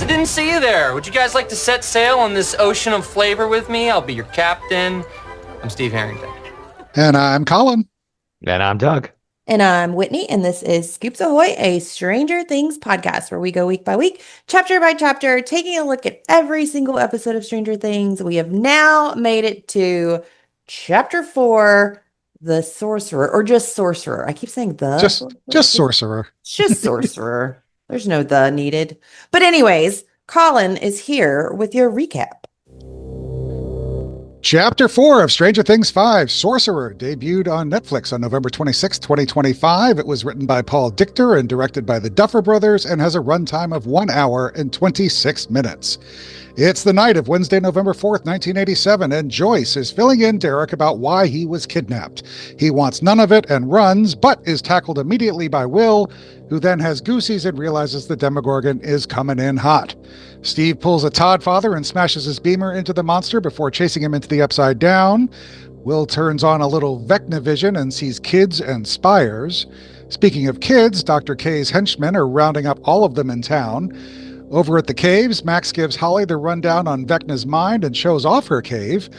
I didn't see you there. Would you guys like to set sail on this ocean of flavor with me? I'll be your captain. I'm Steve Harrington. And I'm Collin. And I'm Doug. And I'm Whitney, and this is Scoops Ahoy, a Stranger Things podcast where we go week by week, chapter by chapter, taking a look at every single episode of Stranger Things. We have now made it to chapter 4, The Sorcerer, or just Sorcerer. I keep saying the. Just Sorcerer. It's just Sorcerer. There's no the needed. But anyways, Collin is here with your recap. Chapter 4 of Stranger Things 5, Sorcerer, debuted on Netflix on November 26, 2025. It was written by Paul Dichter and directed by the Duffer brothers and has a runtime of 1 hour and 26 minutes. It's the night of Wednesday, November 4th, 1987, and Joyce is filling in Derek about why he was kidnapped. He wants none of it and runs, but is tackled immediately by Will, who then has goosies and realizes the Demogorgon is coming in hot. Steve pulls a Todd father and smashes his beamer into the monster before chasing him into the Upside Down. Will turns on a little Vecna-vision and sees kids and spires. Speaking of kids, Dr. K's henchmen are rounding up all of them in town. Over at the caves, Max gives Holly the rundown on Vecna's mind and shows off her cave.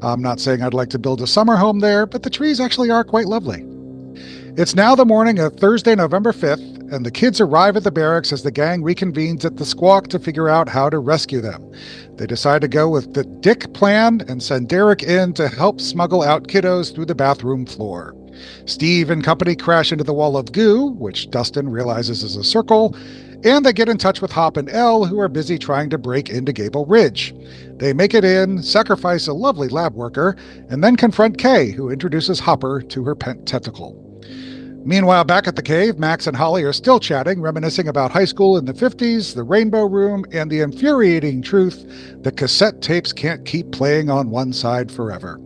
I'm not saying I'd like to build a summer home there, but the trees actually are quite lovely. It's now the morning of Thursday, November 5th, and the kids arrive at the barracks as the gang reconvenes at the Squawk to figure out how to rescue them. They decide to go with the Dick plan and send Derek in to help smuggle out kiddos through the bathroom floor. Steve and company crash into the wall of goo, which Dustin realizes is a circle, and they get in touch with Hop and Elle, who are busy trying to break into Gable Ridge. They make it in, sacrifice a lovely lab worker, and then confront Kay, who introduces Hopper to her pet tentacle. Meanwhile, back at the cave, Max and Holly are still chatting, reminiscing about high school in the 50s, the Rainbow Room, and the infuriating truth that cassette tapes can't keep playing on one side forever.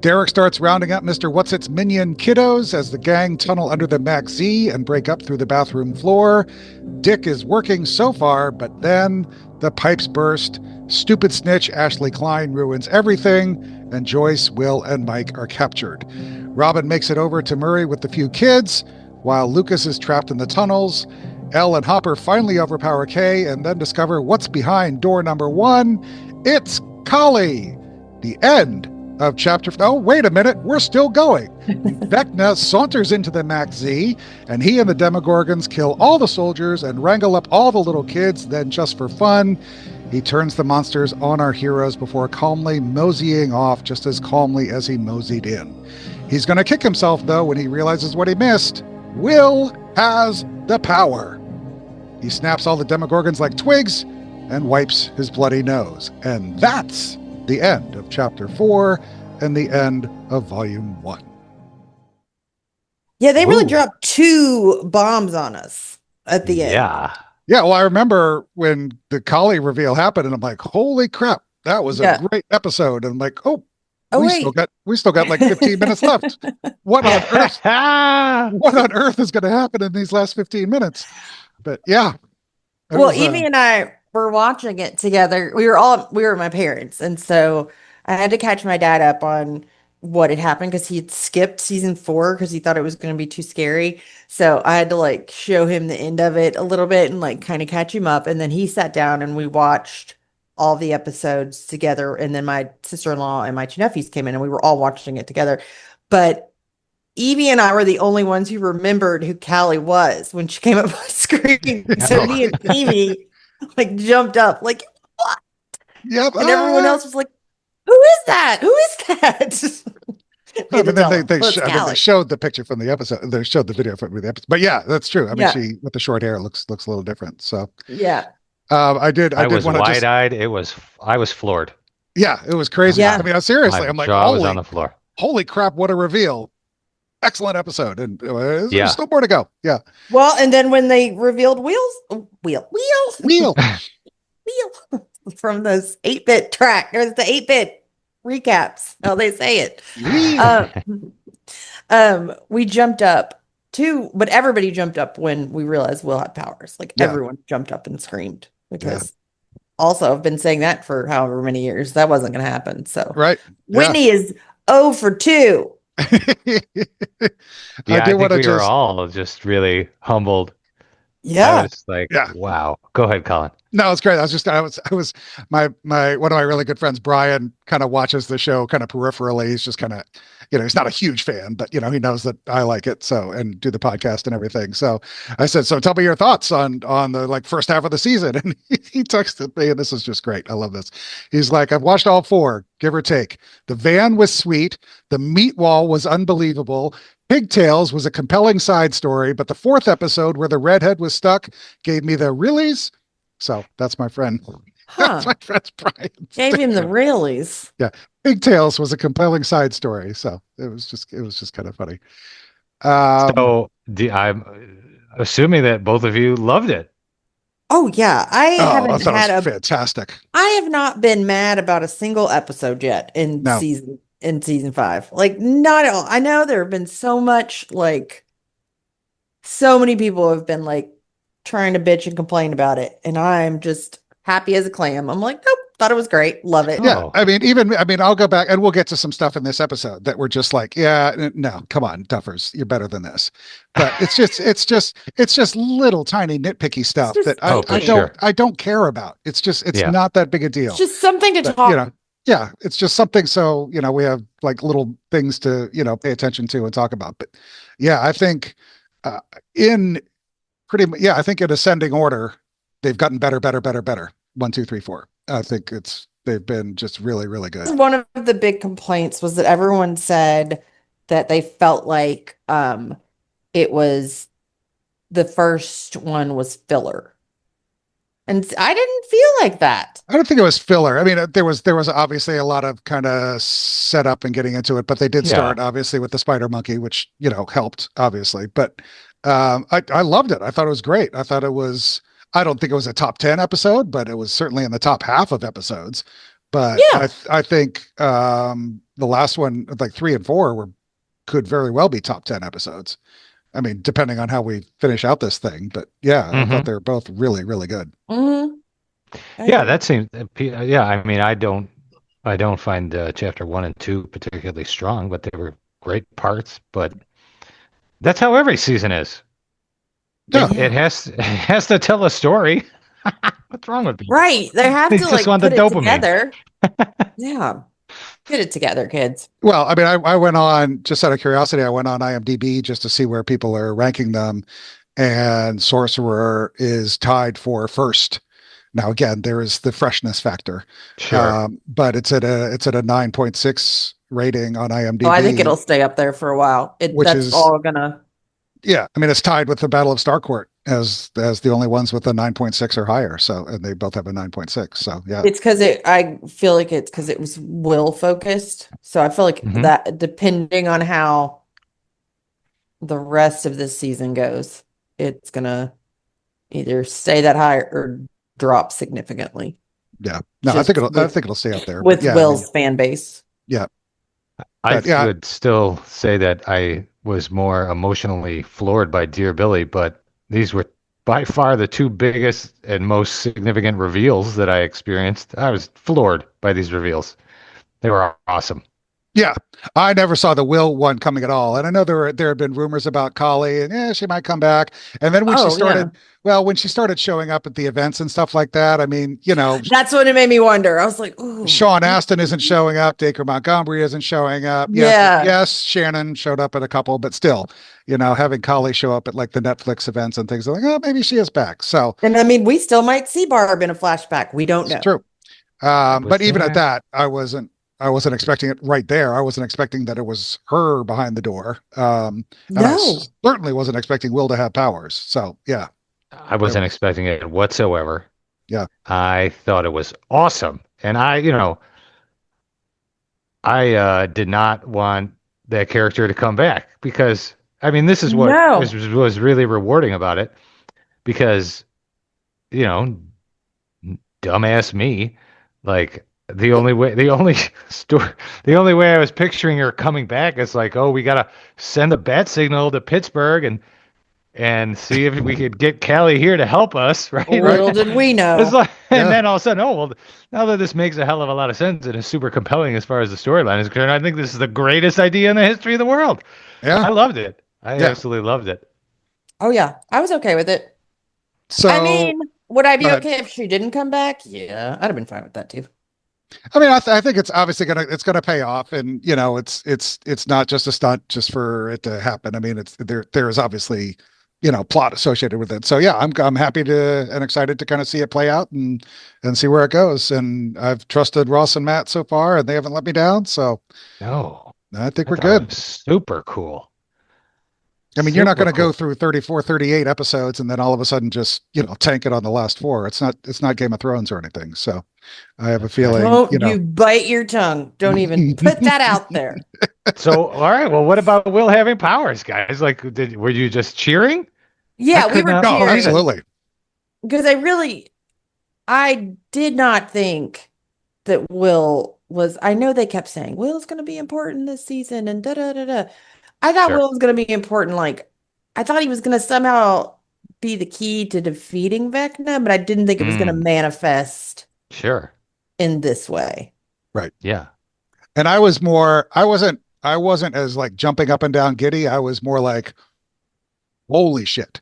Derek starts rounding up Mr. What's-Its minion kiddos as the gang tunnel under the Max Z and break up through the bathroom floor. Dick is working so far, but then the pipes burst. Stupid snitch Ashley Klein ruins everything, and Joyce, Will, and Mike are captured. Robin makes it over to Murray with the few kids, while Lucas is trapped in the tunnels. Elle and Hopper finally overpower Kay and then discover what's behind door number 1. It's Collie. The end of chapter... Oh, wait a minute. We're still going. Vecna saunters into the Max Z, and he and the Demogorgons kill all the soldiers and wrangle up all the little kids. Then, just for fun, he turns the monsters on our heroes before calmly moseying off just as calmly as he moseyed in. He's going to kick himself, though, when he realizes what he missed. Will has the power. He snaps all the Demogorgons like twigs and wipes his bloody nose. And that's the end of Chapter 4 and the end of Volume 1. Yeah, they really dropped 2 bombs on us at the end. Yeah, well, I remember when the Collie reveal happened, and I'm like, holy crap, that was a great episode. And I'm like, we still got like 15 minutes left. What on earth? What on earth is going to happen in these last 15 minutes? But yeah. Well, Evie and I were watching it together. We were my parents, and so I had to catch my dad up on what had happened because he had skipped season 4 because he thought it was going to be too scary. So I had to like show him the end of it a little bit and like kind of catch him up. And then he sat down and we watched all the episodes together. And then my sister-in-law and my 2 nephews came in and we were all watching it together. But Evie and I were the only ones who remembered who Callie was when she came up on screen. So me and Evie like jumped up like, what? Yep. And everyone else was like, who is that? Who is that? But then they showed the picture from the episode. They showed the video from the episode. But yeah, that's true. I mean, she with the short hair looks a little different. So yeah, I was wide-eyed. I was floored. Yeah, it was crazy. Yeah. I mean, seriously, I'm like, I was on the floor. Holy crap! What a reveal! Excellent episode, and there's still more to go. Yeah. Well, and then when they revealed Wheel from those 8-bit track, or the 8-bit recaps, how they say it. We jumped up too, but everybody jumped up when we realized Will had powers. Like everyone jumped up and screamed because also I've been saying that for however many years. That wasn't going to happen. So Whitney is 0 for 2. I think we were all just really humbled I Yeah. was like, Yeah. wow. Go ahead, Colin. No, it's great. My one of my really good friends, Brian, kind of watches the show kind of peripherally. He's just kind of, he's not a huge fan, but he knows that I like it. So, and do the podcast and everything. So I said, so tell me your thoughts on the like first half of the season. And he texted me, and this is just great. I love this. He's like, I've watched all four, give or take. The van was sweet. The meat wall was unbelievable. Pigtails was a compelling side story, but the fourth episode where the redhead was stuck gave me the reallys. So that's my friend. That's Huh. my friend's Brian. Gave him the realies. Yeah. Pigtails was a compelling side story. So it was just kind of funny. So I'm assuming that both of you loved it. Oh yeah. I thought it was fantastic. I have not been mad about a single episode yet No. in season 5. Like not at all. I know there have been so many people have been like trying to bitch and complain about it, and I'm just happy as a clam. I'm like, nope, thought it was great, love it. Yeah. Oh. I'll go back and we'll get to some stuff in this episode that we're just like, yeah, no, come on, Duffers, you're better than this. But it's just little tiny nitpicky stuff just that sure. I don't care about. It's Yeah. not that big a deal. It's just something to But, talk. yeah, it's just something. So, we have like little things to, pay attention to and talk about. But yeah, I think in I think in ascending order, they've gotten better, better, better, better. 1, 2, 3, 4. I think they've been just really, really good. One of the big complaints was that everyone said that they felt like it was the first one was filler. And I didn't feel like that. I don't think it was filler. I mean, there was obviously a lot of kind of setup and getting into it, but they did start obviously with the spider monkey, which helped obviously. But I loved it. I thought it was great. I don't think it was a top 10 episode, but it was certainly in the top half of episodes. But Yeah. I think the last one, like 3 and 4, could very well be top 10 episodes. I mean, depending on how we finish out this thing. But yeah, I thought they were both really, really good. Mm-hmm. Yeah, that seems. Yeah, I mean, I don't find chapter 1 and 2 particularly strong, but they were great parts. But that's how every season is. Yeah. It has to tell a story. What's wrong with people? Right. They have They to just like want put the it dopamine. together. Yeah. Get it together, kids. Well, I mean, I went on, just out of curiosity, I went on IMDb just to see where people are ranking them, and Sorcerer is tied for first. Now, again, there is the freshness factor, Sure. but it's at a 9.6 rating on IMDb. Oh, I think it'll stay up there for a while. That's all gonna. Yeah, I mean, it's tied with the Battle of Starcourt as the only ones with a 9.6 or higher. So, and they both have a 9.6. So, yeah. It's because I feel like it's because it was Will focused. So I feel like that depending on how the rest of this season goes, it's gonna either stay that high or drop significantly Yeah. No, I think it'll stay up there. with Yeah, Will's fan base. Yeah. I would still say that I was more emotionally floored by Dear Billy, but these were by far the two biggest and most significant reveals that I experienced. I was floored by these reveals. They were awesome. Yeah, I never saw the Will one coming at all, and I know there had been rumors about Collin, and she might come back. And then when she started showing up at the events and stuff like that, I mean, That's what it made me wonder. I was like, ooh. Sean Astin isn't showing up, Dacre Montgomery isn't showing up. Yes, Shannon showed up at a couple, but still, having Collin show up at like the Netflix events and things, like, oh, maybe she is back. So, and I mean, we still might see Barb in a flashback. We don't know. It's true. But even at that, I wasn't expecting it right there. I wasn't expecting that it was her behind the door. And I certainly wasn't expecting Will to have powers. So, yeah. I wasn't expecting it whatsoever. Yeah. I thought it was awesome. And I did not want that character to come back because, I mean, this is what was really rewarding about it because, dumbass me, like, the only way I was picturing her coming back is like, oh, we gotta send a bat signal to Pittsburgh and see if we could get Callie here to help us, right? Little did we know. It's like, and then all of a sudden, oh well, now that this makes a hell of a lot of sense and is super compelling as far as the storyline is concerned, I think this is the greatest idea in the history of the world. Yeah, I loved it. I absolutely loved it. Oh yeah, I was okay with it. So I mean, would I be but okay if she didn't come back? Yeah, I'd have been fine with that too. I mean, I think it's obviously gonna pay off, and it's not just a stunt just for it to happen. I mean, it's there is obviously plot associated with it. So yeah, I'm happy to and excited to kind of see it play out and see where it goes. And I've trusted Ross and Matt so far, and they haven't let me down. So No, I think I we're thought it good. was super cool. I mean, you're not Super going to go cool. through 34, 38 episodes and then all of a sudden just tank it on the last four. It's not Game of Thrones or anything. So I have a That's right. feeling, Don't you bite your tongue. Don't even put that out there. So, all right. Well, what about Will having powers, guys? Like, were you just cheering? I Yeah, we could were not No, believe it. cheering absolutely. because I did not think that Will was. I know they kept saying Will's going to be important this season and da da da da. I thought Sure. Will was going to be important. Like, I thought he was going to somehow be the key to defeating Vecna, but I didn't think it was going to Mm, manifest sure. in this way. Right. Yeah. And I wasn't as like jumping up and down giddy. I was more like, holy shit.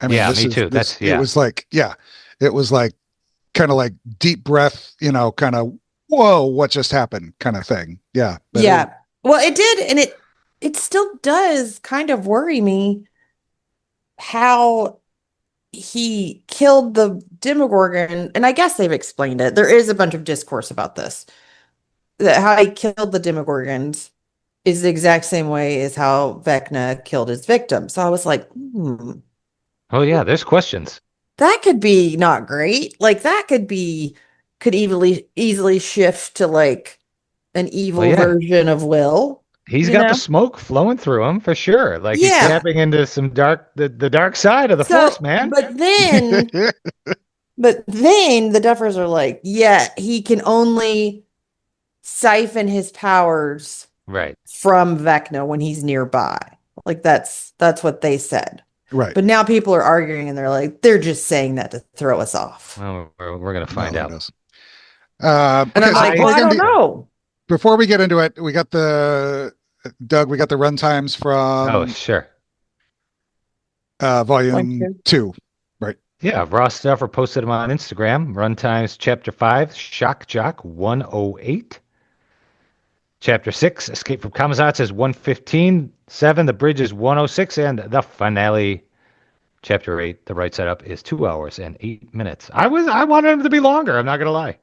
I mean, Yeah, me too. That's it yeah. was like, yeah, it was like kind of like deep breath, kind of, whoa, what just happened kind of thing. Yeah. But Yeah. Well, it did, and it still does kind of worry me how he killed the Demogorgon, and I guess they've explained it. There is a bunch of discourse about this. That how he killed the Demogorgons is the exact same way as how Vecna killed his victim. So I was like, Oh yeah, there's questions. that could be not great. Like that could easily shift to like an Well, evil yeah, version of Will, he's you got the know? smoke flowing through him for sure. Like he's Yeah. tapping into some the dark side of the force, So, man. but then the Duffers are like, yeah, he can only siphon his powers Right. from Vecna when he's nearby. Like that's what they said. right. But now people are arguing and they're like, they're just saying that to throw us off. Well, we're gonna No, find who out. knows? And Okay. I'm So like, well, I don't know. before we get into it, we got Doug, we got the run times Oh, from sure. Like, volume 2, right? Yeah, Ross Duffer posted them on Instagram. Runtimes Chapter 5, Shock Jock 108. Chapter 6, Escape from Kamazatz is 115. 7, The Bridge is 106. And the finale, Chapter 8, The Right Side Up, is 2 hours and 8 minutes. I wanted them to be longer, I'm not going to lie.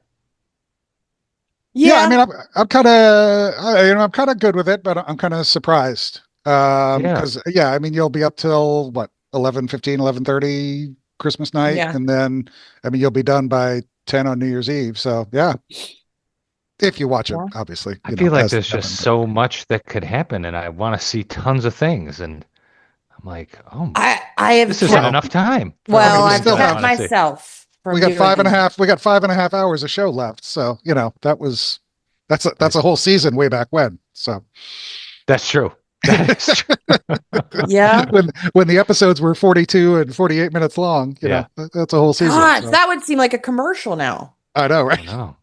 Yeah, I Yeah. mean, I'm kind of, I'm kind of good with it, but I'm kind of surprised. Yeah. Because yeah, I mean, you'll be up till what, 11:15, 11:30 Christmas night, Yeah. and then, I mean, you'll be done by 10 on New Year's Eve. So yeah, if you watch it, Yeah. obviously, I feel like as there's Evan, just but so much that could happen, and I want to see tons of things. And I'm like, oh, I have this isn't Well, enough time for I all mean, the well, we I've things still that I kept have, want to see. myself from doing these. we got 5.5 hours of show left. So, that's that's a whole season way back when. So That's true. That is true. Yeah. when the episodes were 42 and 48 minutes long, Yeah, that's a whole season. Gosh, So that would seem like a commercial now. I know, I right? know.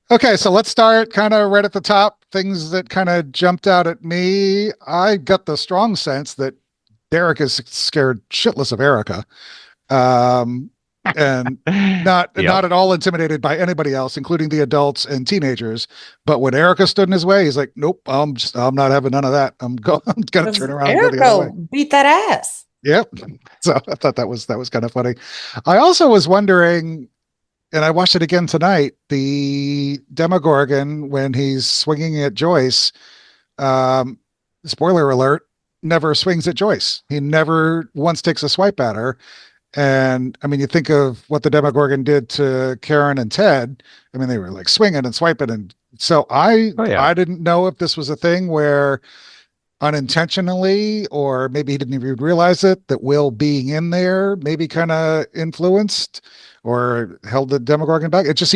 Okay, so let's start kind of right at the top. Things that kind of jumped out at me. I got the strong sense that Derek is scared shitless of Erica, and not Yep. at all intimidated by anybody else, including the adults and teenagers. But when Erica stood in his way, he's like, "Nope, I'm not having none of that. I'm gonna Because turn around and go the other Erica way." beat that ass. Yep. So I thought that was kind of funny. I also was wondering, and I watched it again tonight, the Demogorgon when he's swinging at Joyce. Um, Spoiler alert, never swings at Joyce. He never once takes a swipe at her. And I mean, you think of what the Demogorgon did to Karen and Ted. I mean, they were like swinging and swiping, and so Oh yeah. I didn't know if this was a thing where unintentionally, or maybe he didn't even realize it, that Will being in there maybe kind of influenced or held the Demogorgon back. It just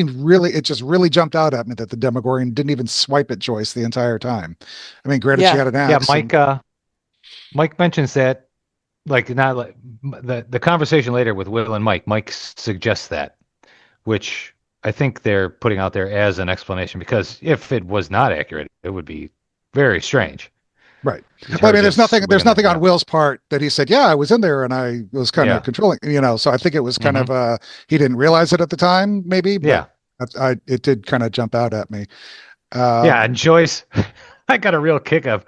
really jumped out at me that the Demogorgon didn't even swipe at Joyce the entire time. I mean, granted, she Yeah. had an Yeah, axe. Mike mentions that like not like the conversation later with Will and Mike. Mike suggests that, which I think they're putting out there as an explanation because if it was not accurate, it would be very strange. Right. Well, I mean, there's nothing on Will's part that he said, yeah, I was in there and I was kind of controlling, so I think it was kind of, he didn't realize it at the time, maybe, but it did kind of jump out at me. And Joyce, I got a real kick of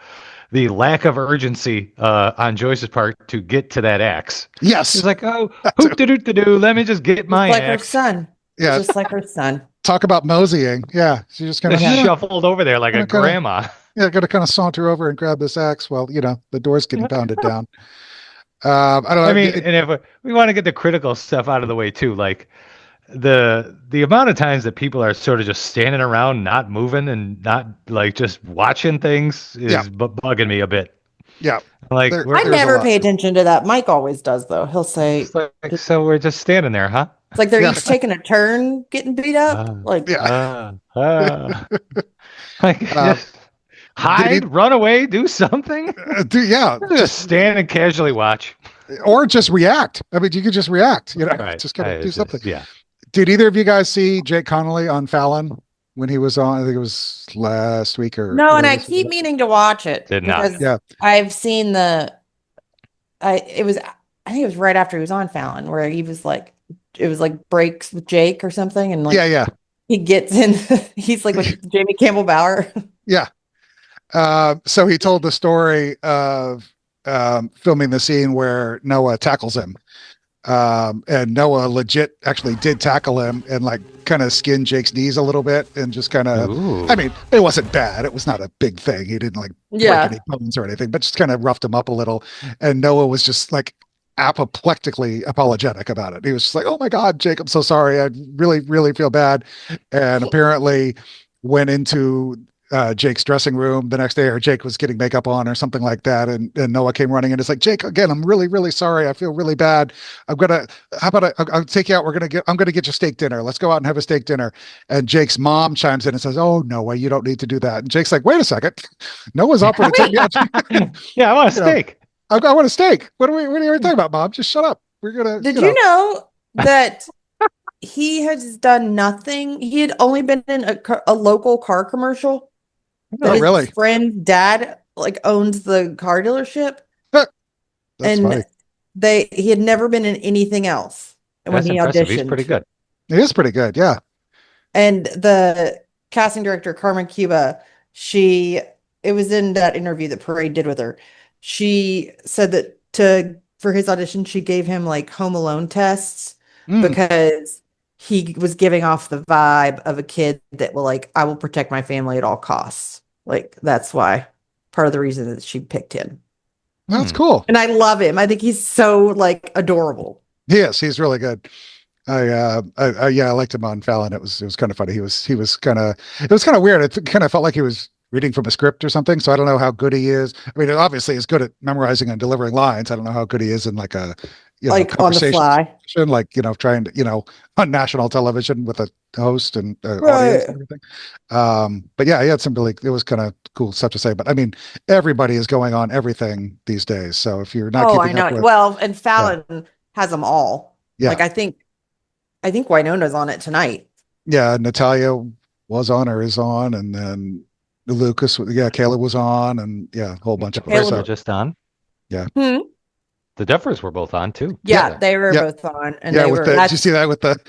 the lack of urgency on Joyce's part to get to that axe. Yes. She's like, oh, hoop-de-doot-de-doo, let me just get my like axe. her son. Yeah. Just like her son. Talk about moseying. Yeah. She just kind of shuffled over there like a grandma. Yeah, got to kind of saunter over and grab this axe while, the door's getting pounded down. I don't know. I mean, and if we want to get the critical stuff out of the way too, like the amount of times that people are sort of just standing around, not moving and not like just watching things is bugging me a bit. Yeah. Like I never pay attention to that. Mike always does though. He'll say, so we're just standing there, huh? It's like they're each taking a turn getting beat up. Just hide, run away, do something. Just stand and casually watch, or just react. I mean, you could just react. Just kind of do something. Did either of you guys see Jake Connolly on Fallon when he was on? I think it was last week or no. And I keep meaning to watch it because I've seen I think it was right after he was on Fallon where he was like, it was like breaks with Jake or something, and he gets in. He's like with Jamie Campbell Bower. Yeah. So he told the story of filming the scene where Noah tackles him. And Noah legit actually did tackle him and like kind of skinned Jake's knees a little bit and just kind of, I mean, it wasn't bad. It was not a big thing. He didn't like break any bones or anything, but just kind of roughed him up a little. And Noah was just like apoplectically apologetic about it. He was just like, oh my God, Jake, I'm so sorry. I really, really feel bad. And apparently went into Jake's dressing room the next day, or Jake was getting makeup on or something like that. And Noah came running and it's like, Jake, again, I'm really, really sorry. I feel really bad. I'll take you out. I'm going to get you steak dinner. Let's go out and have a steak dinner. And Jake's mom chimes in and says, oh, Noah, you don't need to do that. And Jake's like, wait a second. Noah's offered to take me out. Yeah, I want a steak. I want a steak. What are you talking about, Mom? Just shut up. We're going to, Did you know that he has done nothing? He had only been in a local car commercial. Oh, really? His friend's dad like owns the car dealership. That's funny. He had never been in anything else. And when he auditioned, he's pretty good. He is pretty good, yeah. And the casting director, Carmen Cuba, it was in that interview that Parade did with her. She said that for his audition, she gave him like Home Alone tests because he was giving off the vibe of a kid that will like, I will protect my family at all costs. Like that's why part of the reason that she picked him. That's cool. And I love him. I think he's so like adorable. Yes, he's really good. I liked him on Fallon. It was kind of funny. It was kind of weird. It kind of felt like he was reading from a script or something. So I don't know how good he is. I mean, obviously he's good at memorizing and delivering lines. I don't know how good he is in like a like on the fly, like trying to on national television with a host and audience and everything. But yeah, he had some it was kind of cool stuff to say. But I mean, everybody is going on everything these days. So if you're not, I know. Well, and Fallon has them all. Yeah, like I think Winona's on it tonight. Yeah, Natalia was on or is on, and then Lucas, Kayla was on, and a whole bunch of them. Were just on. Yeah. The Duffers were both on too. Yeah, they were both on. And did you see that with the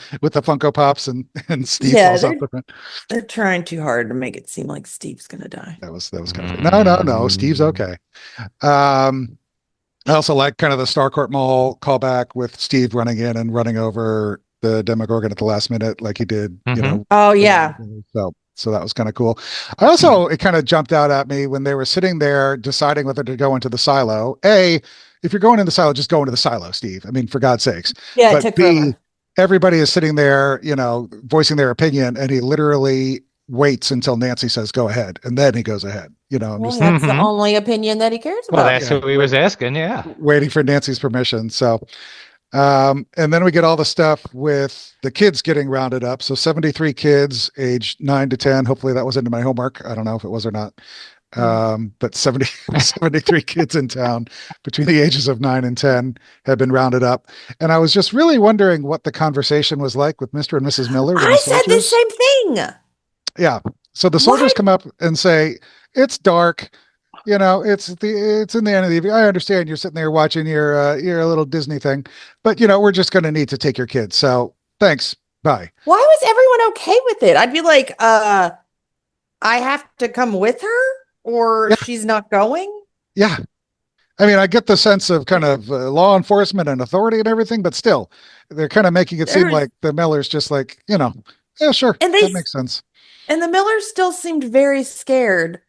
Funko Pops and Steve falls off the front? They're trying too hard to make it seem like Steve's gonna die. That was kind of no. Steve's okay. I also like kind of the Starcourt Mall callback with Steve running in and running over the Demogorgon at the last minute, like he did. Oh yeah. So that was kind of cool. I also, it kind of jumped out at me when they were sitting there deciding whether to go into the silo. If you're going in the silo, just go into the silo, Steve. I mean, for God's sakes. Yeah, but B, everybody is sitting there, voicing their opinion, and he literally waits until Nancy says, go ahead. And then he goes ahead. That's the only opinion that he cares about. Well, that's what he was asking, waiting for Nancy's permission. So, and then we get all the stuff with the kids getting rounded up. So 73 kids aged 9 to 10. Hopefully that was into my homework. I don't know if it was or not. But 73 kids in town between the ages of 9 and 10 had been rounded up. And I was just really wondering what the conversation was like with Mr. and Mrs. Miller. I said the same thing. Yeah. So the soldiers come up and say, it's dark. it's in the end of the evening. I understand you're sitting there watching your little Disney thing, but we're just going to need to take your kids. So thanks. Bye. Why was everyone okay with it? I'd be like, I have to come with her or Yeah. she's not going. Yeah. I mean, I get the sense of kind of law enforcement and authority and everything, but still, they're kind of making it seem like the Miller's just like, yeah, sure, and that makes sense. And the Millers still seemed very scared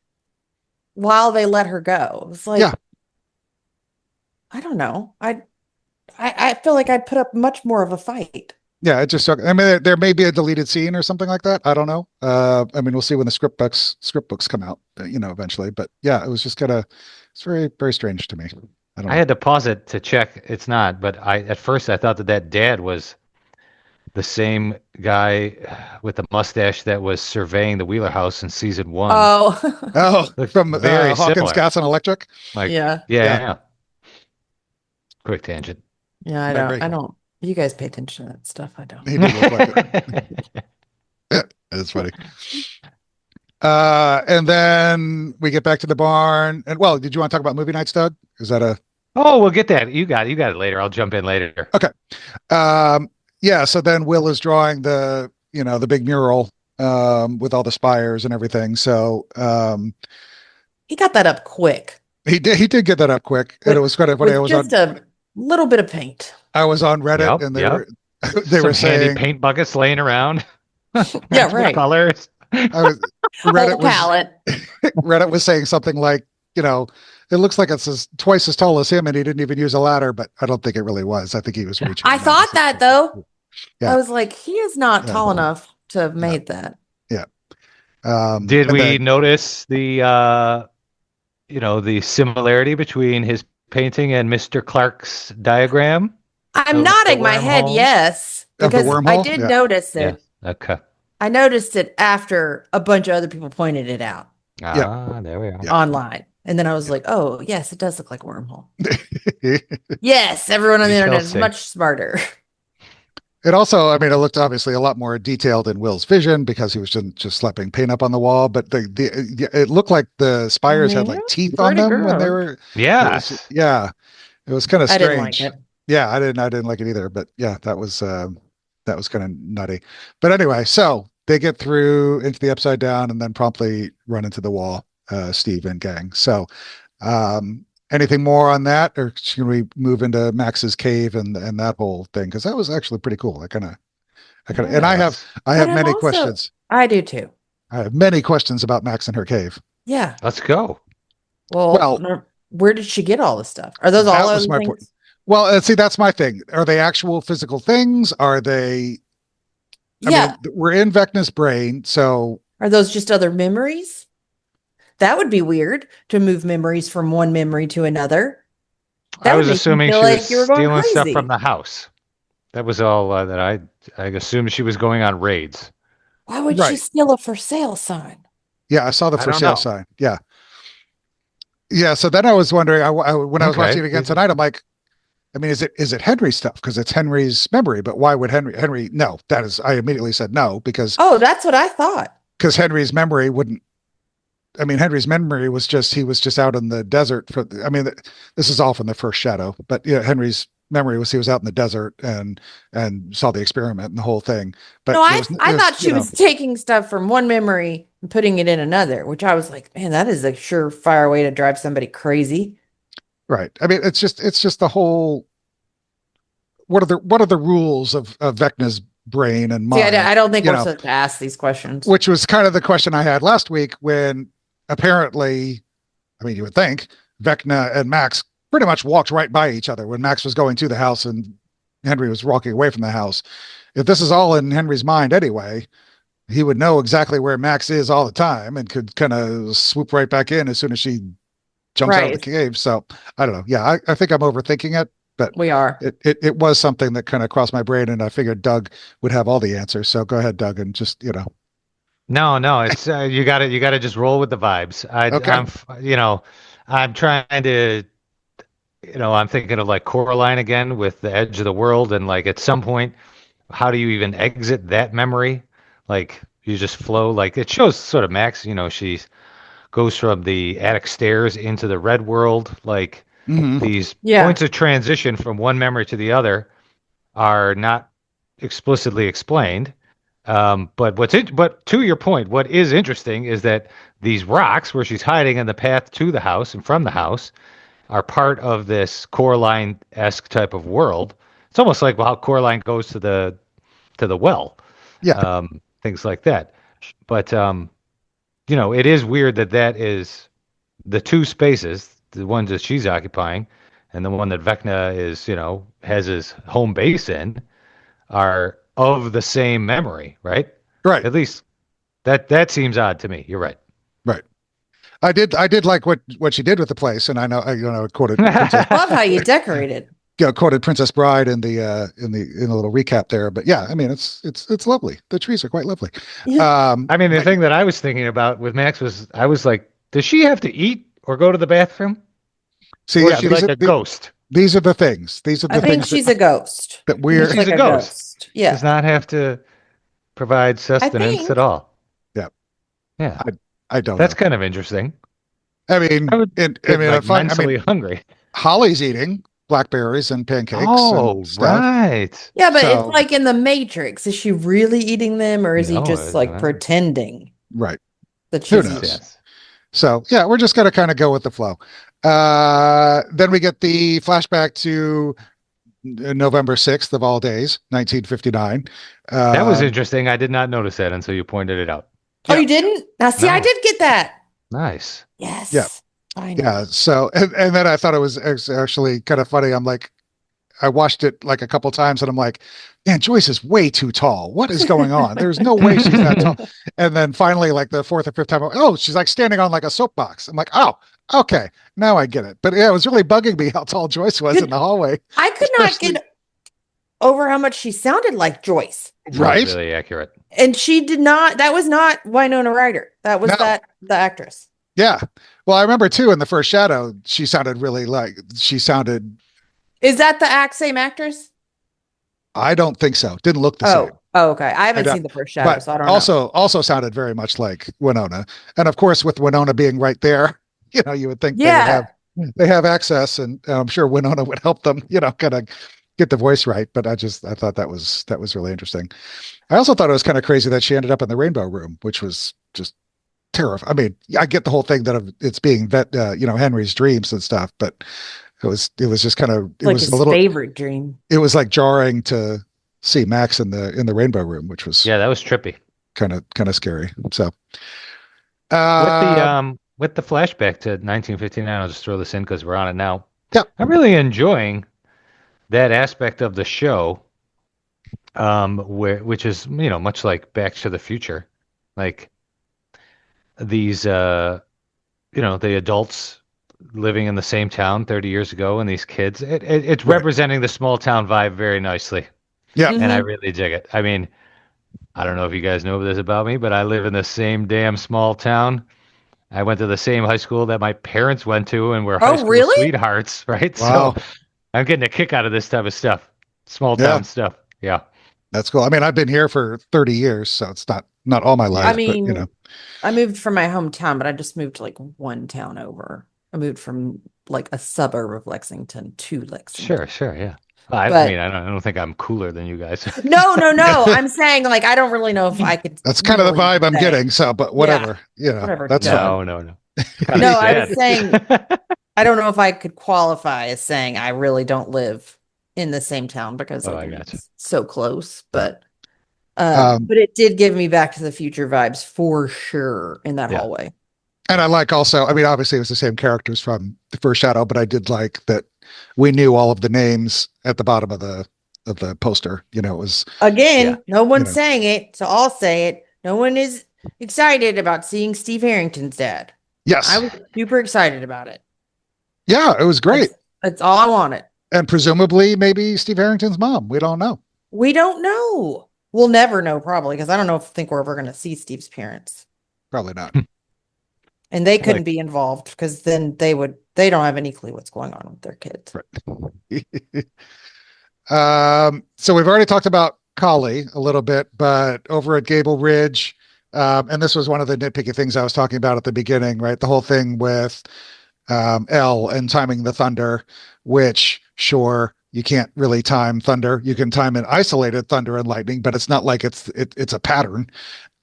while they let her go. It was like, yeah. I don't know. I feel like I'd put up much more of a fight. Yeah, it just. I mean, there may be a deleted scene or something like that. I don't know. I mean, we'll see when the script books come out, eventually. But yeah, it was just it's very, very strange to me. I had to pause it to check. It's not, but at first I thought that dad was the same guy with the mustache that was surveying the Wheeler house in season 1. Oh, from very Hawkins, similar. Gas and Electric. Like, yeah. Quick tangent. Yeah, I don't. You guys pay attention to that stuff. I don't. He did look like it. It's funny. And then we get back to the barn. And did you want to talk about movie nights, Doug? Is that a? Oh, we'll get that. You got it later. I'll jump in later. Okay. Yeah. So then Will is drawing the big mural with all the spires and everything. So he got that up quick. He did get that up quick, and it was kind of when I was just a little bit of paint. I was on Reddit, and they were saying paint buckets laying around. Yeah, right. Colors. Reddit was saying something like, it looks like it's twice as tall as him, and he didn't even use a ladder, but I don't think it really was. I think he was reaching. I thought that though. Yeah. I was like, he is not tall enough to have made that. Yeah. Did we notice the the similarity between his painting and Mr. Clark's diagram? I'm nodding my head yes, because I did notice it. Yeah. Okay. I noticed it after a bunch of other people pointed it out. There we are. Online. And then I was like, oh, yes, it does look like a wormhole. Yes, everyone on the internet is much smarter. It also, I mean, it looked obviously a lot more detailed in Will's vision because he was just slapping paint up on the wall. But it looked like the spires had like teeth on them when they were. Yeah. It was kind of strange. I didn't like it. Yeah, I didn't like it either. But yeah, that was kind of nutty. But anyway, so they get through into the upside down and then promptly run into the wall, Steve and gang. So anything more on that, or should we move into Max's cave and that whole thing? Because that was actually pretty cool. And I have many questions. I do too. I have many questions about Max and her cave. Yeah. Let's go. Well, where did she get all this stuff? Are those all those things? Point. Well, see, that's my thing. Are they actual physical things? Are they? I mean, we're in Vecna's brain, so are those just other memories? That would be weird to move memories from one memory to another. I was assuming she was stealing stuff from the house. That was all that I assumed she was going on raids. Why would she steal a for sale sign? Yeah, I saw the for sale sign. Yeah. Yeah. So then I was wondering, when I was watching it again tonight, I'm like, I mean, is it Henry's stuff? Because it's Henry's memory, but why would Henry? No, I immediately said no because. Oh, that's what I thought. Because Henry's memory wouldn't. I mean, Henry's memory was he was just out in the desert this is all from the first Shadow, but Henry's memory was he was out in the desert and saw the experiment and the whole thing. But no, I thought she was taking stuff from one memory and putting it in another, which I was like, man, that is a surefire way to drive somebody crazy. Right. I mean, it's just the whole. What are the rules of Vecna's brain and mind? See, I don't think we're supposed to ask these questions. Which was kind of the question I had last week when apparently, I mean, you would think Vecna and Max pretty much walked right by each other when Max was going to the house and Henry was walking away from the house. If this is all in Henry's mind anyway, he would know exactly where Max is all the time and could kind of swoop right back in as soon as she jumps out of the cave. So I don't know. Yeah, I think I'm overthinking it, but we are. It was something that kind of crossed my brain, and I figured Doug would have all the answers. So go ahead, Doug, and just No, it's you got to just roll with the vibes. I'm trying to, I'm thinking of like Coraline again with the edge of the world, and like at some point, how do you even exit that memory? Like you just flow. Like it shows sort of Max, she's goes from the attic stairs into the red world. Like these points of transition from one memory to the other are not explicitly explained. But to your point, what is interesting is that these rocks where she's hiding in the path to the house and from the house are part of this Coraline-esque type of world. It's almost like how Coraline goes to the well, things like that. But it is weird that is the two spaces, the ones that she's occupying, and the one that Vecna is, has his home base in, are of the same memory, right? Right. At least that seems odd to me. You're right. Right. I did like what she did with the place, and I quoted Princess, Love how you decorated. quoted Princess Bride in the little recap there. But yeah, I mean it's lovely. The trees are quite lovely. I mean, the thing that I was thinking about with Max was I was like, does she have to eat or go to the bathroom? See, or is she like a ghost? These are the things. These are the I things. think she's a ghost. That we're. She's a ghost. Yeah. Does not have to provide sustenance at all. Yeah. Yeah. I don't. That's kind of interesting. I mean, mentally hungry. Holly's eating blackberries and pancakes. Oh, and stuff. Right. Yeah, but it's like in the Matrix. Is she really eating them, or is he just like pretending? Right. That Who knows? Yes. So yeah, we're just gonna kind of go with the flow. Then we get the flashback to November 6th of all days, 1959. That was interesting. I did not notice that until you pointed it out. Oh, you didn't? Now, see, I did get that. Nice. Yes. Yeah. I know. Yeah. So, and then I thought it was actually kind of funny. I'm like, I watched it like a couple times and I'm like, man, Joyce is way too tall. What is going on? There's no way she's that tall. And then finally, like the fourth or fifth time, oh, she's like standing on like a soapbox. I'm like, oh, okay, now I get it. But yeah, it was really bugging me how tall Joyce was in the hallway. I could not get over how much she sounded like Joyce. Right. Really accurate. And she did not, that was not Winona Ryder. That was the actress. Yeah. Well, I remember too in the first Shadow, she sounded really like Is that the same actress? I don't think so. Didn't look the same. Oh, okay. I haven't seen the first Shadow, but so I don't know. Also sounded very much like Winona. And of course, with Winona being right there, you would think they have access, and I'm sure Winona would help them, kind of get the voice right. But I thought that was really interesting. I also thought it was kind of crazy that she ended up in the Rainbow Room, which was just terrifying. I mean, I get the whole thing that it's being Henry's dreams and stuff, but it was just kind of it was his favorite dream. It was like jarring to see Max in the Rainbow Room, which was that was trippy, kind of scary. So with the flashback to 1959, I'll just throw this in because we're on it now. Yeah, I'm really enjoying that aspect of the show, which is much like Back to the Future, like these the adults living in the same town 30 years ago, and these kids. It's representing the small town vibe very nicely. Yeah, and I really dig it. I mean, I don't know if you guys know this about me, but I live in the same damn small town. I went to the same high school that my parents went to, and we're high school sweethearts, right? Wow. So I'm getting a kick out of this type of stuff, small town stuff. Yeah, that's cool. I mean, I've been here for 30 years, so it's not all my life. I mean, but, I moved from my hometown, but I just moved like one town over. I moved from like a suburb of Lexington to Lexington. Sure, yeah. I mean, I don't think I'm cooler than you guys. No. I'm saying like I don't really know if I could. That's kind of the vibe I'm getting. So, but whatever, whatever. That's fine. No. No, I was saying I don't know if I could qualify as saying I really don't live in the same town because it's so close. But it did give me Back to the Future vibes for sure in that hallway. And I like also, I mean, obviously it was the same characters from the first Shadow, but I did like that we knew all of the names at the bottom of the poster. It was no one's saying it, so I'll say it. No one is excited about seeing Steve Harrington's dad. Yes, I was super excited about it. Yeah, it was great. That's all I wanted. And presumably, maybe Steve Harrington's mom. We don't know. We don't know. We'll never know, probably, because I don't think we're ever going to see Steve's parents. Probably not. And they couldn't be involved because then they don't have any clue what's going on with their kids. Right. So we've already talked about Collin a little bit, but over at Gable Ridge, And this was one of the nitpicky things I was talking about at the beginning, right? The whole thing with L and timing the thunder, which sure you can't really time thunder. You can time an isolated thunder and lightning, but it's not like it's a pattern.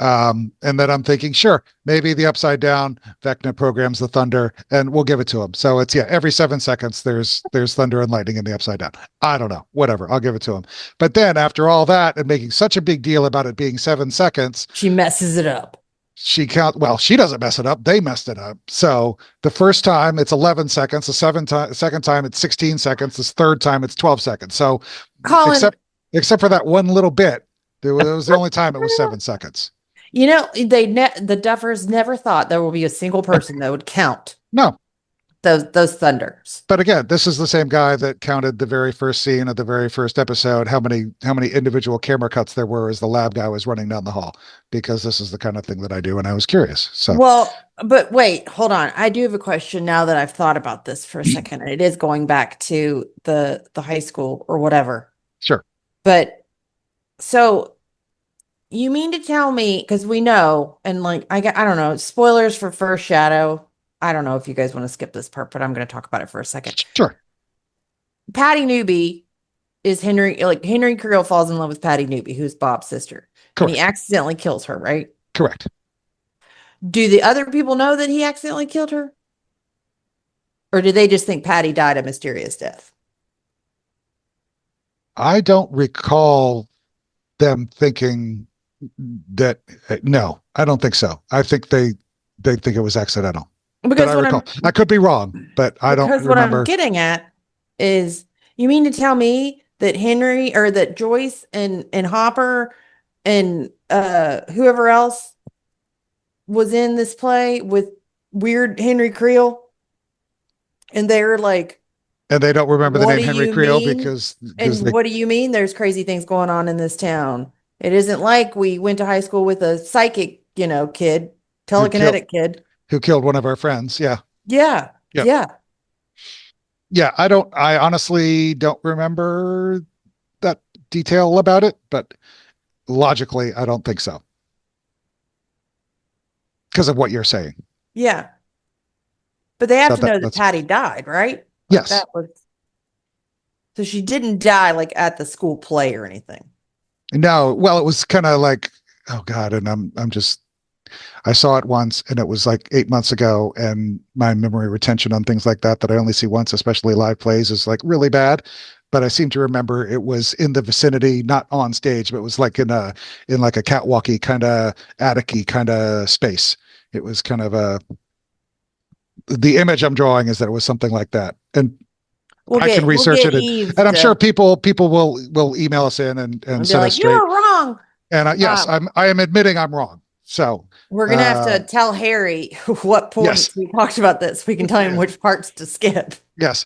And then I'm thinking, sure, maybe the upside down Vecna programs the thunder, and we'll give it to him. So it's every 7 seconds there's thunder and lightning in the upside down. I don't know, whatever. I'll give it to him. But then after all that and making such a big deal about it being 7 seconds, she messes it up. She doesn't mess it up. They messed it up. So the first time it's 11 seconds. The second time it's 16 seconds. The third time it's 12 seconds. So Collin, except for that one little bit, it was the only time it was 7 seconds. The Duffers never thought there will be a single person that would count. No. Those thunders. But again, this is the same guy that counted the very first scene of the very first episode, how many individual camera cuts there were as the lab guy was running down the hall, because this is the kind of thing that I do and I was curious. So well, but wait, hold on. I do have a question now that I've thought about this for a second. It is going back to the high school or whatever. Sure. But so you mean to tell me, because we know, and like I don't know, spoilers for First Shadow. I don't know if you guys want to skip this part, but I'm going to talk about it for a second. Sure. Patty Newby is Henry Creel falls in love with Patty Newby, who's Bob's sister. Correct. And he accidentally kills her, right? Correct. Do the other people know that he accidentally killed her? Or do they just think Patty died a mysterious death? I don't recall them thinking that. No, I don't think so. I think they think it was accidental. Because I could be wrong, but I don't remember. Because what I'm getting at is, you mean to tell me that Henry or that Joyce and Hopper and whoever else was in this play with weird Henry Creel, and they're like, and they don't remember the name Henry Creel because what do you mean? There's crazy things going on in this town. It isn't like we went to high school with a psychic, kid, telekinetic kid. Who killed one of our friends. Yeah. Yeah. I honestly don't remember that detail about it, but logically, I don't think so. Because of what you're saying. Yeah. But they have to know that Patty died, right? Yes. So she didn't die like at the school play or anything. No. Well, it was kind of like, oh God. And I saw it once and it was like 8 months ago, and my memory retention on things like that I only see once, especially live plays, is like really bad. But I seem to remember it was in the vicinity, not on stage, but it was like in like a catwalky kind of attic-y kind of space. It was kind of the image I'm drawing is that it was something like that. And I can research it, and I'm sure people will email us in and set us straight. You're wrong. And yes, I am admitting I'm wrong. So we're going to have to tell Harry what points we talked about this. We can tell him which parts to skip. Yes.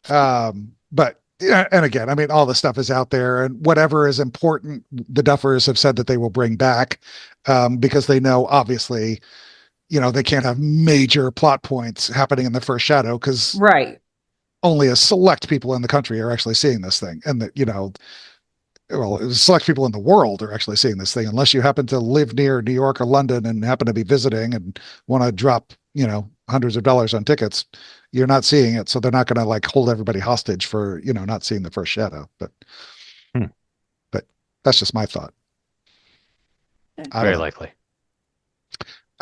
But, and again, I mean, all the stuff is out there, and whatever is important, the Duffers have said that they will bring back, because they know, obviously, they can't have major plot points happening in the First Shadow because only a select people in the country are actually seeing this thing. And that, select people in the world are actually seeing this thing, unless you happen to live near New York or London and happen to be visiting and want to drop, hundreds of dollars on tickets. You're not seeing it. So they're not going to like hold everybody hostage for, not seeing the First Shadow. But that's just my thought. Very likely.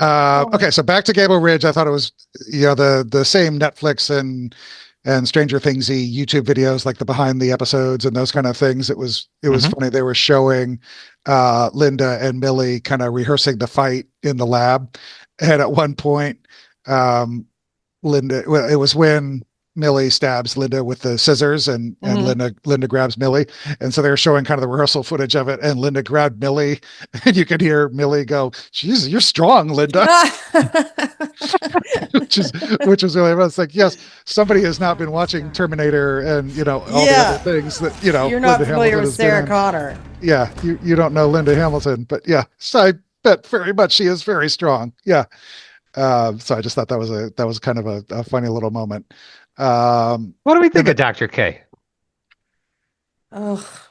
Okay. So back to Gable Ridge. I thought it was, the same Netflix and Stranger Thingsy YouTube videos, like the behind the episodes and those kind of things. It was funny. They were showing Linda and Millie kind of rehearsing the fight in the lab. And at one point, it was when Millie stabs Linda with the scissors and Linda grabs Millie. And so they were showing kind of the rehearsal footage of it, and Linda grabbed Millie and you could hear Millie go, "Jeez, you're strong, Linda." which was really, I was like, yes, somebody has not been watching Terminator and, all the other things that, You're not Linda familiar Hamilton with Sarah Connor. Yeah. You don't know Linda Hamilton, but yeah, so I bet very much she is very strong. Yeah. So I just thought that was kind of a funny little moment. What do we think of Dr. K? Oh,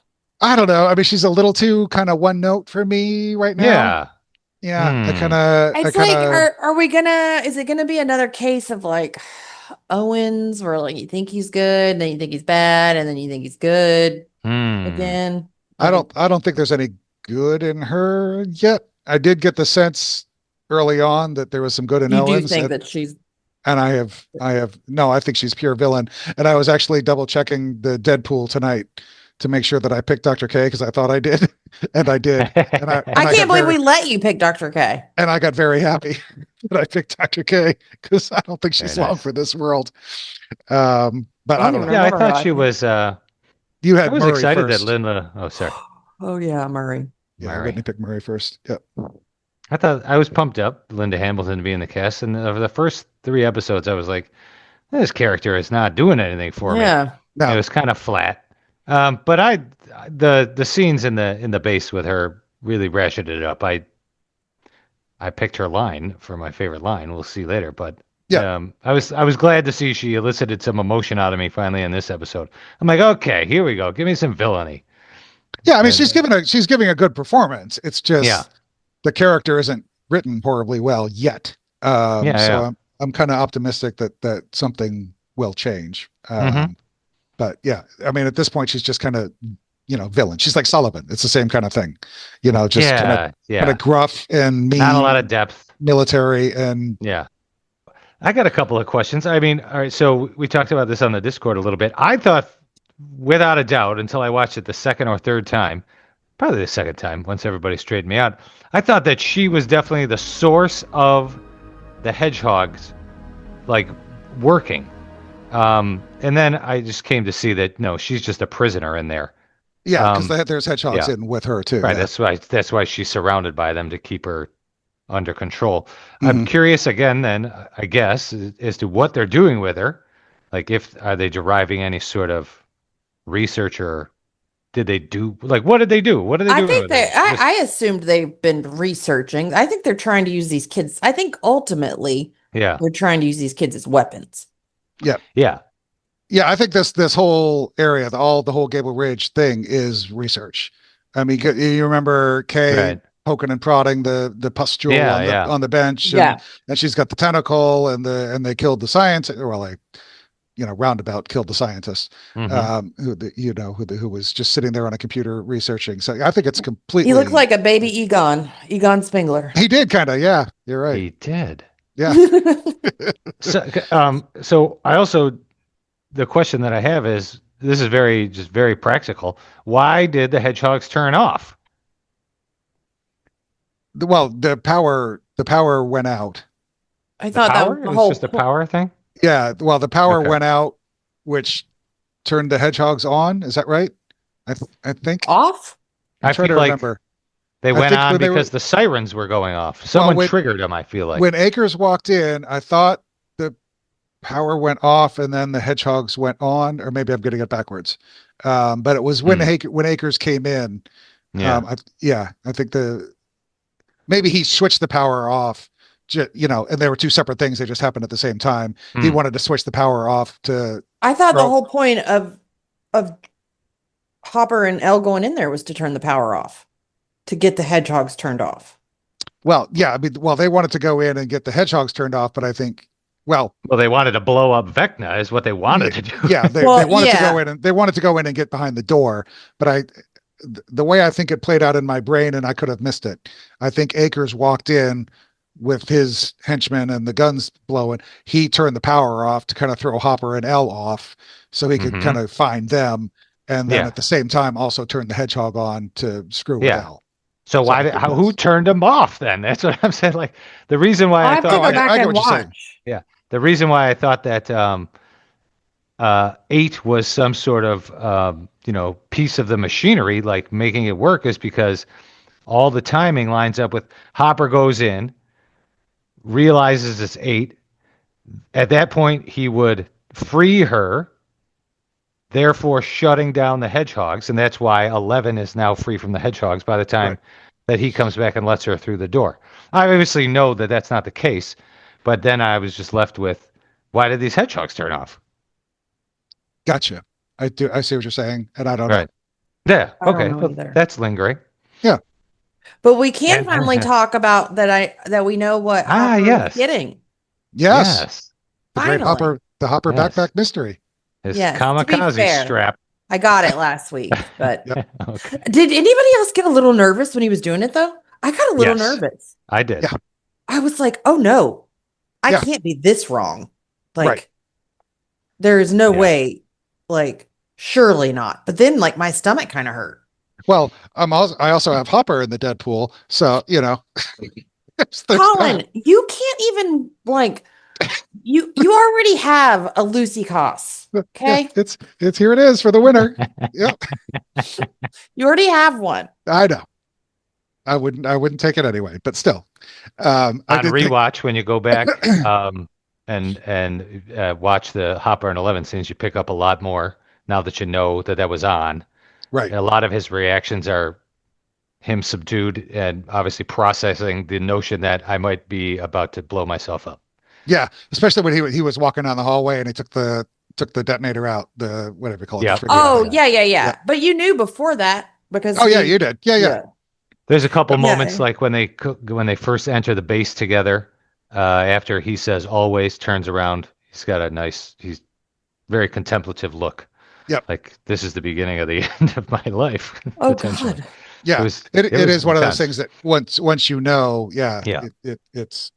I don't know. I mean, she's a little too kind of one note for me right now. Yeah, It's like, is it gonna be another case of like Owens where like you think he's good, then you think he's bad, and then you think he's good again? Like, I don't think there's any good in her yet. I did get the sense early on that there was some good in you do Owens, think that she's and no, I think she's pure villain. And I was actually double checking the Deadpool tonight to make sure that I picked Dr. K because I thought I did, and I did. I can't believe we let you pick Dr. K. And I got very happy that I picked Dr. K because I don't think she's long for this world. But I don't know. Yeah, I thought she was. You had I was Murray excited first. that Linda. Oh, sorry. Oh yeah, Murray. Yeah, Murray. Whitney picked Murray first. Yep. I thought I was pumped up, Linda Hamilton to be in the cast, and over the first 3 episodes, I was like, this character is not doing anything for me. No. It was kind of flat. But the scenes in the base with her really ratcheted it up. I picked her line for my favorite line. We'll see later, but yeah, I was glad to see she elicited some emotion out of me finally in this episode. I'm like, okay, here we go. Give me some villainy. Yeah, I mean, she's giving a good performance. It's just the character isn't written horribly well yet. I'm kind of optimistic that something will change. But yeah, I mean, at this point, she's just kind of, villain. She's like Sullivan. It's the same kind of thing, just kind of gruff and mean. Not a lot of depth. Military and I got a couple of questions. I mean, all right, so we talked about this on the Discord a little bit. I thought, without a doubt, until I watched it the second or third time, probably the second time, once everybody straightened me out, I thought that she was definitely the source of the hedgehogs, like, working. And then I just came to see that, no, she's just a prisoner in there. Yeah, because there's hedgehogs in with her, too. Right, that's why she's surrounded by them to keep her under control. I'm curious again, then, I guess, as to what they're doing with her. Like, are they deriving any sort of research, or did they do, like, what did they do? What are they doing with her? I assumed they've been researching. I think they're trying to use these kids. I think ultimately, they're trying to use these kids as weapons. Yeah, I think this whole area, the whole Gable Ridge thing is research. I mean, you remember Kay poking and prodding the pustule on the bench, and she's got the tentacle, and they killed the scientist, or like, roundabout killed the scientist, who was just sitting there on a computer researching. So I think it's completely. He looked like a baby Egon Spengler. He did kind of, yeah. You're right. He did. Yeah. So I also, the question that I have is, this is very practical. Why did the hedgehogs turn off? Well, the power went out. I thought that was the whole, just a power thing. Yeah. Well, the power went out, which turned the hedgehogs on. Is that right? I think off. I'm trying to remember. They went on because the sirens were going off. Someone triggered them, I feel like. When Akers walked in, I thought the power went off and then the hedgehogs went on, or maybe I'm getting it backwards. But it was when Akers came in. I think maybe he switched the power off, and there were two separate things. They just happened at the same time. He wanted to switch the power off to. I thought the whole point of Hopper and Elle going in there was to turn the power off, to get the hedgehogs turned off. Well, yeah, I mean, they wanted to go in and get the hedgehogs turned off, but I think, they wanted to blow up Vecna, is what they wanted to do. Yeah, they wanted to go in and get behind the door, but the way I think it played out in my brain, and I could have missed it. I think Akers walked in with his henchmen and the guns blowing. He turned the power off to kind of throw Hopper and Elle off, so he could kind of find them, and then at the same time also turn the hedgehog on to screw with Elle. So who turned them off then? That's what I'm saying. Like, the reason why I thought, I get what you're saying. Yeah, the reason why I thought that 8 was some sort of piece of the machinery, like making it work, is because all the timing lines up with Hopper goes in, realizes it's 8. At that point, he would free her, therefore shutting down the hedgehogs, and that's why 11 is now free from the hedgehogs by the time that he comes back and lets her through the door. I obviously know that that's not the case, but then I was just left with, why did these hedgehogs turn off? Gotcha. I see what you're saying, and I don't know. Yeah. Okay. Well, that's lingering. Yeah. But we can And finally talk about that we know what Hopper is yes. getting. Yes. Yes. The great Finally. the Hopper Yes. backpack mystery. His Yes. To be kamikaze fair, strap. I got it last week, but Yep. Okay. did anybody else get a little nervous when he was doing it though? I got a little Yes, nervous. I did. Yeah. I was like, oh no, I Yeah. can't be this wrong. Like, Right. there is no Yeah. way, like, surely not. But then, like, my stomach kind of hurt. Well, I also have Hopper in the Deadpool, so there's Collin, that. you can't even like you already have a Lucy Coss. Yeah, Okay. it's here it is for the winner. Yep. You already have one. I know. I wouldn't take it anyway, but still. I On did rewatch, when you go back and watch the Hopper and 11 scenes, you pick up a lot more now that you know that was on. right. A lot of his reactions are him subdued and obviously processing the notion that I might be about to blow myself up. Yeah, especially when he was walking down the hallway and he took the detonator out, the whatever you call it. Yeah. The trigger Oh, out. yeah. Yeah. But you knew before that because Oh yeah, you did. Yeah. There's a couple Yeah. moments like when they first enter the base together, after he says always, turns around, he's very contemplative look. Yep. Like this is the beginning of the end of my life. Oh potentially. God. Yeah. It It was is one of those intense. things that once you know, Yeah. it's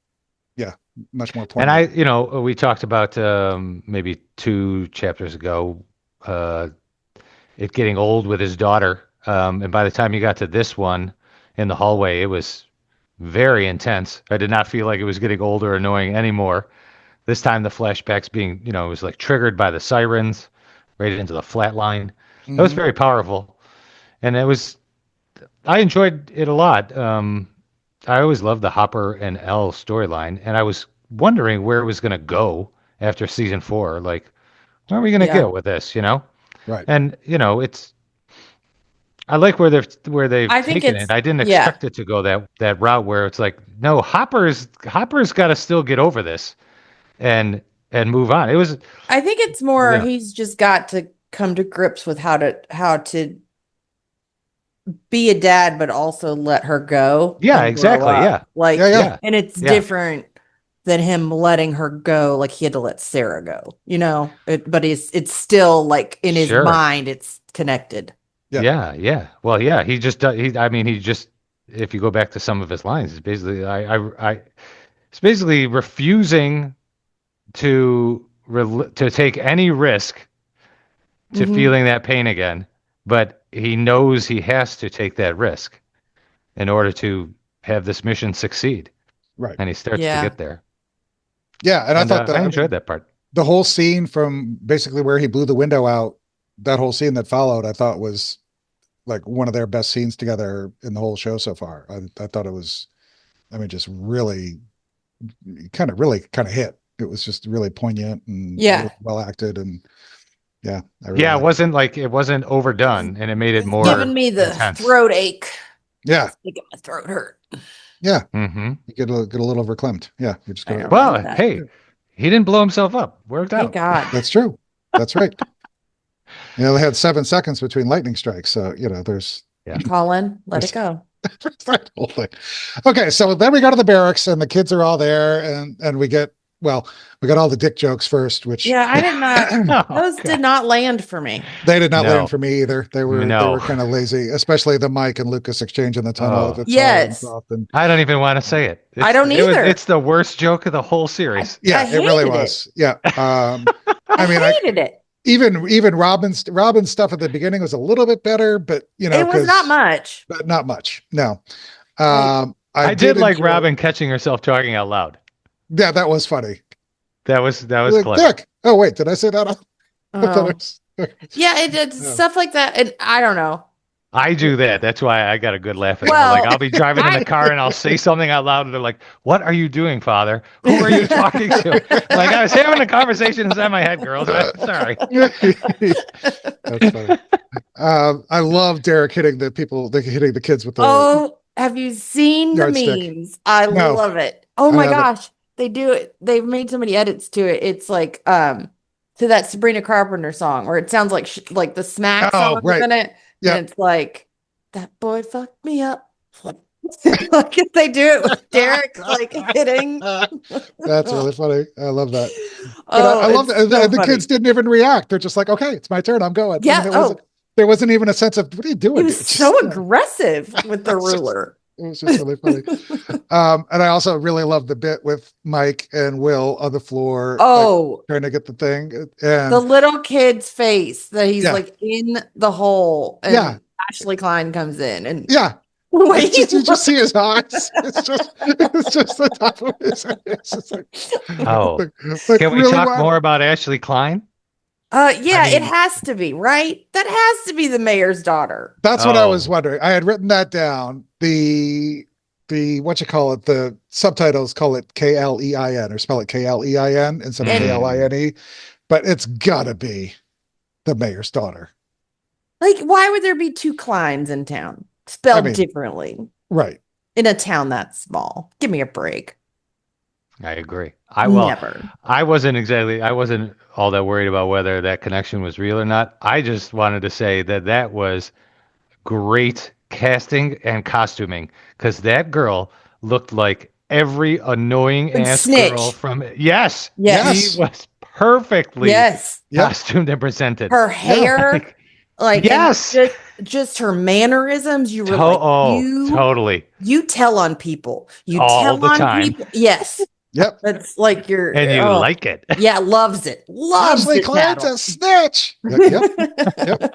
much more And poignant. we talked about maybe 2 chapters ago, it getting old with his daughter. And by the time you got to this one in the hallway, it was very intense. I did not feel like it was getting old or annoying anymore. This time the flashbacks being, it was like triggered by the sirens right into the flat line. That was Mhm. very powerful. And I enjoyed it a lot. I always loved the Hopper and Elle storyline, and I was wondering where it was going to go after season 4. Like, where are we going to Yeah. go with this? Right. And I like where they've I think taken it. I didn't yeah. expect it to go that route where it's like, no, Hopper's got to still get over this and move on. It was, I think it's more yeah, he's just got to come to grips with how to be a dad, but also let her go yeah, and grow exactly, up. yeah, Like, Yeah. and it's yeah, different than him letting her go. Like he had to let Sarah go, but it's still like in his sure, mind, it's connected. Yeah. yeah. Well, yeah, he just does. I mean, he just. If you go back to some of his lines, it's basically it's basically refusing to take any risk to Mhm. feeling that pain again, but he knows he has to take that risk in order to have this mission succeed, Right. and he starts to Yeah. get there. Yeah, and I And thought I enjoyed that part. the whole scene from basically where he blew the window out, that whole scene that followed, I thought was like one of their best scenes together in the whole show so far. I thought it was, just really kind of hit. It was just really poignant and Yeah. really well acted, and yeah, I really Yeah, liked it wasn't overdone, and it made it It's more giving me the intense. throat ache. Yeah, It's making my throat hurt. yeah. Mm-hmm. You get a little verklempt. Yeah, you just I go. know. Well, That. hey, he didn't blow himself up. Worked Thank out. God. That's true. That's right. They had 7 seconds between lightning strikes, so there's Collin, let it go. that whole thing. Okay, so then we go to the barracks, and the kids are all there, and we got all the dick jokes first, which Yeah, I did not. Oh, Those did not land for me. they did not No. land for me either. They were No. kind of lazy, especially the Mike and Lucas exchange in the tunnel. Oh. If it's Yes. and I don't even want to say it. I don't either. It's the worst joke of the whole series. yeah, I it really hated was. Yeah. I mean, hated it. even Robin's stuff at the beginning was a little bit better, but It was not much. but not much. No. I did like enjoy- Robin catching herself talking out loud. Yeah, that was funny. That was Like, clever. Dick. Oh wait, did I say that? I thought Oh. it was- Yeah, it's Yeah. stuff like that. And I don't know. I do that. That's why I got a good laugh at it. Well, Like I'll be driving in the car and I'll say something out loud and they're like, "What are you doing, Father? Who are you talking to?" Like I was having a conversation inside my head, girls. Sorry. That's funny. I love Derek hitting the kids with the. Oh, have you seen the Yardstick. memes? I No. love it. Oh my I haven't. gosh. They do it. They've made so many edits to it. It's like to that Sabrina Carpenter song where it sounds like like the smack Oh, song right. in it. Yeah. And it's like that boy fucked me up. Like if they do it with Derek like hitting. That's really funny. I love that. But Oh, I love it's that. so And the funny. kids didn't even react. They're just like, okay, it's my turn. I'm going. I mean, Yeah. Oh, there wasn't even a sense of, what are you he doing, was dude? so Just, aggressive with the ruler. it was just really funny. And I also really love the bit with Mike and Will on the floor, like Oh, trying to get the thing. the And little kid's face that he's yeah, like in the hole, yeah, and Ashley Klein comes in, and yeah. the way It's just, he you just see his looks. eyes. It's just the top of his head. It's just Oh, like can we really talk wow. more about Ashley Klein? I Yeah, it mean, has to be, right? That has to be the mayor's daughter. That's what I was oh, wondering. I had written that down. The what you call it, the subtitles call it Klein or spell it Klein instead of And Kline, but it's gotta be the mayor's daughter. like, why would there be two Kleins in town I spelled mean, differently right. in a town that small? Give me a break. I agree. Never. I wasn't all that worried about whether that connection was real or not. I just wanted to say that that was great casting and costuming because that girl looked like every annoying Like ass girl Snitch. from, yes, she Yes. Yes. was perfectly Yes. Yep. costumed and presented. Her Yeah. hair, like, and Yes. just her mannerisms. You were like, Oh, totally. you tell on people. You All tell the on time. people. Yes. Yep. That's like And you oh, like it. yeah, loves it. Loves Ashley it, Klein's tattle. a snitch. Yep. Yep.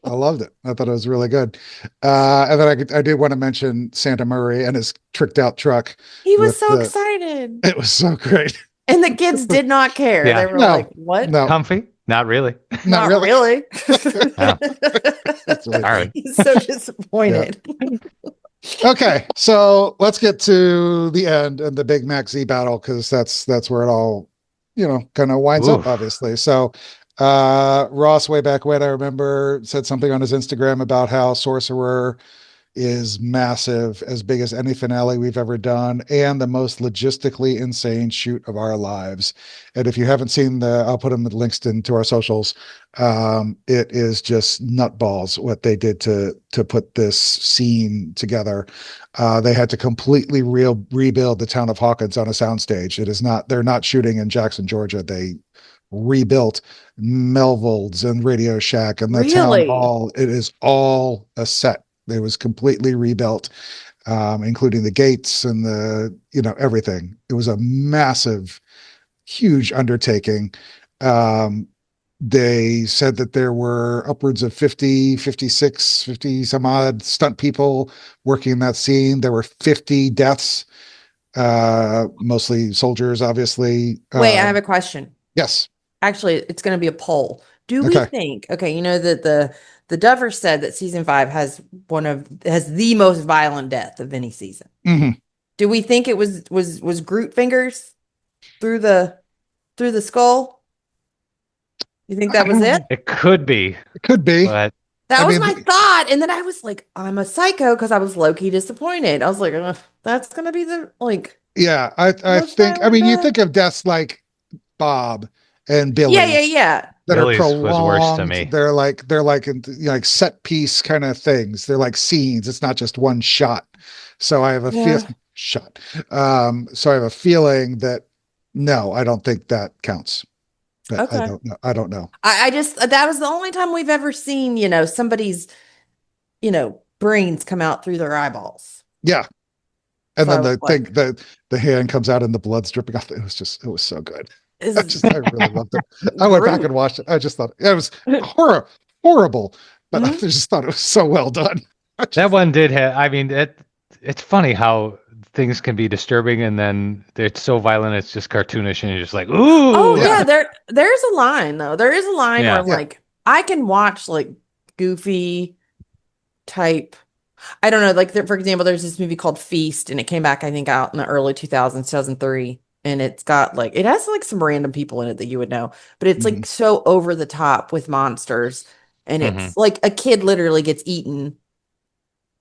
I loved it. I thought it was really good. And then I did want to mention Santa Murray and his tricked out truck He was with so the, excited. it was so great. And the kids did not care. They Yeah. were like, No, what? no, Comfy? Not really. not Not really. really. Oh, That's really sorry. funny. He's so Yeah. disappointed. Okay, so let's get to the end and the Big Mac Z battle because that's where it all, kind of winds up, Oof. obviously. So Ross, way back when I remember, said something on his Instagram about how Sorcerer is massive, as big as any finale we've ever done, and the most logistically insane shoot of our lives. And if you haven't seen I'll put them links into our socials. It is just nutballs what they did to put this scene together. They had to completely rebuild the town of Hawkins on a soundstage. It is not, they're not shooting in Jackson, Georgia. They rebuilt Melville's and Radio Shack and the town Really? hall. It is all a set. It was completely rebuilt, including the gates and everything. It was a massive, huge undertaking. They said that there were upwards of 50, 56, 50 some odd stunt people working in that scene. There were 50 deaths, mostly soldiers, obviously. Wait, I have a question. Yes. Actually, it's going to be a poll. Do we Okay. think, okay, that the Duffers said that season 5 has the most violent death of any season. Mm-hmm. Do we think it was Groot fingers through the skull? You think that was it? It could be, It could be. but That I was mean, my thought. And then I was like, I'm a psycho because I was low-key disappointed. I was like, ugh, that's gonna be the yeah, I most think, violent you death. think of deaths like Bob and Yeah, Billy yeah, yeah. that are Billy's was worse to prolonged. me. They're like like set piece kind of things. They're like scenes. It's not just one shot. So I have a feel Yeah. shot. So I have a feeling that no, I don't think that counts. But I Okay. don't know. I don't know. I just that was the only time we've ever seen, somebody's, brains come out through their eyeballs. Yeah. And So I then was the thing, like, the hand comes out and the blood's dripping off. It was so good. this I really loved it. is I went back and rude. watched it. I just thought it was horrible, but I Mhm. just thought it was so well done. That one did have, I mean, it's funny how things can be disturbing and then it's so violent, it's just cartoonish and you're just like, Oh ooh. yeah, there's a line though. There is a line Yeah. where I can watch goofy type. I don't know, for example, there's this movie called Feast, and it came back, I think, out in the early 2000s, 2003. And it's got it has some random people in it that you would know, but it's Mhm. so over the top with monsters. And Mhm. it's like a kid literally gets eaten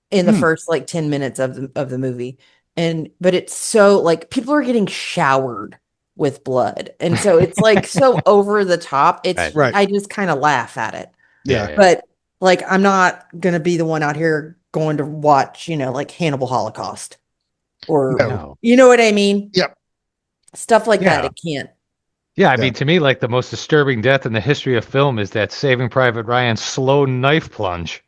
in the Hmm. first 10 minutes of the movie. But it's so people are getting showered with blood. And so it's so over the top. It's Right. I just kind of laugh at it. Yeah. Yeah. But I'm not gonna be the one out here going to watch, like Hannibal Holocaust or, No. you know what I mean? Yep. Stuff like that. Yeah. It can't. Yeah, I Yeah. mean, to me, like the most disturbing death in the history of film is that Saving Private Ryan's slow knife plunge.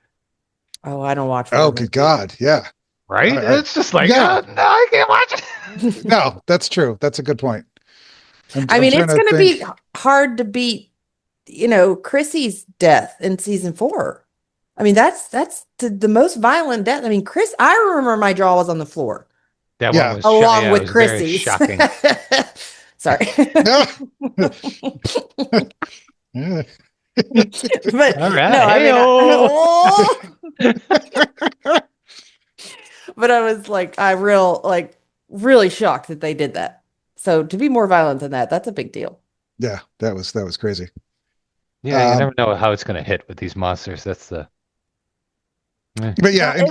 Oh, I don't watch Oh, those good movies. God. Yeah. Right? It's just like, yeah. no, I can't watch it. No, that's true. That's a good point. I'm I mean, trying it's to going to think. be hard to beat, Chrissy's death in season 4. I mean, that's the most violent death. I mean, I remember my jaw was on the floor That one Yeah. was, along yeah, it with was very Chrissy's. shocking. Sorry. Yeah. But All right. no, I mean, Hey-o. but I was like, really shocked that they did that. So to be more violent than that, that's a big deal. Yeah, that was crazy. Yeah, you never know how it's going to hit with these monsters. That's the. But yeah,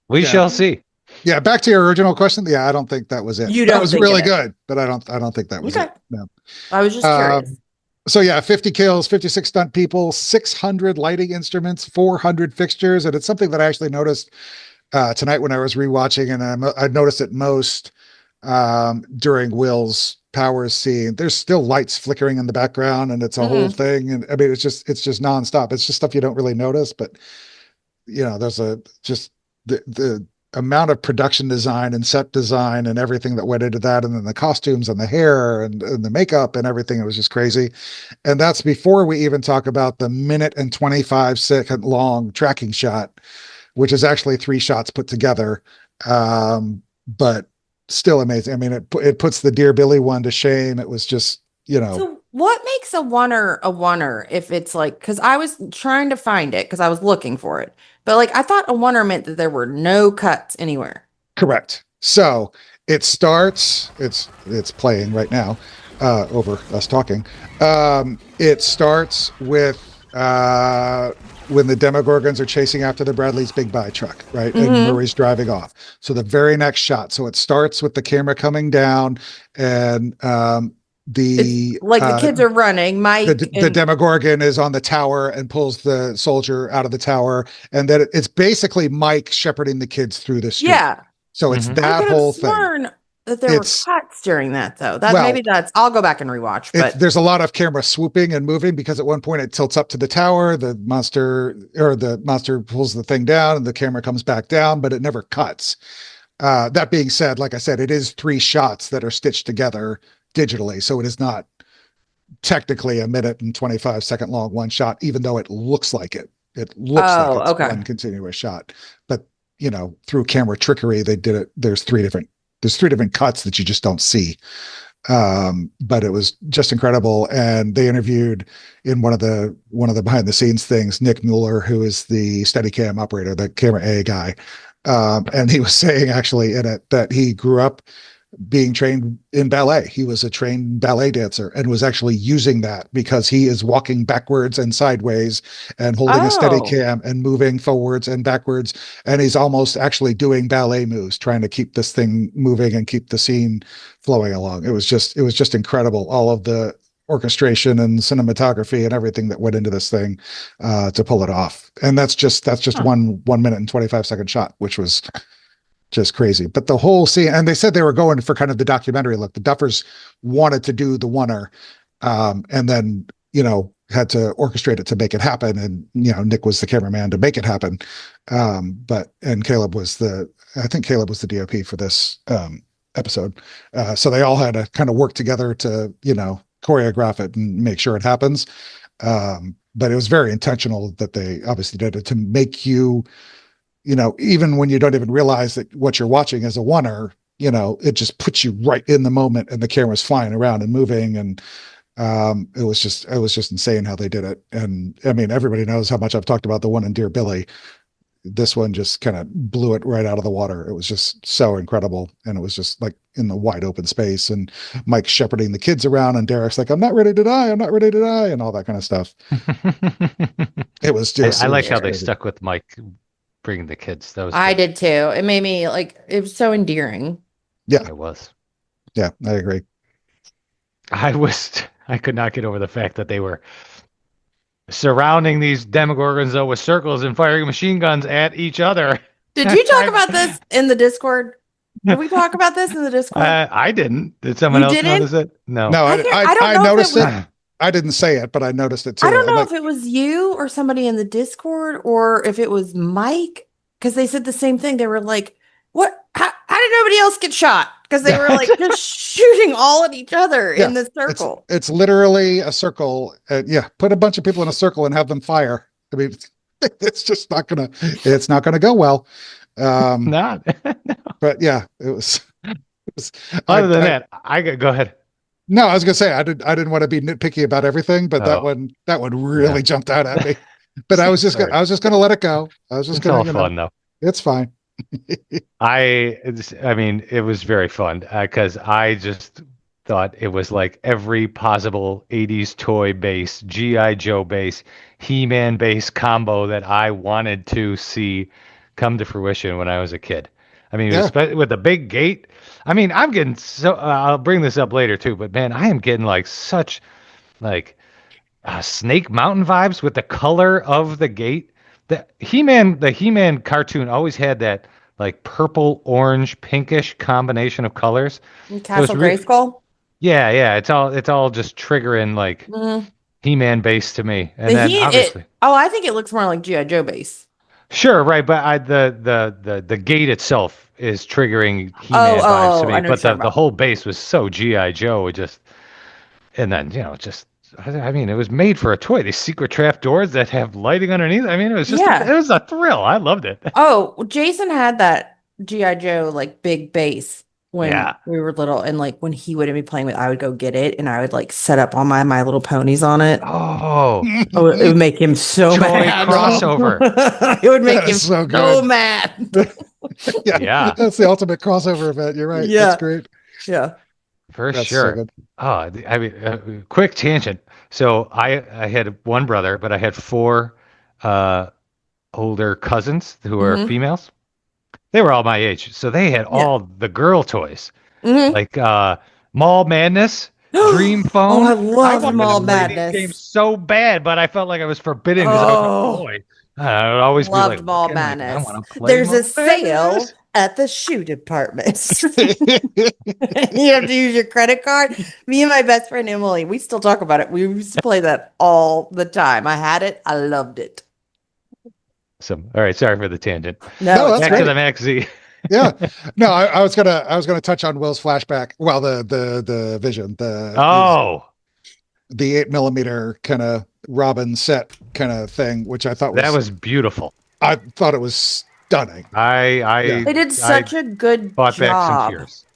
We shall see. Yeah, back to your original question. Yeah, I don't think that was it. You That don't was think really it is. good, but I don't think that was Okay. it. No. I was just curious. So yeah, 50 kills, 56 stunt people, 600 lighting instruments, 400 fixtures, and it's something that I actually noticed tonight when I was rewatching, and I noticed it most during Will's powers scene. There's still lights flickering in the background, and it's a whole thing. And I mean, it's just nonstop. It's just stuff you don't really notice, but there's the amount of production design and set design and everything that went into that, and then the costumes and the hair and the makeup and everything. It was just crazy. And that's before we even talk about the minute and 25-second long tracking shot, which is actually 3 shots put together. But still amazing. I mean, it puts the Dear Billy one to shame. It was just, So what makes a oneer if it's like, because I was trying to find it because I was looking for it, but like I thought a oneer meant that there were no cuts anywhere. correct. So it starts, it's playing right now, over us talking. It starts with when the demogorgons are chasing after the Bradley's Big Buy truck, right? And Murray's driving off. So the very next shot. So it starts with the camera coming down, and It's like the kids are running. Mike the demogorgon is on the tower and pulls the soldier out of the tower, and then it's basically Mike shepherding the kids through the street. Yeah. So it's I that could whole have sworn thing. that there were cuts during that though. I'll go back and rewatch. But There's a lot of camera swooping and moving because at one point it tilts up to the tower, the monster pulls the thing down and the camera comes back down, but it never cuts. That being said, like I said, it is 3 shots that are stitched together digitally. So it is not technically a minute and 25-second long one shot, even though it looks like it. It looks like it's one continuous shot. But through camera trickery, they did it. There's 3 different cuts that you just don't see. But it was just incredible. And they interviewed in one of the behind the scenes things, Nick Mueller, who is the Steadicam operator, the camera A guy. And he was saying actually in it that he grew up being trained in ballet. He was a trained ballet dancer and was actually using that because he is walking backwards and sideways and holding a steady cam and moving forwards and backwards. And he's almost actually doing ballet moves, trying to keep this thing moving and keep the scene flowing along. It was just incredible. All of the orchestration and cinematography and everything that went into this thing to pull it off. And that's just 1 minute and 25-second shot, which was just crazy. But the whole scene, and they said they were going for kind of the documentary look. The Duffers wanted to do the oneer, and then had to orchestrate it to make it happen. And Nick was the cameraman to make it happen. And Caleb was the DOP for this episode. So they all had to kind of work together to choreograph it and make sure it happens. But it was very intentional that they obviously did it to make you. Even when you don't even realize that what you're watching is a oneer, it just puts you right in the moment and the camera's flying around and moving. And it was just insane how they did it. And I mean, everybody knows how much I've talked about the one in Dear Billy. This one just kind of blew it right out of the water. It was just so incredible. And it was just like in the wide open space and Mike shepherding the kids around and Derek's like, I'm not ready to die. I'm not ready to die. And all that kind of stuff. It was just, I like how they stuck with Mike bringing the kids. That was I did too. It made me it was so endearing. Yeah, it was. Yeah, I agree. I could not get over the fact that they were surrounding these demogorgons though with circles and firing machine guns at each other. Did you talk about this in the Discord? Did we talk about this in the Discord? I didn't. Did someone You else didn't? notice it? No. No, I don't I know if noticed it was. it. I didn't say it, but I noticed it too. I don't I'm know like, if it was you or somebody in the Discord or if it was Mike, because they said the same thing. They were like, "What? How did nobody else get shot?" Because they were like just shooting all at each other yeah, in the circle. it's literally a circle. Yeah, put a bunch of people in a circle and have them fire. I mean, it's not gonna go well. Not. But yeah, it was Other than that, go ahead. no, I was gonna say I didn't want to be nitpicky about everything, but Oh, that one really jumped out at me. But I was just gonna let it go. I was just it's gonna, all fun though. it's fine. I mean, it was very fun because I just thought it was like every possible 80s toy base, G.I. Joe base, He-Man base combo that I wanted to see come to fruition when I was a kid. I mean, Yeah. with the big gate. I mean, I'm getting so, I'll bring this up later too, but man, I am getting like such like Snake Mountain vibes with the color of the gate. The He-Man cartoon always had that like purple, orange, pinkish combination of colors. It was Castle Grayskull. yeah. It's all just triggering like Mhm. He-Man base to me. And The then he obviously, it. Oh, I think it looks more like GI Joe base. sure, right, but the gate itself is triggering Oh, He-Man vibes to oh, me. I know what But you're the talking the about. whole base was so GI Joe. It just and then just. I mean, it was made for a toy. These secret trap doors that have lighting underneath. I mean, it was just it Yeah. was a thrill. I loved it. Oh, Jason had that GI Joe like big base when Yeah. we were little, and like when he would be playing with, I would go get it, and I would like set up all My Little Ponies on it. Oh, Oh, it would make him so toy mad. crossover. It would make him That's so so good. mad. Yeah, Yeah, that's the ultimate crossover event. You're right. That's Yeah, great. yeah. for That's so sure. good. Oh, I mean, quick tangent. So I had one brother, but I had four uh, older cousins who were Hmm. females. They were all my age, so they had Yeah. all the girl toys Hmm. like Mall Madness, Dream Oh, I Phone. I loved wanted to Mall play these games Madness. so bad, but I felt like I was forbidden because I was a Oh, boy. I would always be like loved Mall looking like I Madness. want to play There's a Mall sale Madness. at the shoe department. You have to use your credit card. Me and my best friend Emily, we still talk about it. We used to play that all the time. I had it. I loved it. So, all right, sorry for the tangent. No, No, it's that's Back to great. fine. the Max Z. Yeah. No, I was gonna touch on Will's flashback. Well, the vision, Oh, the 8 millimeter kind of Robin set kind of thing, which that was beautiful. I thought it was stunning. Yeah. They did I such a good bought back some job. tears.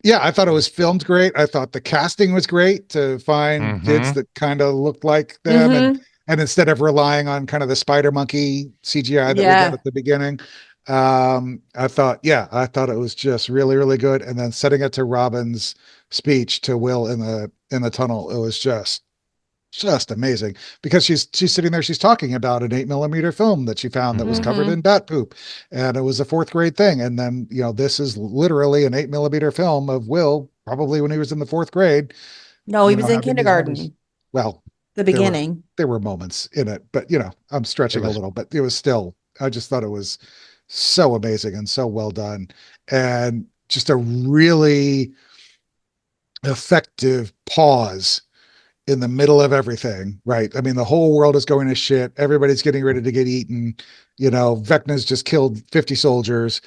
Yeah, I thought it was filmed great. I thought the casting was great to find kids Mm-hmm. that kind of looked like them, Hmm. and instead of relying on kind of the spider monkey CGI that we got Yeah. at the beginning, I thought it was just really, really good. And then setting it to Robin's speech to Will in the tunnel, it was just amazing because she's sitting there, she's talking about an 8 millimeter film that she found that was covered Hmm. in bat poop, and it was a fourth grade thing. And then this is literally an 8 millimeter film of Will probably when he was in the fourth grade, No, he was in having these memories. kindergarten, Well, the there were beginning. there were moments in it, but I'm It stretching a was little, but it was still, I just thought it was so amazing and so well done, and just a really effective pause in the middle of everything, right? I mean, the whole world is going to shit. Everybody's getting ready to get eaten. Vecna's just killed 50 soldiers.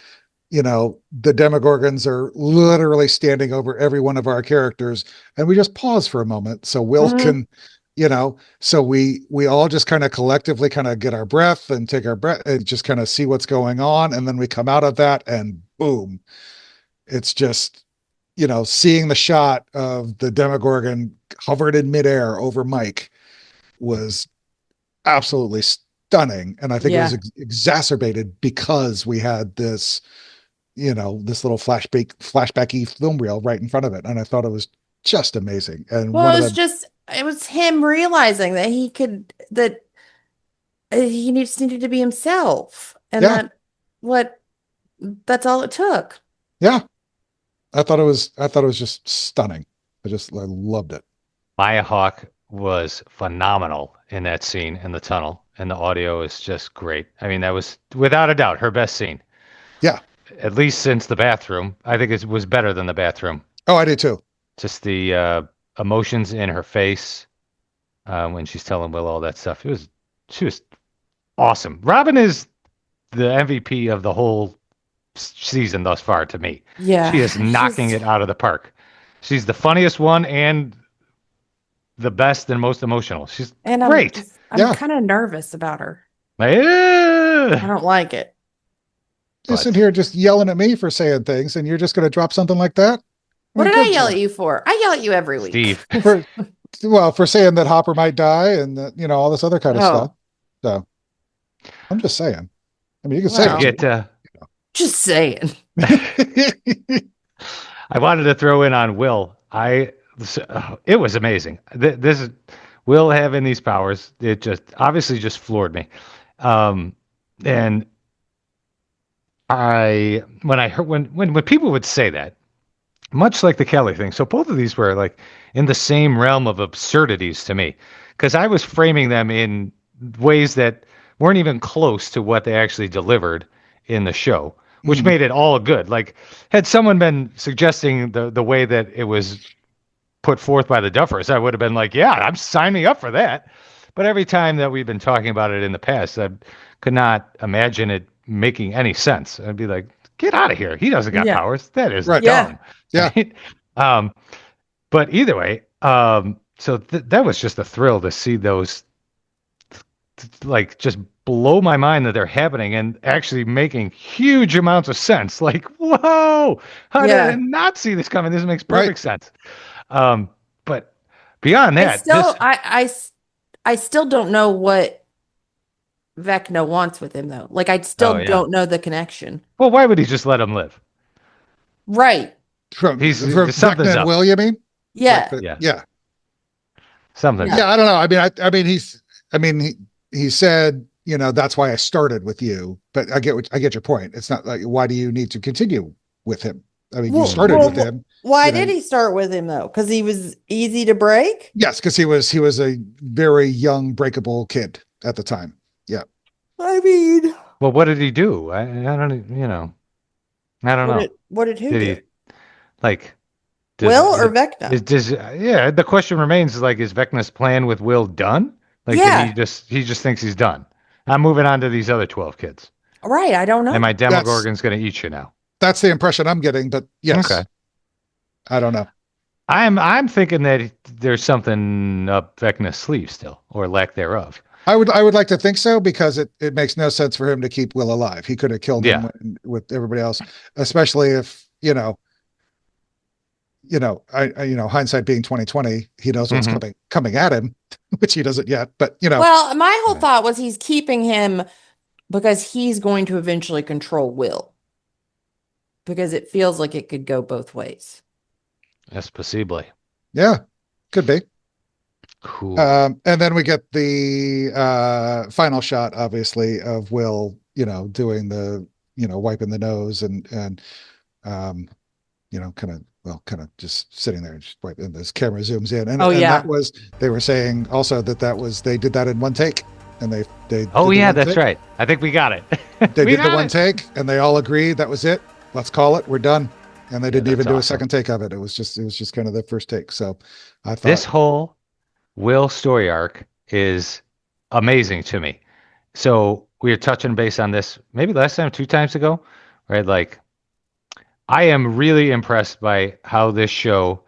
The demogorgons are literally standing over every one of our characters. And we just pause for a moment so Will Hmm. can, so we all just kind of collectively kind of get our breath and take our breath and just kind of see what's going on. And then we come out of that and boom, it's just, seeing the shot of the Demogorgon hovered in midair over Mike was absolutely stunning. And I think it was Yeah. exacerbated because we had this, this little flashbacky film reel right in front of it. And I thought it was just amazing. And one Well, of the, it was him realizing that that he just needed to be himself. And yeah, that's all it took. yeah, I thought it was just stunning. I loved it. Maya Hawke was phenomenal in that scene in the tunnel. and the audio is just great. I mean, that was without a doubt her best scene. Yeah. At least since the bathroom. I think it was better than the bathroom. Oh, I did too. Just the emotions in her face when she's telling Will all that stuff. She was awesome. Robin is the MVP of the whole season thus far to me. Yeah. She is knocking it out of the park. She's the funniest one and the best and most emotional. She's great. I'm kind of nervous about her. I don't like it. You're sitting here just yelling at me for saying things, and you're just going to drop something like that? What did I yell at you for? I yell at you every week. Steve. For saying that Hopper might die and that, all this other kind of stuff. So I'm just saying. I mean, you can say it. Just saying. I wanted to throw in on Will. It was amazing. This is Will having these powers. It just floored me. And when people would say that, much like the Kelly thing, so both of these were like in the same realm of absurdities to me, because I was framing them in ways that weren't even close to what they actually delivered in the show, which made it all good. Like, had someone been suggesting the way that it was put forth by the Duffers, I would have been like, yeah, I'm signing up for that. But every time that we've been talking about it in the past, I could not imagine it making any sense. I'd be like, get out of here. He doesn't got powers. That is dumb. Yeah. Right? But either way, so that was just a thrill to see those like just blow my mind that they're happening and actually making huge amounts of sense. Like, whoa, how did I not see this coming? This makes perfect sense. But beyond that, I still don't know what Vecna wants with him, though. Like, I still don't know the connection. Well, why would he just let him live? Right. From Vecna and Will, you mean? Yeah. Yeah. Something. Yeah, I don't know. He said, that's why I started with you. But I get your point. It's not like, why do you need to continue with him? I mean, you started with him. Why did he start with him though? Because he was easy to break? Yes, because he was a very young, breakable kid at the time. Yeah. I mean, well, what did he do? I don't know. What did who do? Will or Vecna? The question remains is Vecna's plan with Will done? Did he just thinks he's done? I'm moving on to these other 12 kids. Right, I don't know. And my Demogorgon's going to eat you now. That's the impression I'm getting, but yes. Okay. I don't know. I'm thinking that there's something up Vecna's sleeve still, or lack thereof. I would like to think so, because it makes no sense for him to keep Will alive. He could have killed him with everybody else, especially if hindsight being 2020, he knows what's coming at him, which he doesn't yet. But well, my whole thought was he's keeping him because he's going to eventually control Will, because it feels like it could go both ways. Yes, possibly. Yeah, could be. Cool. And then we get the final shot, obviously, of Will, doing the, wiping the nose and kind of just sitting there and just wiping, and this camera zooms in. And, they were saying also they did that in one take. And they that's right. I think we got it. They did the one take, and they all agreed that was it. Let's call it. We're done. And they didn't even do a second take of it. It was just kind of the first take. So I thought this whole Will story arc is amazing to me. So we were touching base on this maybe last time, 2 times ago, right? Like, I am really impressed by how this show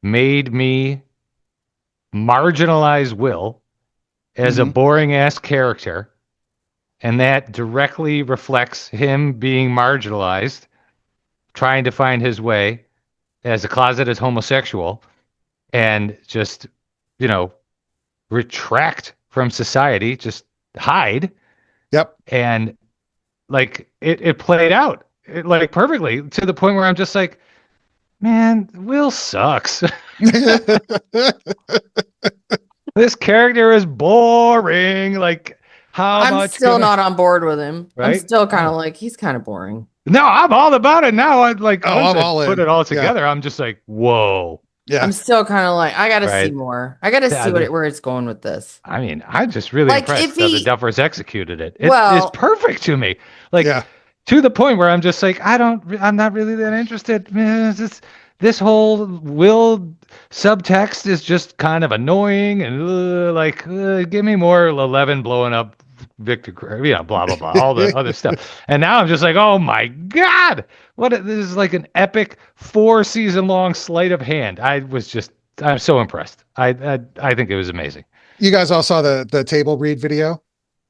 made me marginalize Will as a boring ass character, and that directly reflects him being marginalized, trying to find his way as a closeted homosexual, and just retract from society, just hide. Yep. And it played out perfectly, to the point where I'm just like, man, Will sucks. This character is boring. Like, I'm still not on board with him. Right? I'm still kind of like, he's kind of boring. No, I'm all about it now. I'd I'm all put it all together. I'm just like, whoa. Yeah. I'm still kind of like, I gotta see Right. more. I gotta see where it's going with this. I mean, I'm just really Like, impressed if how the he, Duffers executed it. It's well, perfect to me. Like Yeah. to the point where I'm just like, I'm not really that interested. Man, this whole will subtext is just kind of annoying and give me more 11 blowing up Victor, blah blah blah, all the other stuff. And now I'm just like, oh my god, this is like an epic 4-season long sleight of hand. I'm so impressed. I think it was amazing. You guys all saw the table read video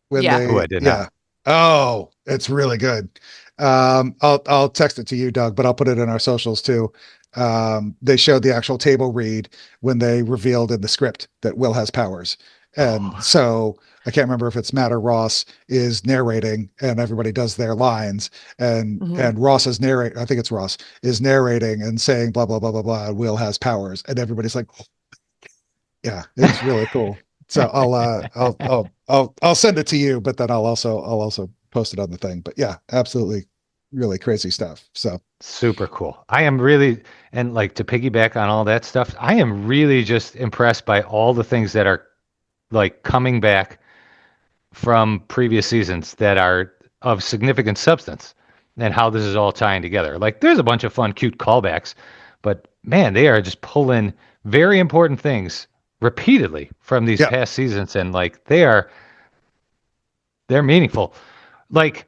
when yeah. Oh, I did not. Oh, it's really good. I'll text it to you, Doug, but I'll put it in our socials too. They showed the actual table read when they revealed in the script that Will has powers. And so I can't remember if it's Matt or Ross is narrating and everybody does their lines and Ross is narrating. I think it's Ross is narrating and saying blah, blah, blah, blah, blah. Will has powers. And everybody's like, oh, yeah, it's really cool. So I'll send it to you, but then I'll also post it on the thing. But yeah, absolutely, really crazy stuff. So super cool. I am really, and like to piggyback on all that stuff, I am really just impressed by all the things that are like coming back from previous seasons that are of significant substance and how this is all tying together. Like there's a bunch of fun, cute callbacks, but man, they are just pulling very important things repeatedly from these yeah, past seasons, and like they're meaningful. Like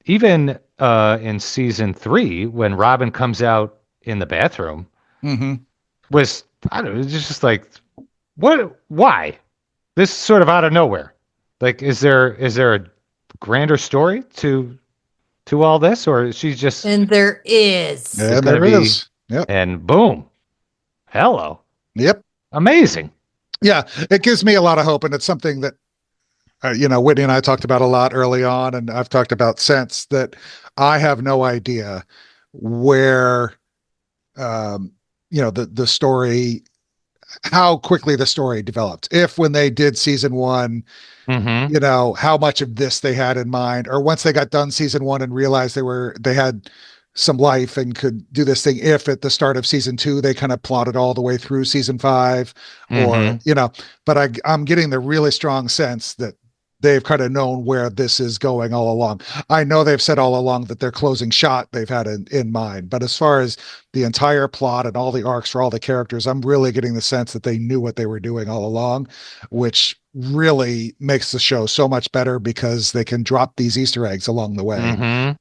even in season 3, when Robin comes out in the bathroom, was I don't know, it was just like what? Why? This sort of out of nowhere. Like, is there a grander story to all this, or is she just And there is. and gonna there be is. Yep. and boom, hello, Yep. amazing. Yeah, it gives me a lot of hope, and it's something that Whitney and I talked about a lot early on, and I've talked about since that I have no idea where the story, how quickly the story developed. If when they did season 1, how much of this they had in mind, or once they got done season 1 and realized they had some life and could do this thing, if at the start of season 2 they kind of plotted all the way through season 5, or but I'm getting the really strong sense that they've kind of known where this is going all along. I know they've said all along that their closing shot they've had in mind, but as far as the entire plot and all the arcs for all the characters, I'm really getting the sense that they knew what they were doing all along, which really makes the show so much better because they can drop these Easter eggs along the way.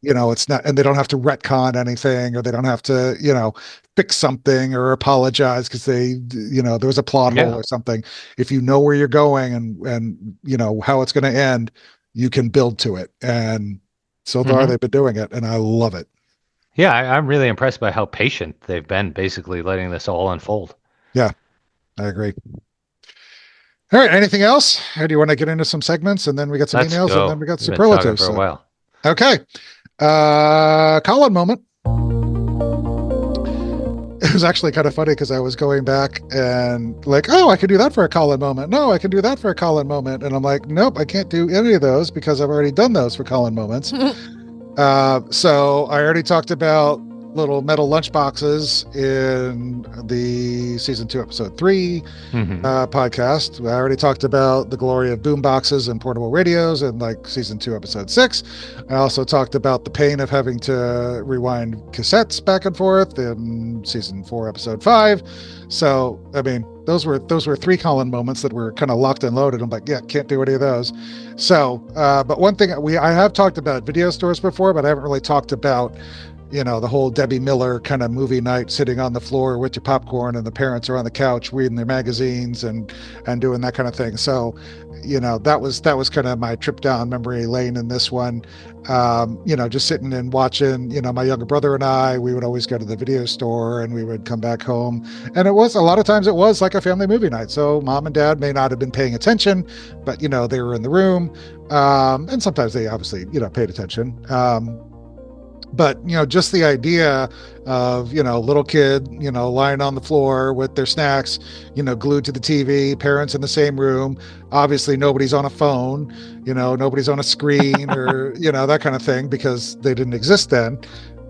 It's not, and they don't have to retcon anything, or they don't have to, fix something or apologize because there was a plot hole or something. If you know where you're going and how it's going to end, you can build to it. And so far they've been doing it, and I love it. Yeah, I'm really impressed by how patient they've been, basically letting this all unfold. Yeah, I agree. All right. Anything else? Or do you want to get into some segments, and then we got some emails, and then we got superlatives for a while. Okay. Collin moment. It was actually kind of funny because I was going back and like, oh, I could do that for a Collin moment. No, I can do that for a Collin moment. And I'm like, nope, I can't do any of those because I've already done those for Collin moments. So I already talked about little metal lunchboxes in the season 2, episode 3 podcast. I already talked about the glory of boom boxes and portable radios in like season 2, episode 6. I also talked about the pain of having to rewind cassettes back and forth in season 4, episode 5. So, I mean, those were 3 Collin moments that were kind of locked and loaded. I'm like, yeah, can't do any of those. So, but one thing I have talked about video stores before, but I haven't really talked about the whole Debbie Miller kind of movie night, sitting on the floor with your popcorn and the parents are on the couch reading their magazines and doing that kind of thing. So, that was kind of my trip down memory lane in this one. Just sitting and watching, my younger brother and I, we would always go to the video store and we would come back home. And a lot of times it was like a family movie night. So mom and dad may not have been paying attention, but, they were in the room. And sometimes they obviously, paid attention. But, just the idea of, little kid, lying on the floor with their snacks, glued to the TV, parents in the same room. Obviously, nobody's on a phone, nobody's on a screen or, that kind of thing because they didn't exist then.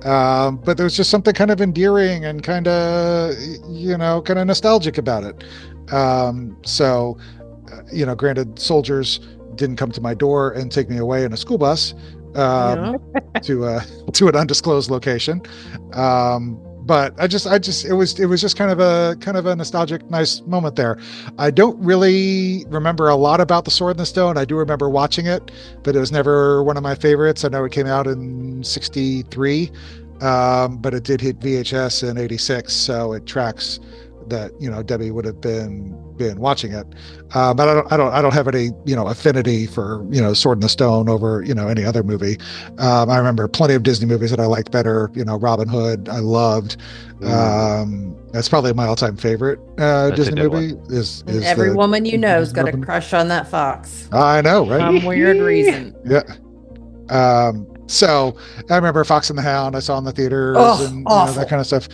But there was just something kind of endearing and kind of, kind of nostalgic about it. Granted, soldiers didn't come to my door and take me away in a school bus Yeah. to an undisclosed location. But it was just kind of a nostalgic, nice moment there. I don't really remember a lot about The Sword in the Stone. I do remember watching it, but it was never one of my favorites. I know it came out in '63, but it did hit VHS in '86, so it tracks that Debbie would have been watching it. But I don't have any affinity for Sword in the Stone over any other movie. I remember plenty of Disney movies that I liked better. Robin Hood I loved. That's probably my all-time favorite Disney movie. Is every woman has got a crush on that fox. I know, right? Some weird reason. Yeah. So I remember Fox and the Hound I saw in the theaters and that kind of stuff.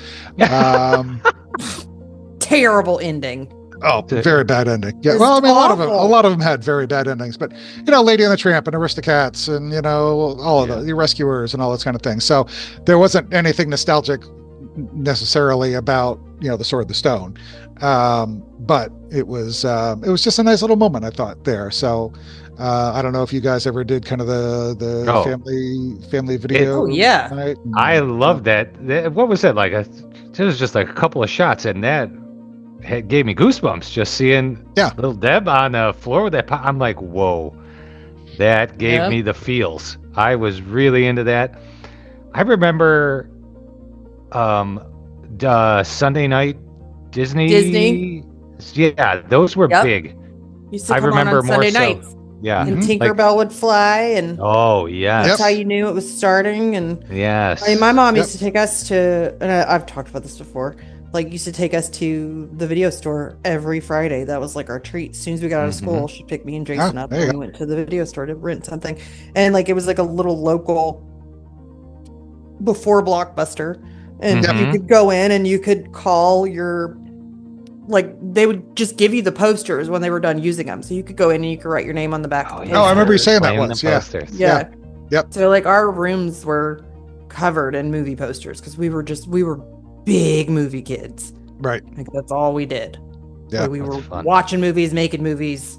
Terrible ending. Oh, very bad ending. Yeah. Well, I mean, a lot of them had very bad endings, but Lady and the Tramp and Aristocats and all of the Rescuers and all those kind of things. So there wasn't anything nostalgic necessarily about the Sword of the Stone, but it was just a nice little moment, I thought, there. So I don't know if you guys ever did kind of the family video. Night. I love that. What was that like? It was just like a couple of shots, and that gave me goosebumps just seeing little Deb on the floor with that. I'm like, whoa, that gave me the feels. I was really into that. I remember Sunday night Disney. Yeah, those were big. Used to come on Sunday nights. Yeah. And Tinkerbell would fly, and that's how you knew it was starting. And I mean, my mom used to take us to, and I've talked about this before, used to take us to the video store every Friday. That was like our treat. As soon as we got out of school, she'd pick me and Jason up, and we went to the video store to rent something. And it was like a little local before Blockbuster, and you could go in and you could call your. They would just give you the posters when they were done using them. So you could go in and you could write your name on the back of the poster. I remember you saying that once. Yeah. Yep. So our rooms were covered in movie posters because we were big movie kids. Right. That's all we did. Yeah. We were watching movies, making movies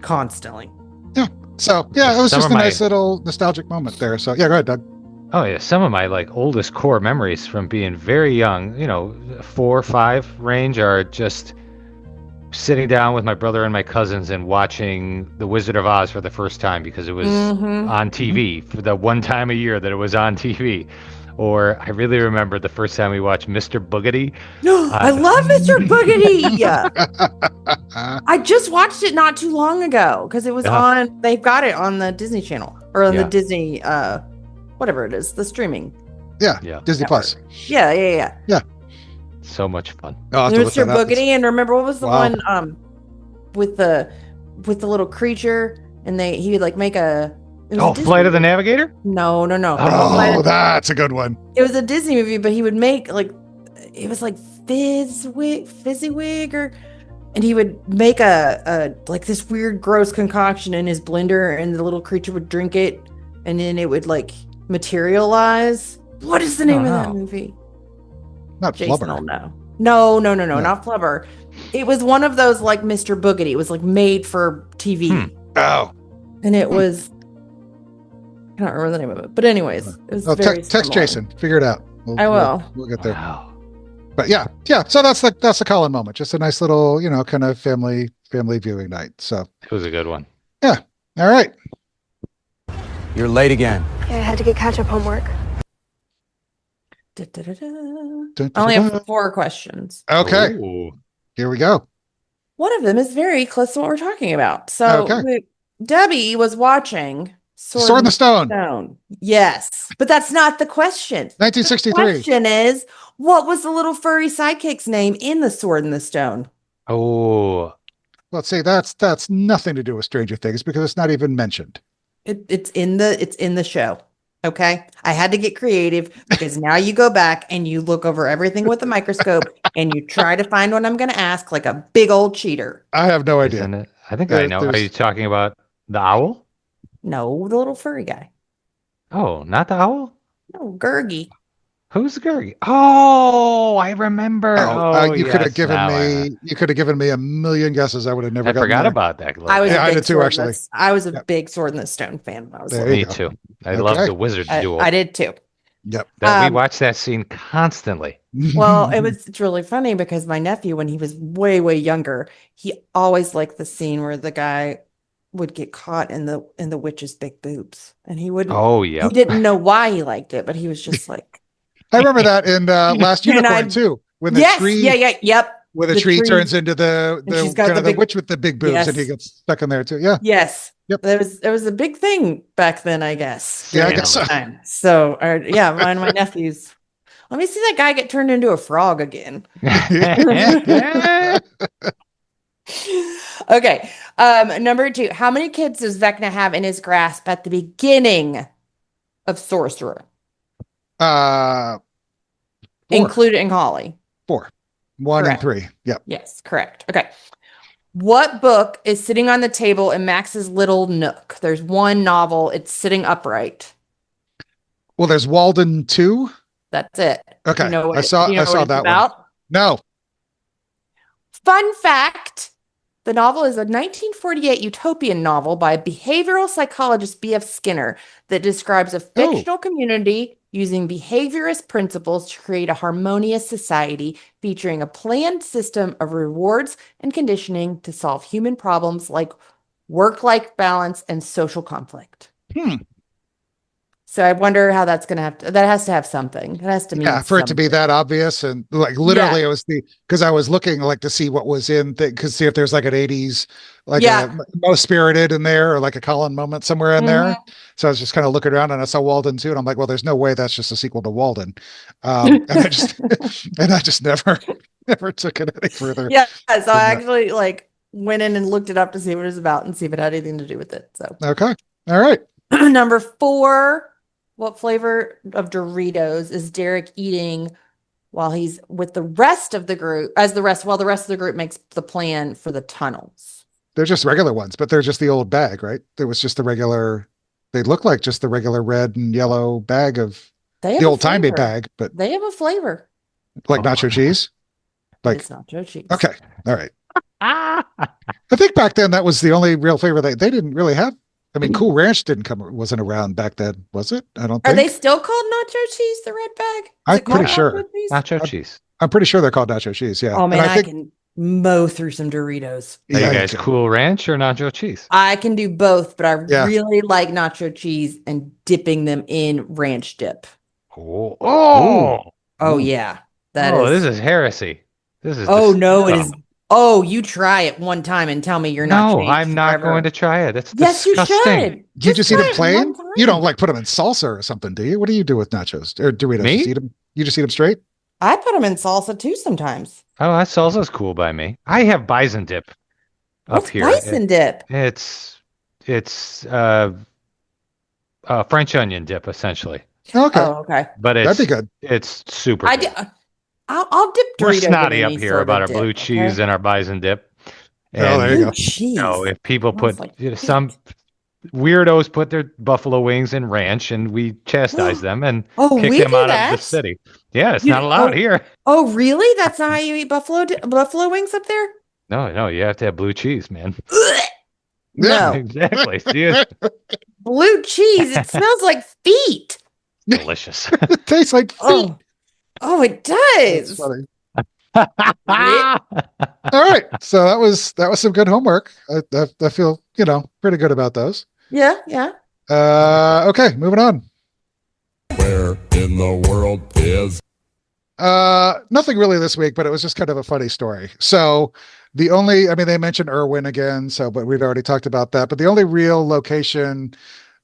constantly. Yeah. So it was just a nice little nostalgic moment there. So go ahead, Doug. Oh yeah, some of my oldest core memories from being very young, 4 or 5 range, are just sitting down with my brother and my cousins and watching The Wizard of Oz for the first time because it was on TV for the one time a year that it was on TV. Or I really remember the first time we watched Mr. Boogedy. I love Mr. Boogedy. I just watched it not too long ago because it was on. They've got it on the Disney Channel or on the Disney. Whatever it is, the streaming. Yeah. Disney network. Plus. Yeah. So much fun. Mr. Boogedy, and remember what was the one with the little creature, and he would make a. Flight of the Navigator? No. Oh, that's a good one. It was a Disney movie, but he would make it was like Fizzywig, and he would make a this weird gross concoction in his blender, and the little creature would drink it, and then it would materialize. What is the name of that movie? Not Jason Flubber. will know. No, not Flubber. It was one of those Mr. Boogedy. It was made for TV. Oh. And it was, I don't remember the name of it. But anyways, it was very text Jason. Figure it out. I will. We'll get there. Wow. But yeah. So that's the Collin moment. Just a nice little, kind of family viewing night. So it was a good one. Yeah. All right. You're late again. Yeah, I had to get catch-up homework. I only have 4 questions. Okay. Ooh. Here we go. One of them is very close to what we're talking about. So Debbie was watching Sword in the Stone. Yes, but that's not the question. 1963. The question is, what was the little furry sidekick's name in the Sword in the Stone? Oh. Well, see, that's nothing to do with Stranger Things because it's not even mentioned. It's in the show. Okay. I had to get creative because now you go back and you look over everything with a microscope and you try to find what I'm going to ask like a big old cheater. I have no idea. I think I know. Are you talking about the owl? No, the little furry guy. Oh, not the owl? Oh, Gurgi. Who's Gurgi? Oh, I remember. Oh, You could have yes. given me a million guesses. I would have never I gotten forgot there. about that. I was Yeah, a I big did too, sword. actually. I was a Yep. big Sword in the Stone fan when I was There little. you Me go. too. I Okay. love the wizard duel. I did too. Yep. That we watched that scene constantly. Well, it's really funny because my nephew, when he was way, way younger, he always liked the scene where the guy would get caught in the witch's big boobs. And Oh, he yep. didn't know why he liked it, but he was just like, I remember that in Last Unicorn too, when the yes, tree, yeah, yep. when the tree turns into the and she's got kind the of the big, witch with the big boobs, and he yes, gets stuck in there too. Yeah. yes. Yep. There was a big thing back then, I guess. Yeah, I during guess so. that time. So, yeah, mine and my nephews. Let me see that guy get turned into a frog again. Okay. Number 2. How many kids does Vecna have in his grasp at the beginning of Sorcerer? 4. Including Holly. 4. 1 Correct. and 3. Yep. Yes, correct. Okay. What book is sitting on the table in Max's little nook? There's one novel. It's sitting upright. Well, there's Walden 2. That's it. Okay. You know I saw what that about? one. No. Fun fact. The novel is a 1948 utopian novel by behavioral psychologist B.F. Skinner that describes a fictional community using behaviorist principles to create a harmonious society featuring a planned system of rewards and conditioning to solve human problems like work-life balance and social conflict. So I wonder how that's going to that has to have something. It has to mean for it to be that obvious. And like literally it was because I was looking like to see what was in see if there's like an 80s, like a Most Spirited in there or like a Collin moment somewhere in there. So I was just kind of looking around and I saw Walden 2 and I'm like, well, there's no way that's just a sequel to Walden. And I just never took it any further. Yeah. So I actually went in and looked it up to see what it was about and see if it had anything to do with it. So okay. All right. Number 4. What flavor of Doritos is Derek eating while he's with the rest of the group, while the rest of the group makes the plan for the tunnels? They're just regular ones, but they're just the old bag, right? There was just the regular, they look like just the regular red and yellow bag of the old timey bag, but they have a flavor. Like nacho cheese? Like it's nacho cheese. Okay. All right. I think back then that was the only real flavor they didn't really have. I mean, Cool Ranch wasn't around back then, was it? I don't think. Are they still called nacho cheese, the red bag? I'm pretty sure. Nacho cheese. I'm pretty sure they're called nacho cheese, yeah. Oh, man, I can mow through some Doritos. Are you guys Cool Ranch or nacho cheese? I can do both, but I really like nacho cheese and dipping them in ranch dip. Oh, yeah. This is heresy. This is no, it is. Oh, you try it one time and tell me you're not. No, I'm not going to try it. It's yes, disgusting. You should. Do you just eat them plain? You don't put them in salsa or something, do you? What do you do with nachos or Doritos? Me? You just eat them straight? I put them in salsa too sometimes. Oh, that salsa's cool by me. I have bison dip up here. Bison dip? It's French onion dip essentially. Okay. Oh, okay. But that'd be good. It's super. I'll dip Doritos. We're snotty up here about our blue cheese and our bison dip. And there you go. Cheese. If people put some weirdos put their buffalo wings in ranch, and we chastise them and kick them out of the city. Yeah, it's not allowed here. Oh, really? That's not how you eat buffalo wings up there? No, you have to have blue cheese, man. No, exactly. Blue cheese. It smells like feet. Delicious. It tastes like feet. Oh, it does. That's funny. All right, so that was some good homework. I feel pretty good about those. Yeah. Okay, moving on. Where in the world is? Nothing really this week, but it was just kind of a funny story. So they mentioned Irwin again, but we'd already talked about that. But the only real location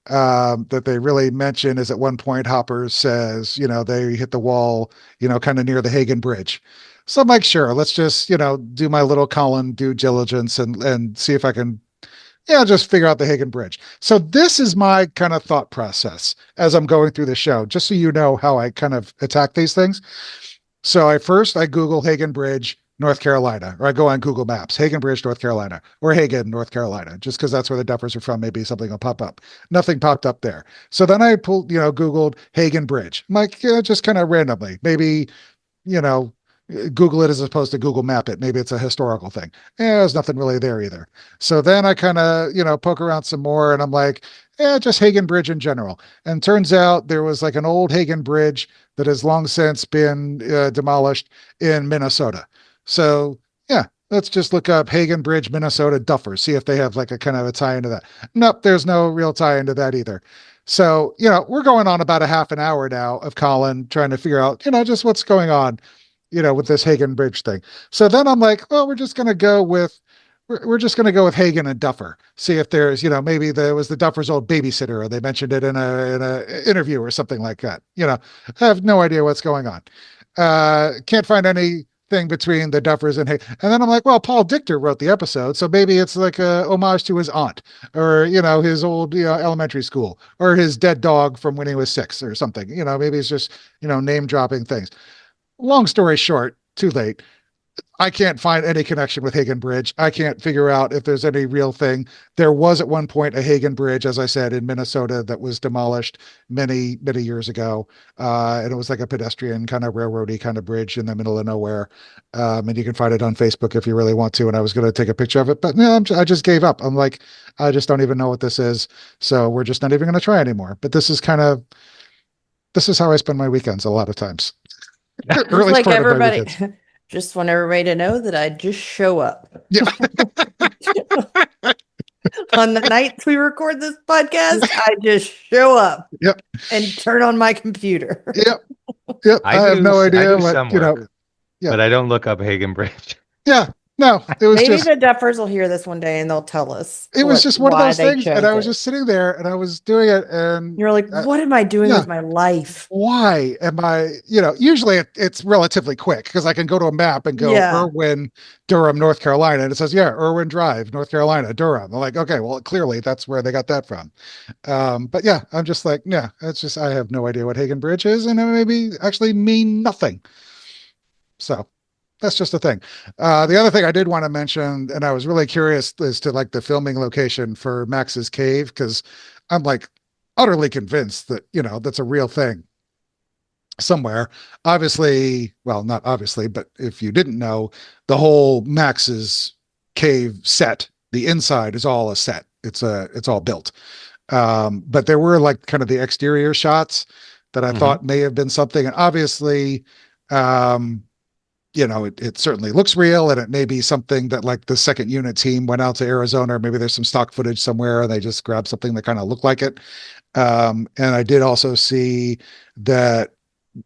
that they really mention is at one point Hopper says, they hit the wall, kind of near the Hagen Bridge. So I'm like, sure, let's just, do my little Collin due diligence and see if I can, just figure out the Hagen Bridge. So this is my kind of thought process as I'm going through the show, just so you know how I kind of attack these things. So I Google Hagen Bridge, North Carolina, or I go on Google Maps, Hagen Bridge, North Carolina, or Hagen, North Carolina, just because that's where the Duffers are from. Maybe something will pop up. Nothing popped up there. So then I Googled Hagen Bridge. I'm like, just kind of randomly, maybe, you know, Google it as opposed to Google Map it. Maybe it's a historical thing. There's nothing really there either. So then I kind of, poke around some more and I'm like, just Hagen Bridge in general. And turns out there was like an old Hagen Bridge that has long since been demolished in Minnesota. So yeah, let's just look up Hagen Bridge, Minnesota Duffers, see if they have like a kind of a tie into that. Nope, there's no real tie into that either. So, we're going on about a half an hour now of Collin trying to figure out, just what's going on with this Hagen Bridge thing. So then I'm like, well, we're just going to go with Hagen and Duffer. See if there's, maybe there was the Duffer's old babysitter, or they mentioned it in a interview or something like that. I have no idea what's going on. Can't find anything between the Duffers and Hagen. And then I'm like, well, Paul Dichter wrote the episode, so maybe it's like a homage to his aunt, or his old elementary school, or his dead dog from when he was 6 or something. Maybe it's just name dropping things. Long story short, too late. I can't find any connection with Hagen Bridge. I can't figure out if there's any real thing. There was at one point a Hagen Bridge, as I said, in Minnesota that was demolished many, many years ago. And it was like a pedestrian kind of railroady kind of bridge in the middle of nowhere. And you can find it on Facebook if you really want to. And I was going to take a picture of it, but I just gave up. I'm like, I just don't even know what this is. So we're just not even going to try anymore. But this is how I spend my weekends a lot of times. Like everybody, just want everybody to know that I just show up. Yeah. On the nights we record this podcast, I just show up. Yep. And turn on my computer. Yep. I have no idea what, but I don't look up Hagen Bridge. Yeah. No, it was maybe the Duffers will hear this one day and they'll tell us. It was just one of those things, and I was just sitting there and I was doing it, and you're like, what am I doing with my life? Why am I, usually it's relatively quick because I can go to a map and go Irwin, Durham, North Carolina, and it says, Irwin Drive, North Carolina, Durham. I'm like, okay, well, clearly that's where they got that from. But yeah, I'm just like, it's just, I have no idea what Hagen Bridge is, and it maybe actually mean nothing. So that's just a thing. The other thing I did want to mention, and I was really curious as to like the filming location for Max's cave, because I'm like utterly convinced that, that's a real thing somewhere. Obviously, well, not obviously, but if you didn't know, the whole Max's cave set, the inside is all a set. It's all built. But there were like kind of the exterior shots that I thought may have been something. And obviously, it certainly looks real, and it may be something that like the second unit team went out to Arizona, or maybe there's some stock footage somewhere and they just grabbed something that kind of looked like it. And I did also see that,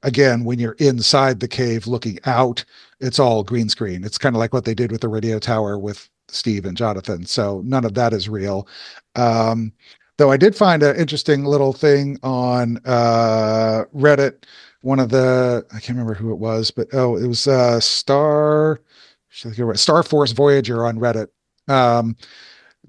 again, when you're inside the cave looking out, it's all green screen. It's kind of like what they did with the radio tower with Steve and Jonathan. So none of that is real. Though I did find an interesting little thing on Reddit. One of I can't remember who it was, but it was Star Force Voyager on Reddit.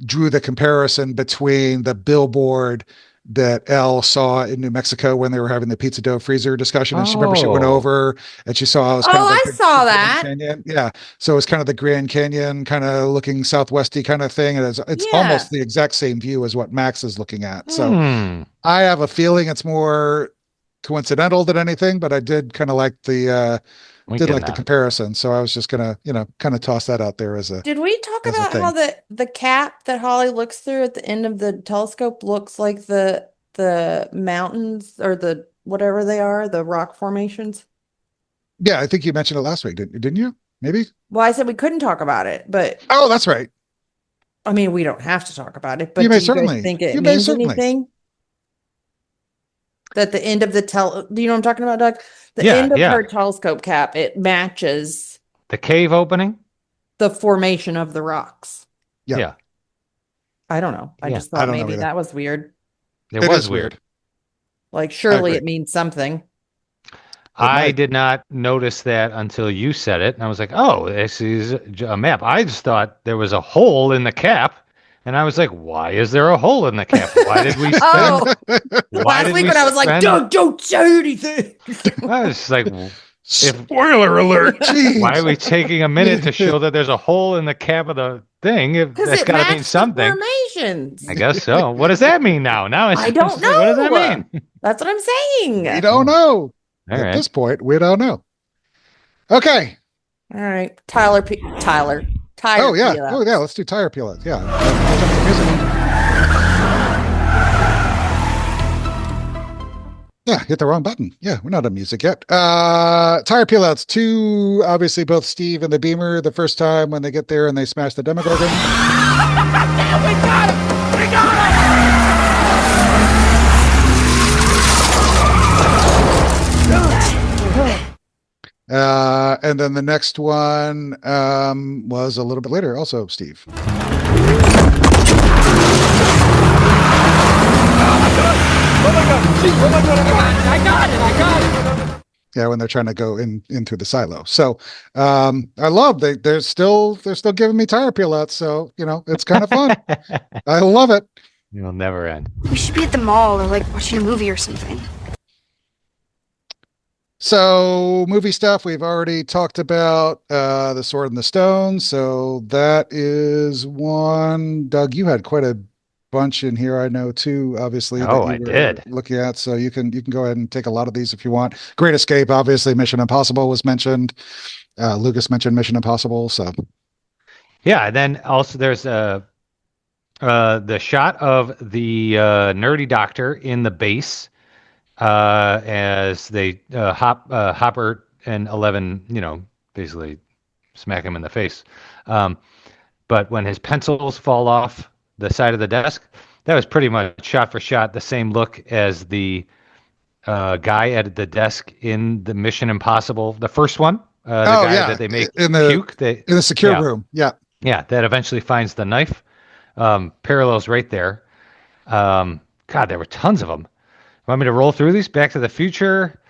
Drew the comparison between the billboard that Elle saw in New Mexico when they were having the pizza dough freezer discussion. And she remember she went over and she saw it was kind of like I saw that. Canyon. Yeah. So it was kind of the Grand Canyon kind of looking southwesty kind of thing. And it's almost the exact same view as what Max is looking at. So I have a feeling it's more coincidental than anything, but I did kind of like the comparison. So I was just gonna, kind of toss that out there as a. Did we talk about how the cap that Holly looks through at the end of the telescope looks like the mountains, or the whatever they are, the rock formations? Yeah, I think you mentioned it last week, didn't you? Maybe. Well, I said we couldn't talk about it, but that's right. I mean, we don't have to talk about it, but you do may you guys think it means anything? That the end of the do you know what I'm talking about, Doug? The end of her telescope cap, it matches the cave opening, the formation of the rocks. Yeah. I don't know. I just thought maybe that was weird. It was weird. Like, surely it means something. I did not notice that until you said it. And I was like, oh, this is a map. I just thought there was a hole in the cap. And I was like, why is there a hole in the cap? Why did we spend? Last week when I was like, don't say anything. I was like, Spoiler alert! Jeez. Why are we taking a minute to show that there's a hole in the cap of the thing? That's got to mean something. Formations. I guess so. What does that mean now? I don't know. What does that mean? That's what I'm saying. We don't know. All right. At this point, we don't know. Okay. All right. Tyler. Oh, yeah. Peel-outs. Oh, yeah. Let's do tire peel-outs. Yeah. I'll jump to music. Yeah, hit the wrong button. Yeah, we're not on music yet. Tire peel-outs. 2, obviously, both Steve and the Beamer the first time when they get there and they smash the demogorgon. We got him! We got him! And then the next one was a little bit later, also Steve. I got it! Yeah, when they're trying to go into the silo. So I love they're still giving me tire peel outs. So it's kind of fun. I love it. It'll never end. We should be at the mall or watching a movie or something. So movie stuff we've already talked about. The Sword and the Stone. So that is one. Doug, you had quite a bunch in here, I know too, obviously. I did. Looking at, so you can go ahead and take a lot of these if you want. Great Escape, obviously. Mission Impossible was mentioned. Lucas mentioned Mission Impossible. So yeah, and then also there's the shot of the nerdy doctor in the base as they Hopper and 11, basically smack him in the face. But when his pencils fall off the side of the desk, that was pretty much shot for shot the same look as the guy at the desk in the Mission Impossible, the first one. That they make in the secure room. Yeah, that eventually finds the knife. Parallels right there. God, there were tons of them. Want me to roll through these? Back to the Future.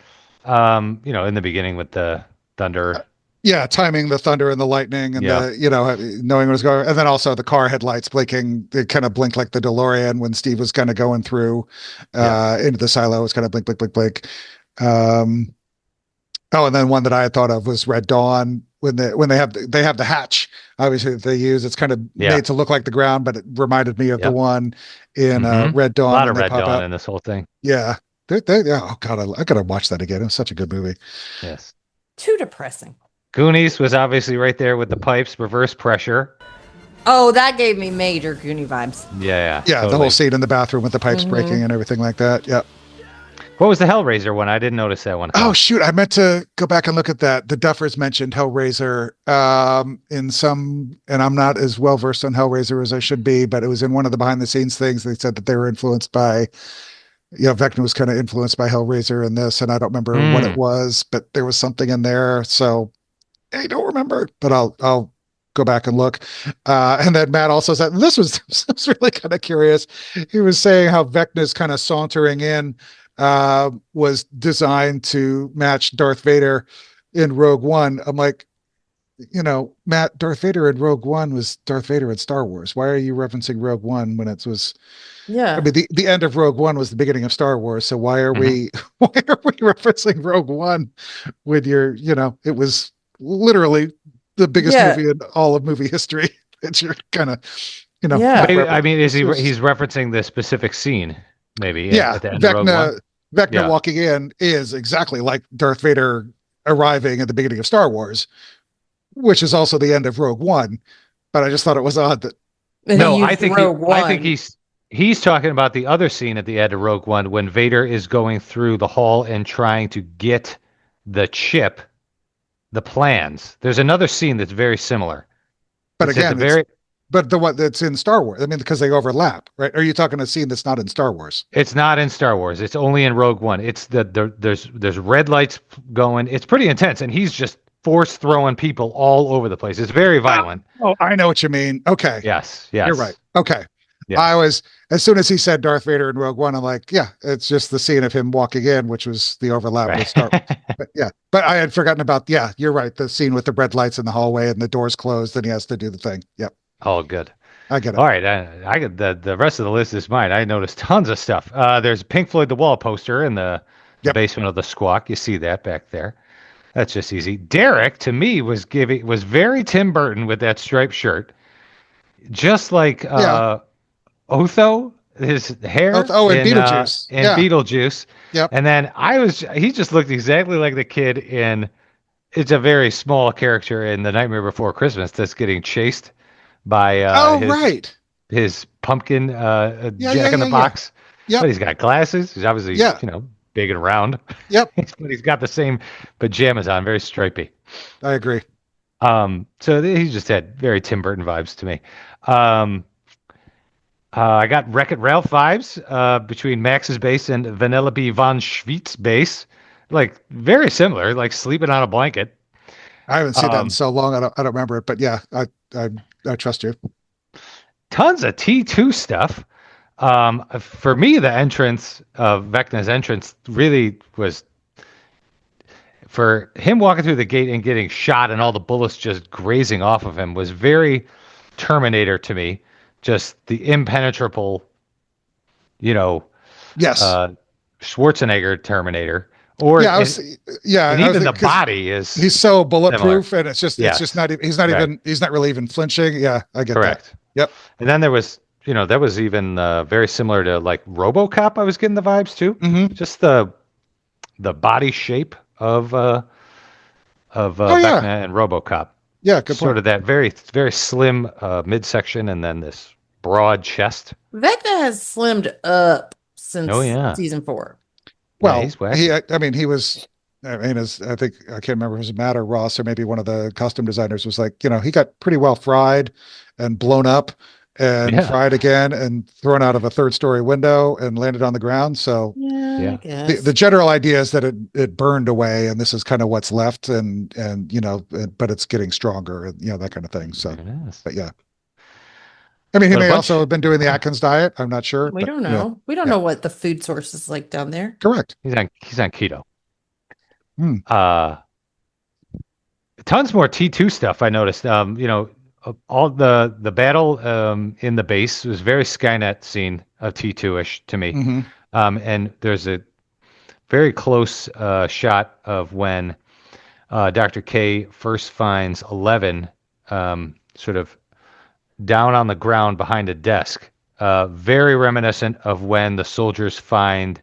In the beginning with the thunder. Yeah, timing the thunder and the lightning and knowing what was going on. And then also the car headlights blinking. They kind of blink like the DeLorean when Steve was kind of going through into the silo. It was kind of blink, blink, blink, blink. And then one that I had thought of was Red Dawn when they have the hatch, obviously, that they use. It's kind of made to look like the ground, but it reminded me of the one in Red Dawn. A lot of Red Dawn in this whole thing. Yeah. Oh God, I gotta watch that again. It was such a good movie. Yes. Too depressing. Goonies was obviously right there with the pipes, reverse pressure. Oh, that gave me major Goonie vibes. Yeah. Totally. The whole scene in the bathroom with the pipes breaking and everything like that. Yep. What was the Hellraiser one? I didn't notice that one. Oh shoot, I meant to go back and look at that. The Duffers mentioned Hellraiser in some, and I'm not as well versed on Hellraiser as I should be, but it was in one of the behind the scenes things. They said that they were influenced by, Vecna was kind of influenced by Hellraiser in this, and I don't remember what it was, but there was something in there. So I don't remember, but I'll go back and look. And then Matt also said, this was really kind of curious. He was saying how Vecna's kind of sauntering in was designed to match Darth Vader in Rogue One. I'm like, Matt, Darth Vader in Rogue One was Darth Vader in Star Wars. Why are you referencing Rogue One when it was? Yeah, I mean the end of Rogue One was the beginning of Star Wars. So why are we referencing Rogue One when it was literally the biggest movie in all of movie history? It's your kind of I mean, he's referencing the specific scene maybe at the end of Rogue One. Vecna walking in is exactly like Darth Vader arriving at the beginning of Star Wars, which is also the end of Rogue One. But I just thought it was odd that. I think he's talking about the other scene at the end of Rogue One when Vader is going through the hall and trying to get the chip, the plans. There's another scene that's very similar. But again, but the one that's in Star Wars, I mean, because they overlap, right? Are you talking a scene that's not in Star Wars? It's not in Star Wars. It's only in Rogue One. It's there's red lights going. It's pretty intense, and he's just force throwing people all over the place. It's very violent. Oh, I know what you mean. Okay. Yes. You're right. Okay. Yeah. I was, as soon as he said Darth Vader in Rogue One, I'm like, yeah, it's just the scene of him walking in, which was the overlap with Star Wars. But I had forgotten about, you're right, the scene with the red lights in the hallway and the doors closed and he has to do the thing. Yep. Oh, good. I get it. All right. I get the rest of the list is mine. I noticed tons of stuff. There's Pink Floyd The Wall poster in the basement of the Squawk. You see that back there. That's just easy. Derek, to me, was very Tim Burton with that striped shirt, just like Otho, his hair And Beetlejuice. in Beetlejuice. Yep. And then he just looked exactly like the kid in. It's a very small character in The Nightmare Before Christmas that's getting chased by his pumpkin Jack in the Box. Yep. But he's got glasses. He's obviously big and round. Yep. But he's got the same pajamas on, very stripy. I agree. So he just had very Tim Burton vibes to me. I got Wreck-It Ralph vibes between Max's base and Vanellope von Schweet's base. Like, very similar, like sleeping on a blanket. I haven't seen that in so long. I don't remember it, but yeah, I trust you. Tons of T2 stuff. For me, the entrance of Vecna's entrance really was, for him walking through the gate and getting shot and all the bullets just grazing off of him was very Terminator to me. Just the impenetrable, Schwarzenegger Terminator. Or even the body is. He's so bulletproof, similar. And it's just not. He's not right. He's not really even flinching. Yeah, I get Correct. that. Yep. And then there was, that was even very similar to like RoboCop. I was getting the vibes too. Mm-hmm. Just the body shape of Vecna and RoboCop. Yeah, good sort point. of that very, very slim midsection, and then this broad chest. Vecna has slimmed up since season 4. Well, he's wacky. he was. I think I can't remember if it was Matt or Ross or maybe one of the costume designers was like, he got pretty well fried and blown up and fried again and thrown out of a 3rd-story window and landed on the ground. So I guess. The general idea is that it burned away and this is kind of what's left and but it's getting stronger and that kind of thing. So, but yeah. He may also have been doing the Atkins diet. I'm not sure. We don't know. Yeah. We don't know what the food source is like down there. Correct. He's on keto. Tons more T2 stuff I noticed. All the battle in the base was very Skynet scene of T2-ish to me. Mm-hmm. And there's a very close shot of when Dr. K first finds 11 sort of down on the ground behind a desk. Very reminiscent of when the soldiers find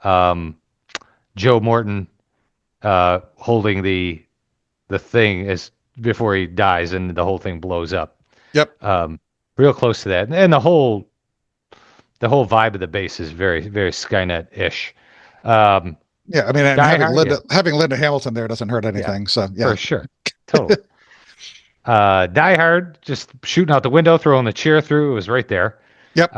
Joe Morton holding the thing as before he dies and the whole thing blows up. Yep. Real close to that. And the whole vibe of the base is very, very Skynet-ish. Having Linda Hamilton there doesn't hurt anything. So yeah. For sure. Totally. Die Hard, just shooting out the window, throwing the chair through. It was right there. Yep.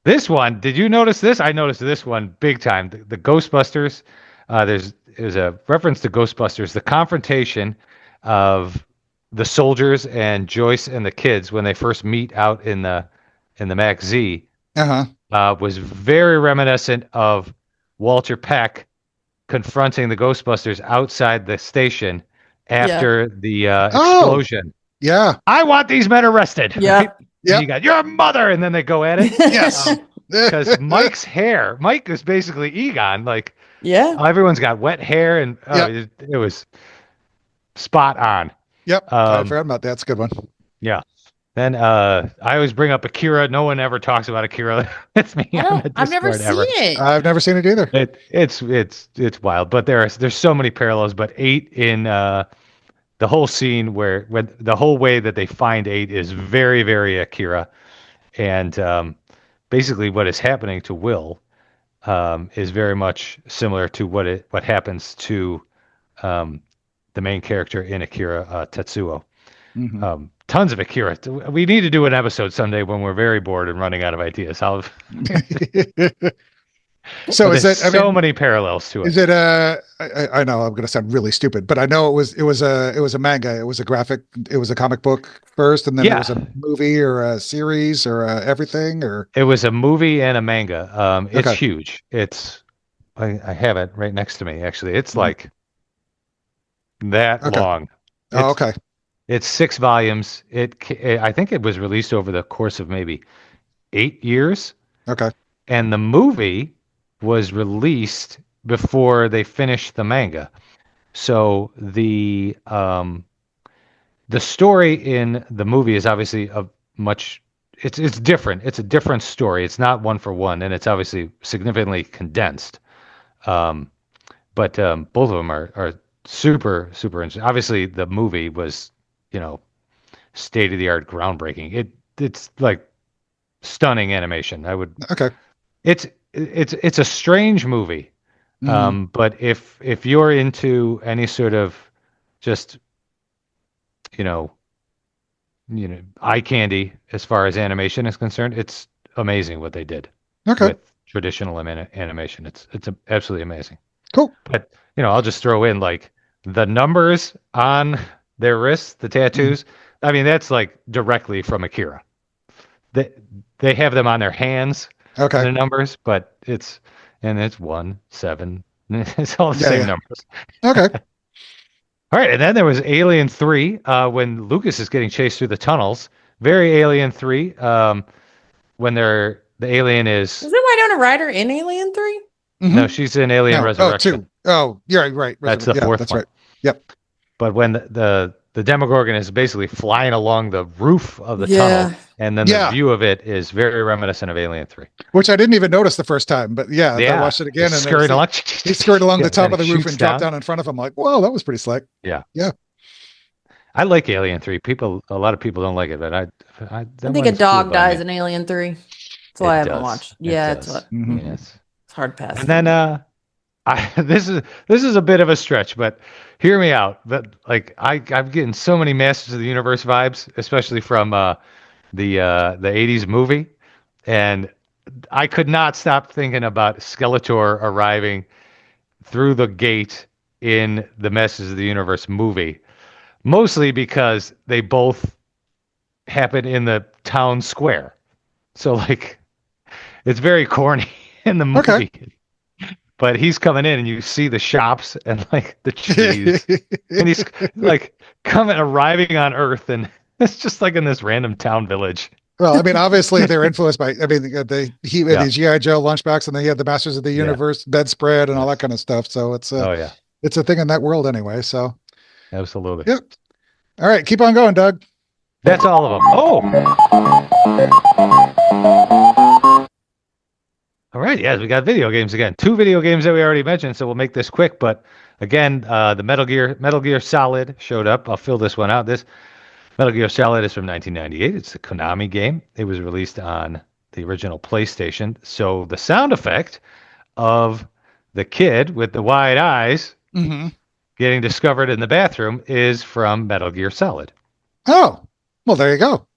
This one, did you notice this? I noticed this one big time. The Ghostbusters. There's a reference to Ghostbusters. The confrontation of the soldiers and Joyce and the kids when they first meet out in the Max Z was very reminiscent of Walter Peck confronting the Ghostbusters outside the station after the explosion. Yeah. I want these men arrested. Yeah. Right? Yeah. You got your mother, and then they go at it. Yes. Because Mike is basically Egon. Like, everyone's got wet hair, and it was spot on. Yep. I forgot about that. That's a good one. Yeah. Then I always bring up Akira. No one ever talks about Akira. It's me. I've never seen it. I've never seen it either. It's wild, but there's so many parallels. But 8 in the whole scene when the whole way that they find 8 is very, very Akira, and basically what is happening to Will is very much similar to what happens to the main character in Akira, Tetsuo. Mm-hmm. Tons of Akira. We need to do an episode someday when we're very bored and running out of ideas. So is it so many parallels to it? Is it I know I'm going to sound really stupid, but I know it was a manga. It was a comic book first, and then there was a movie or a series or everything, or it was a movie and a manga. It's huge. I have it right next to me. Actually, it's like that long. It's 6 volumes. I think it was released over the course of maybe 8 years. Okay. And the movie was released before they finished the manga. So the story in the movie is obviously it's different. It's a different story. It's not one for one, and it's obviously significantly condensed. But both of them are super, super interesting. Obviously, the movie was, state of the art, groundbreaking. It's like stunning animation. Okay. It's a strange movie. But if you're into any sort of just you know eye candy as far as animation is concerned, it's amazing what they did with traditional animation. It's absolutely amazing. Cool. But I'll just throw in like the numbers on their wrists, the tattoos. I mean, that's like directly from Akira. They have them on their hands, the numbers, but it's 1, 7. It's all the same numbers. Okay. All right, and then there was Alien 3 when Lucas is getting chased through the tunnels. Very Alien 3 when the alien is. Isn't Winona Ryder in Alien 3? No, she's in Alien Resurrection. Oh, 2. Oh, you're right. That's the fourth that's one. Right. Yep. But when the Demogorgon is basically flying along the roof of the tunnel, and then the view of it is very reminiscent of Alien 3. Which I didn't even notice the first time, but I watched it again. He scurried along the top of the roof and dropped down in front of him. Like, whoa, that was pretty slick. Yeah. Yeah. I like Alien 3. A lot of people don't like it, but I think a dog dies in Alien 3. That's why I haven't watched. Yeah, it's what. Yes. It's hard pass. And then this is a bit of a stretch, but hear me out. But like I'm getting so many Masters of the Universe vibes, especially from the 80s movie, and I could not stop thinking about Skeletor arriving through the gate in the Masters of the Universe movie, mostly because they both happen in the town square. So like it's very corny in the movie. Okay. But he's coming in and you see the shops and like the trees and he's like arriving on Earth, and it's just like in this random town village. Well, I mean, obviously they're influenced by, the G.I. Joe lunchbox, and then he had the Masters of the Universe bedspread and all that kind of stuff. So it's it's a thing in that world anyway. So absolutely. Yep. All right. Keep on going, Doug. That's all of them. Oh, all right. Yes, we got video games again. 2 video games that we already mentioned, so we'll make this quick. But again, the Metal Gear Solid showed up. I'll fill this one out. This Metal Gear Solid is from 1998. It's a Konami game. It was released on the original PlayStation. So the sound effect of the kid with the wide eyes getting discovered in the bathroom is from Metal Gear Solid. Oh, well, there you go.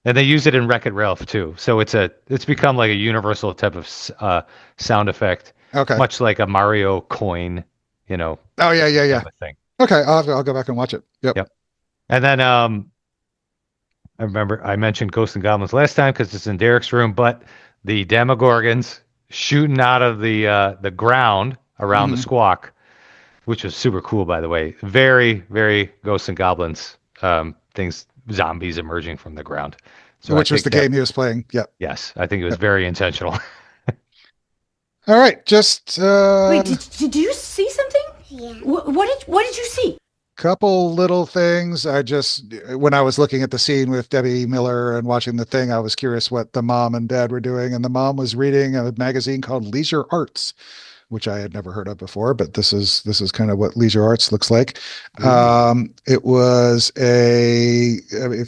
And they use it in Wreck-It Ralph too. So it's become like a universal type of sound effect. Okay. Much like a Mario coin, Oh yeah. Thing. Okay, I'll go back and watch it. Yep. And then I remember I mentioned Ghosts and Goblins last time because it's in Derek's room, but the Demogorgons shooting out of the ground around the squawk, which was super cool, by the way. Very, very Ghosts and Goblins things. Zombies emerging from the ground. So which was the game he was playing. Yep. Yes, I think it was very intentional. All right, just wait. Did you see something? Yeah. What did you see? Couple little things. When I was looking at the scene with Debbie Miller and watching the thing, I was curious what the mom and dad were doing, and the mom was reading a magazine called Leisure Arts, which I had never heard of before, but this is kind of what Leisure Arts looks like. It was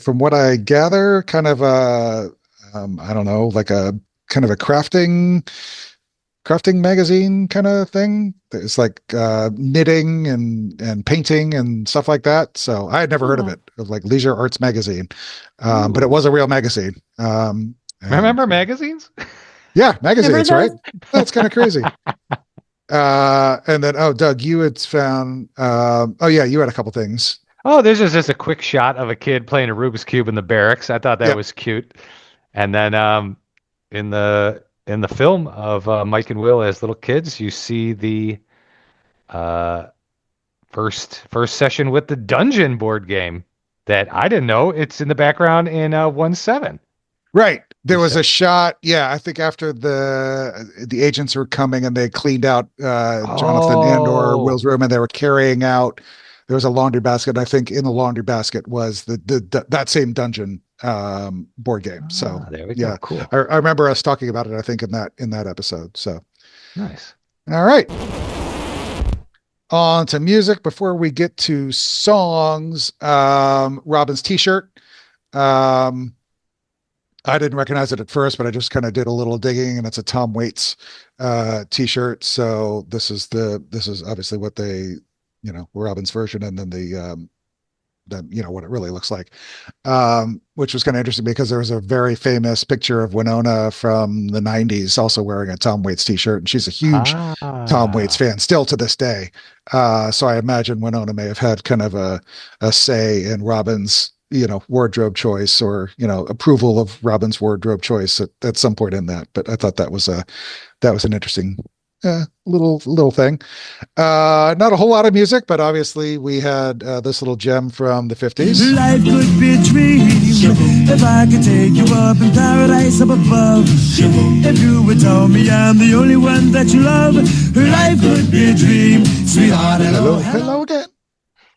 from what I gather, kind of I don't know, like a kind of a crafting magazine kind of thing. It's like knitting and painting and stuff like that. So I had never heard of it, like Leisure Arts magazine, but it was a real magazine. Remember magazines? Yeah, magazines, right? That's kind of crazy. And then, Doug, you had found, you had a couple things. Oh, this is just a quick shot of a kid playing a Rubik's Cube in the barracks. I thought that was cute. And then in the film of Mike and Will as little kids, you see the first session with the Dungeon board game that I didn't know. It's in the background in 1-7. Right. There was a shot, I think after the agents were coming and they cleaned out Jonathan and or Will's room, and they were carrying out. There was a laundry basket. And I think in the laundry basket was the that same dungeon board game. So there we go. Cool. I remember us talking about it. I think in that episode. So nice. All right. On to music before we get to songs. Robin's T-shirt. I didn't recognize it at first, but I just kind of did a little digging, and it's a Tom Waits T-shirt. So this is obviously what they, Robin's version, and then the what it really looks like, which was kind of interesting because there was a very famous picture of Winona from the 90s also wearing a Tom Waits T-shirt, and she's a huge Tom Waits fan still to this day. So I imagine Winona may have had kind of a say in Robin's wardrobe choice, or approval of Robin's wardrobe choice at some point in that. But I thought that was an interesting little thing. Not a whole lot of music, but obviously we had this little gem from the 50s. Life could be a dream if I could take you up in paradise up above. If you would tell me I'm the only one that you love, life could be a dream, sweetheart. Hello again.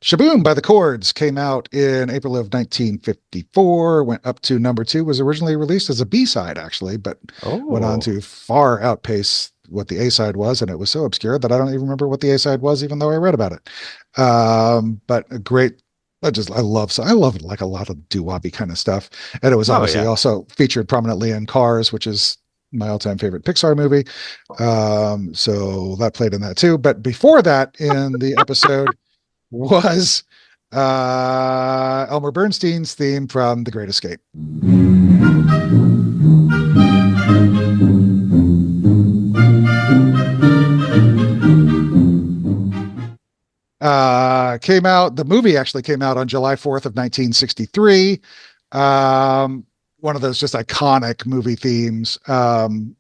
Shaboom by the Chords came out in April of 1954, went up to number 2, was originally released as a B-side, actually, but went on to far outpace what the A-side was, and it was so obscure that I don't even remember what the A-side was, even though I read about it. But a great, I love like a lot of doo-wop kind of stuff, and it was obviously also featured prominently in Cars, which is my all-time favorite Pixar movie. So that played in that too. But before that, in the episode was Elmer Bernstein's theme from The Great Escape. The movie actually came out on July 4th of 1963. One of those just iconic movie themes. And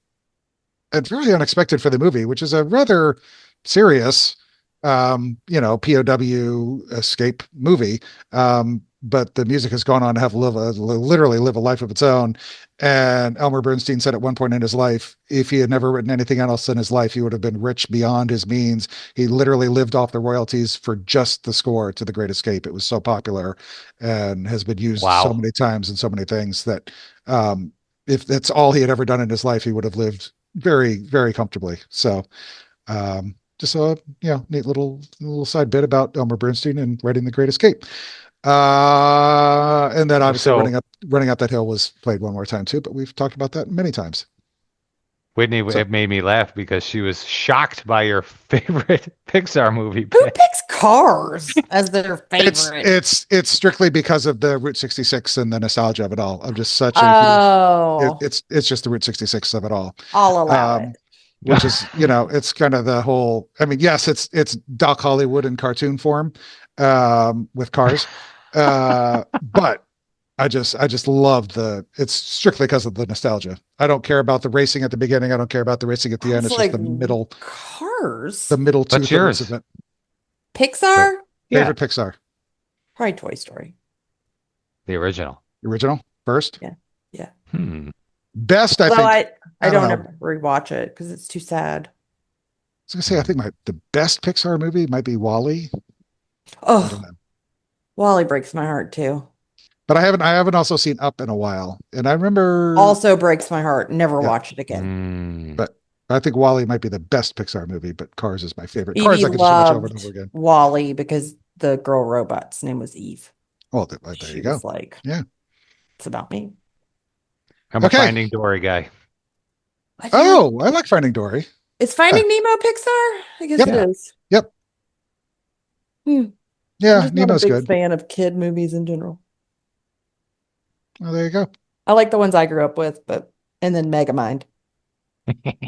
really unexpected for the movie, which is a rather serious POW escape movie. But the music has gone on to have literally live a life of its own. And Elmer Bernstein said at one point in his life, if he had never written anything else in his life, he would have been rich beyond his means. He literally lived off the royalties for just the score to The Great Escape. It was so popular and has been used so many times in so many things that if that's all he had ever done in his life, he would have lived very, very comfortably. So just a neat little side bit about Elmer Bernstein and writing The Great Escape. And then obviously running up that hill was played one more time too, but we've talked about that many times. Whitney, it made me laugh because she was shocked by your favorite Pixar movie. Who picks Cars as their favorite? It's strictly because of the Route 66 and the nostalgia of it all. I'm just such a it's just the Route 66 of it all. I'll allow it. Which is, it's kind of the whole, yes, it's Doc Hollywood in cartoon form, with Cars. But I just love it's strictly because of the nostalgia. I don't care about the racing at the beginning. I don't care about the racing at the end. It's just the middle. Cars. The middle two thirds of it. Pixar? Favorite Pixar? Probably Toy Story. The original. Original first? Yeah. Best, I think. I don't ever rewatch it because it's too sad. I was gonna say, I think the best Pixar movie might be WALL-E. Oh, WALL-E breaks my heart too. But I haven't also seen Up in a while, and I remember also breaks my heart. Never watch it again. But I think WALL-E might be the best Pixar movie, but Cars is my favorite. Cars I could just watch over and over again. WALL-E because the girl robot's name was Eve. Well, there you go. It's about me. I'm a Finding Dory guy. I like Finding Dory. Is Finding Nemo Pixar? I guess it is. Yep. Yeah, Nemo's good. I'm a big fan of kid movies in general. Well, there you go. I like the ones I grew up with, and then Megamind.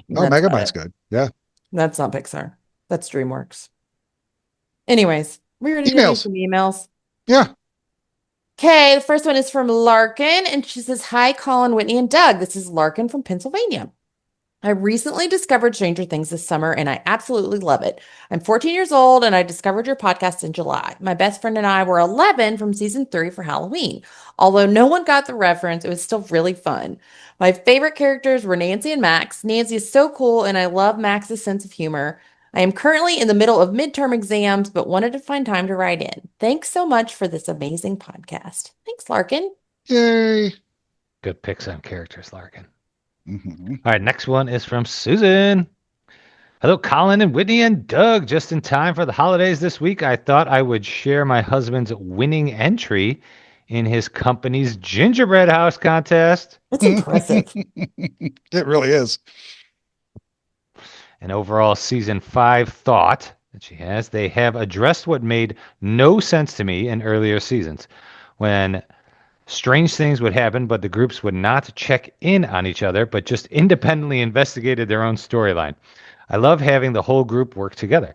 Megamind's good. Yeah. That's not Pixar. That's DreamWorks. Anyways, we ready to do some emails? Yeah. Okay, the first one is from Larkin, and she says, "Hi, Collin, Whitney, and Doug. This is Larkin from Pennsylvania. I recently discovered Stranger Things this summer and I absolutely love it. I'm 14 years old and I discovered your podcast in July. My best friend and I were 11 from season 3 for Halloween. Although no one got the reference, it was still really fun. My favorite characters were Nancy and Max. Nancy is so cool and I love Max's sense of humor. I am currently in the middle of midterm exams, but wanted to find time to write in. Thanks so much for this amazing podcast. Thanks, Larkin. Yay. Good picks on characters, Larkin. Mm-hmm. All right, next one is from Susan. Hello, Collin and Whitney and Doug. Just in time for the holidays this week, I thought I would share my husband's winning entry in his company's gingerbread house contest. That's impressive. It really is. An overall season 5 thought that she has. They have addressed what made no sense to me in earlier seasons, when strange things would happen, but the groups would not check in on each other, but just independently investigated their own storyline. I love having the whole group work together.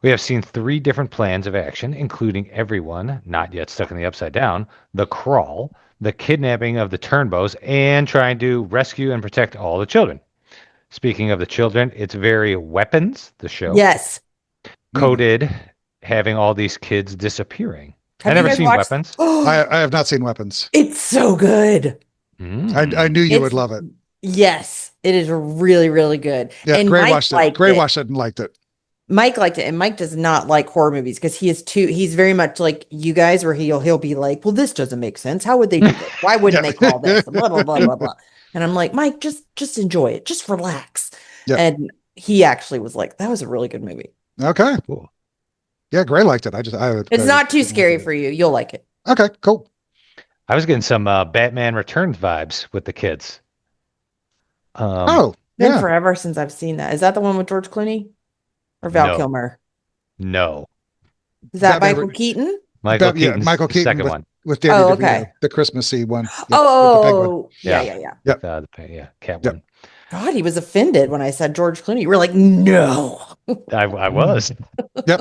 We have seen 3 different plans of action, including everyone not yet stuck in the Upside Down, the crawl, the kidnapping of the Turnbows, and trying to rescue and protect all the children. Speaking of the children, it's very Weapons, the show. Yes. Coded, having all these kids disappearing. Have I you never guys seen watched- Weapons. I have not seen Weapons. It's so good. I knew you would love it. Yes, it is really, really good. Yeah, and Gray Mike watched it. liked Gray it. watched it and liked it. Mike liked it, and Mike does not like horror movies because he's very much like you guys, where he'll be like, well, this doesn't make sense. How would they do this? Why wouldn't they call this? Blah, blah, blah, blah, blah. And I'm like, Mike, just enjoy it. Just relax. Yep. And he actually was like, that was a really good movie. Okay. Cool. Yeah, Gray liked it. It's not too scary for you. You'll like it. Okay, cool. I was getting some Batman Returns vibes with the kids. Oh, Been yeah. forever since I've seen that. Is that the one with George Clooney or Val No. Kilmer? No. Is that Batman Michael Keaton? Michael Yeah, Keaton's Michael the Keaton second one. with Danny Oh, DeVito, okay. the Christmassy one. Yep, with the Oh, Yeah. yeah. Yep. Cat Yep. one. God, he was offended when I said George Clooney. You were like, no. I was. Yep.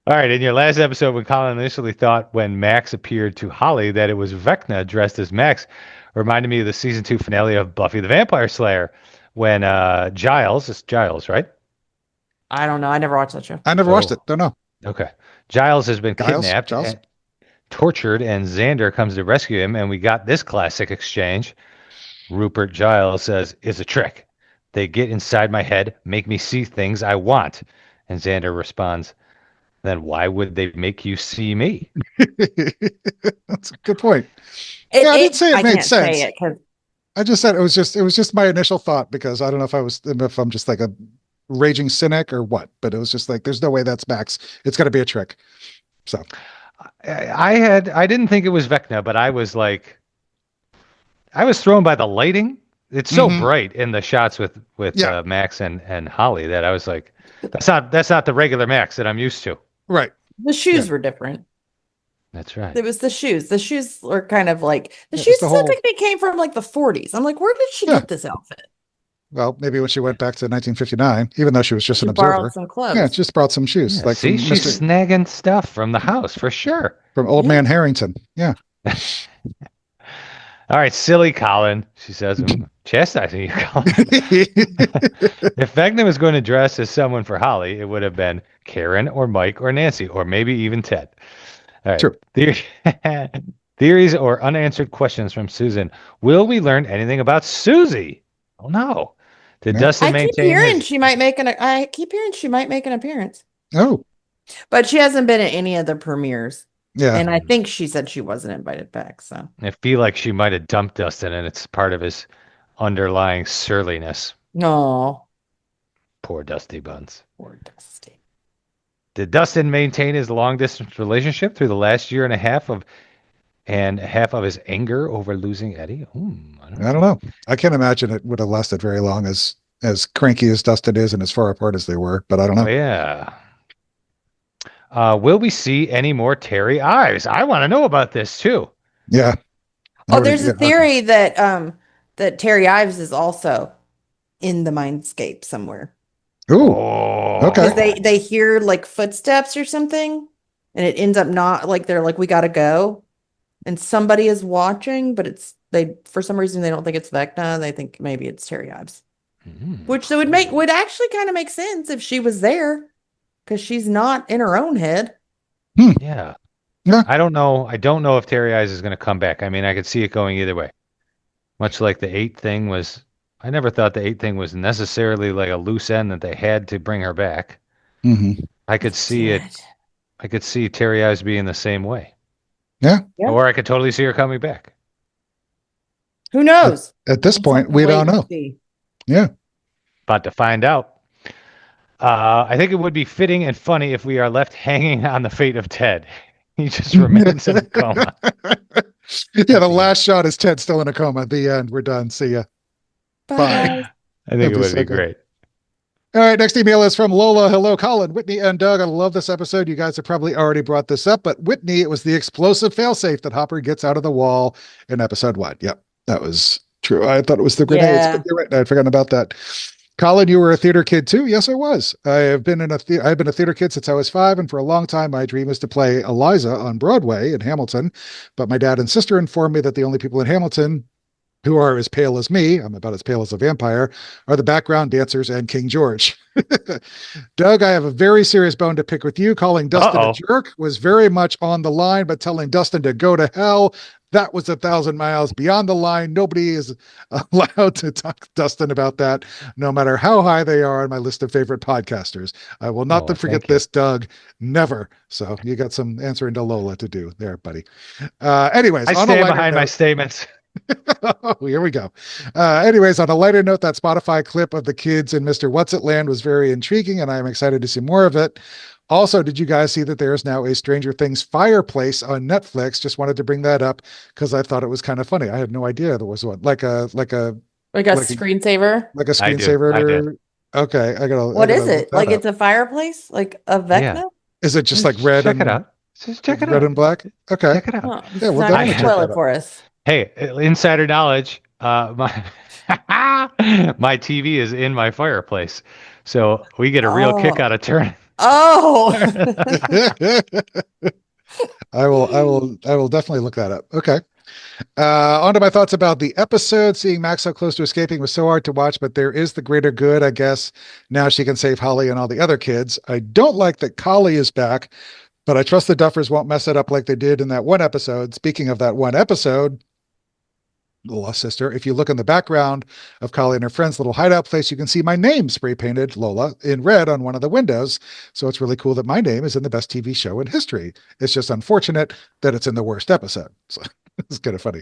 All right. In your last episode, when Collin initially thought when Max appeared to Holly that it was Vecna dressed as Max, reminded me of the season 2 finale of Buffy the Vampire Slayer, when Giles, it's Giles, right? I don't know. I never watched that show. I never watched it. Don't know. Okay. Giles has been kidnapped, Giles? and tortured, and Xander comes to rescue him, and we got this classic exchange. Rupert Giles says, "It's a trick. They get inside my head, make me see things I want." And Xander responds, "Then why would they make you see me?" That's a good point. Yeah, I didn't say it I made can't sense. say it 'cause- I just said it was just my initial thought, because I don't know if I'm just like a raging cynic or what, but it was just like, there's no way that's Max. It's got to be a trick. So I didn't think it was Vecna, but I was thrown by the lighting. It's so bright in the shots with Max and Holly that I was like, that's not the regular Max that I'm used to. right. The shoes were different. That's right. It was the shoes. The shoes were kind of like the Yeah, shoes it's the look whole- like they came from like the 40s. I'm like, where did she Yeah. get this outfit? Well, maybe when she went back to 1959, even though she was just She an borrowed observer. some clothes. Yeah, just brought some shoes, Yeah, like see, from, she's snagging stuff from the house for sure. from Old Man Harrington. Yeah. All right, silly Collin, she says, chastising you, Collin. If Vecna was going to dress as someone for Holly, it would have been Karen or Mike or Nancy or maybe even Ted. All right. True. Theories or unanswered questions from Susan. Will we learn anything about Susie? Oh no. Did No. Dustin I keep maintain hearing his... she might make an appearance, Oh, but she hasn't been at any of the premieres. yeah. And I think she said she wasn't invited back. So I feel like she might have dumped Dustin, and it's part of his underlying surliness. no, Poor Dusty Buns. poor Dusty. Did Dustin maintain his long distance relationship through the last year and a half of his anger over losing Eddie? I don't know. I can't imagine it would have lasted very long, as cranky as Dustin is and as far apart as they were, but I don't know. Oh, yeah. Will we see any more Terry Ives? I want to know about this too. Yeah. Oh, there's a theory that that Terry Ives is also in the mindscape somewhere. Ooh. Oh, Okay. Because they hear like footsteps or something, and it ends up not like they're like, we gotta go, and somebody is watching, but They, for some reason, they don't think it's Vecna. They think maybe it's Terry Ives. Which would actually kind of make sense if she was there, because she's not in her own head. Yeah. Yeah. I don't know. I don't know if Terry Eyes is going to come back. I mean, I could see it going either way. Much like the 8 thing was, I never thought the 8 thing was necessarily like a loose end that they had to bring her back. Mm-hmm. I could see it. I could see Terry Eyes being the same way. Yeah. Or I could totally see her coming back. Who knows? At this point, we don't know. Yeah. About to find out. I think it would be fitting and funny if we are left hanging on the fate of Ted. He just remains in a coma. Yeah, the last shot is Ted still in a coma. At the end, we're done. See ya. Bye. I think it would be great. All right, next email is from Lola. Hello, Collin, Whitney, and Doug. I love this episode. You guys have probably already brought this up, but Whitney, it was the explosive failsafe that Hopper gets out of the wall in episode 1. Yep, that was true. I thought it was the grenades, but you're right. I'd forgotten about that. Collin, you were a theater kid too? Yes, I was. I've been a theater kid since I was 5, and for a long time, my dream was to play Eliza on Broadway in Hamilton. But my dad and sister informed me that the only people in Hamilton who are as pale as me, I'm about as pale as a vampire, are the background dancers and King George. Doug, I have a very serious bone to pick with you. Calling Dustin a jerk was very much on the line, but telling Dustin to go to hell, that was 1,000 miles beyond the line. Nobody is allowed to talk to Dustin about that, no matter how high they are on my list of favorite podcasters. I will not forget this, Doug. Never. So you got some answering to Lola to do there, buddy. Anyways, I stand behind my statements. Oh, here we go. Anyways, on a lighter note, that Spotify clip of the kids in Mr. What's It Land was very intriguing, and I'm excited to see more of it. Also, did you guys see that there is now a Stranger Things fireplace on Netflix? Just wanted to bring that up because I thought it was kind of funny. I had no idea there was one. Like a screensaver? Like a screensaver. I did. Okay, What is it? Like it's a fireplace? Like a Vecna? Yeah. Is it just like red? Check it out. Just check it out. Red and black. Okay. Check it out. Oh, yeah, we'll definitely spoil it for us. Hey, insider knowledge. My my TV is in my fireplace, so we get a real kick out of turning. Oh. I will definitely look that up. Okay. On to my thoughts about the episode. Seeing Max so close to escaping was so hard to watch, but there is the greater good, I guess. Now she can save Holly and all the other kids. I don't like that Collie is back, but I trust the Duffers won't mess it up like they did in that one episode. Speaking of that one episode, Lola sister, if you look in the background of Collie and her friend's little hideout place, you can see my name spray painted, Lola, in red on one of the windows. So it's really cool that my name is in the best TV show in history. It's just unfortunate that it's in the worst episode. So it's kind of funny.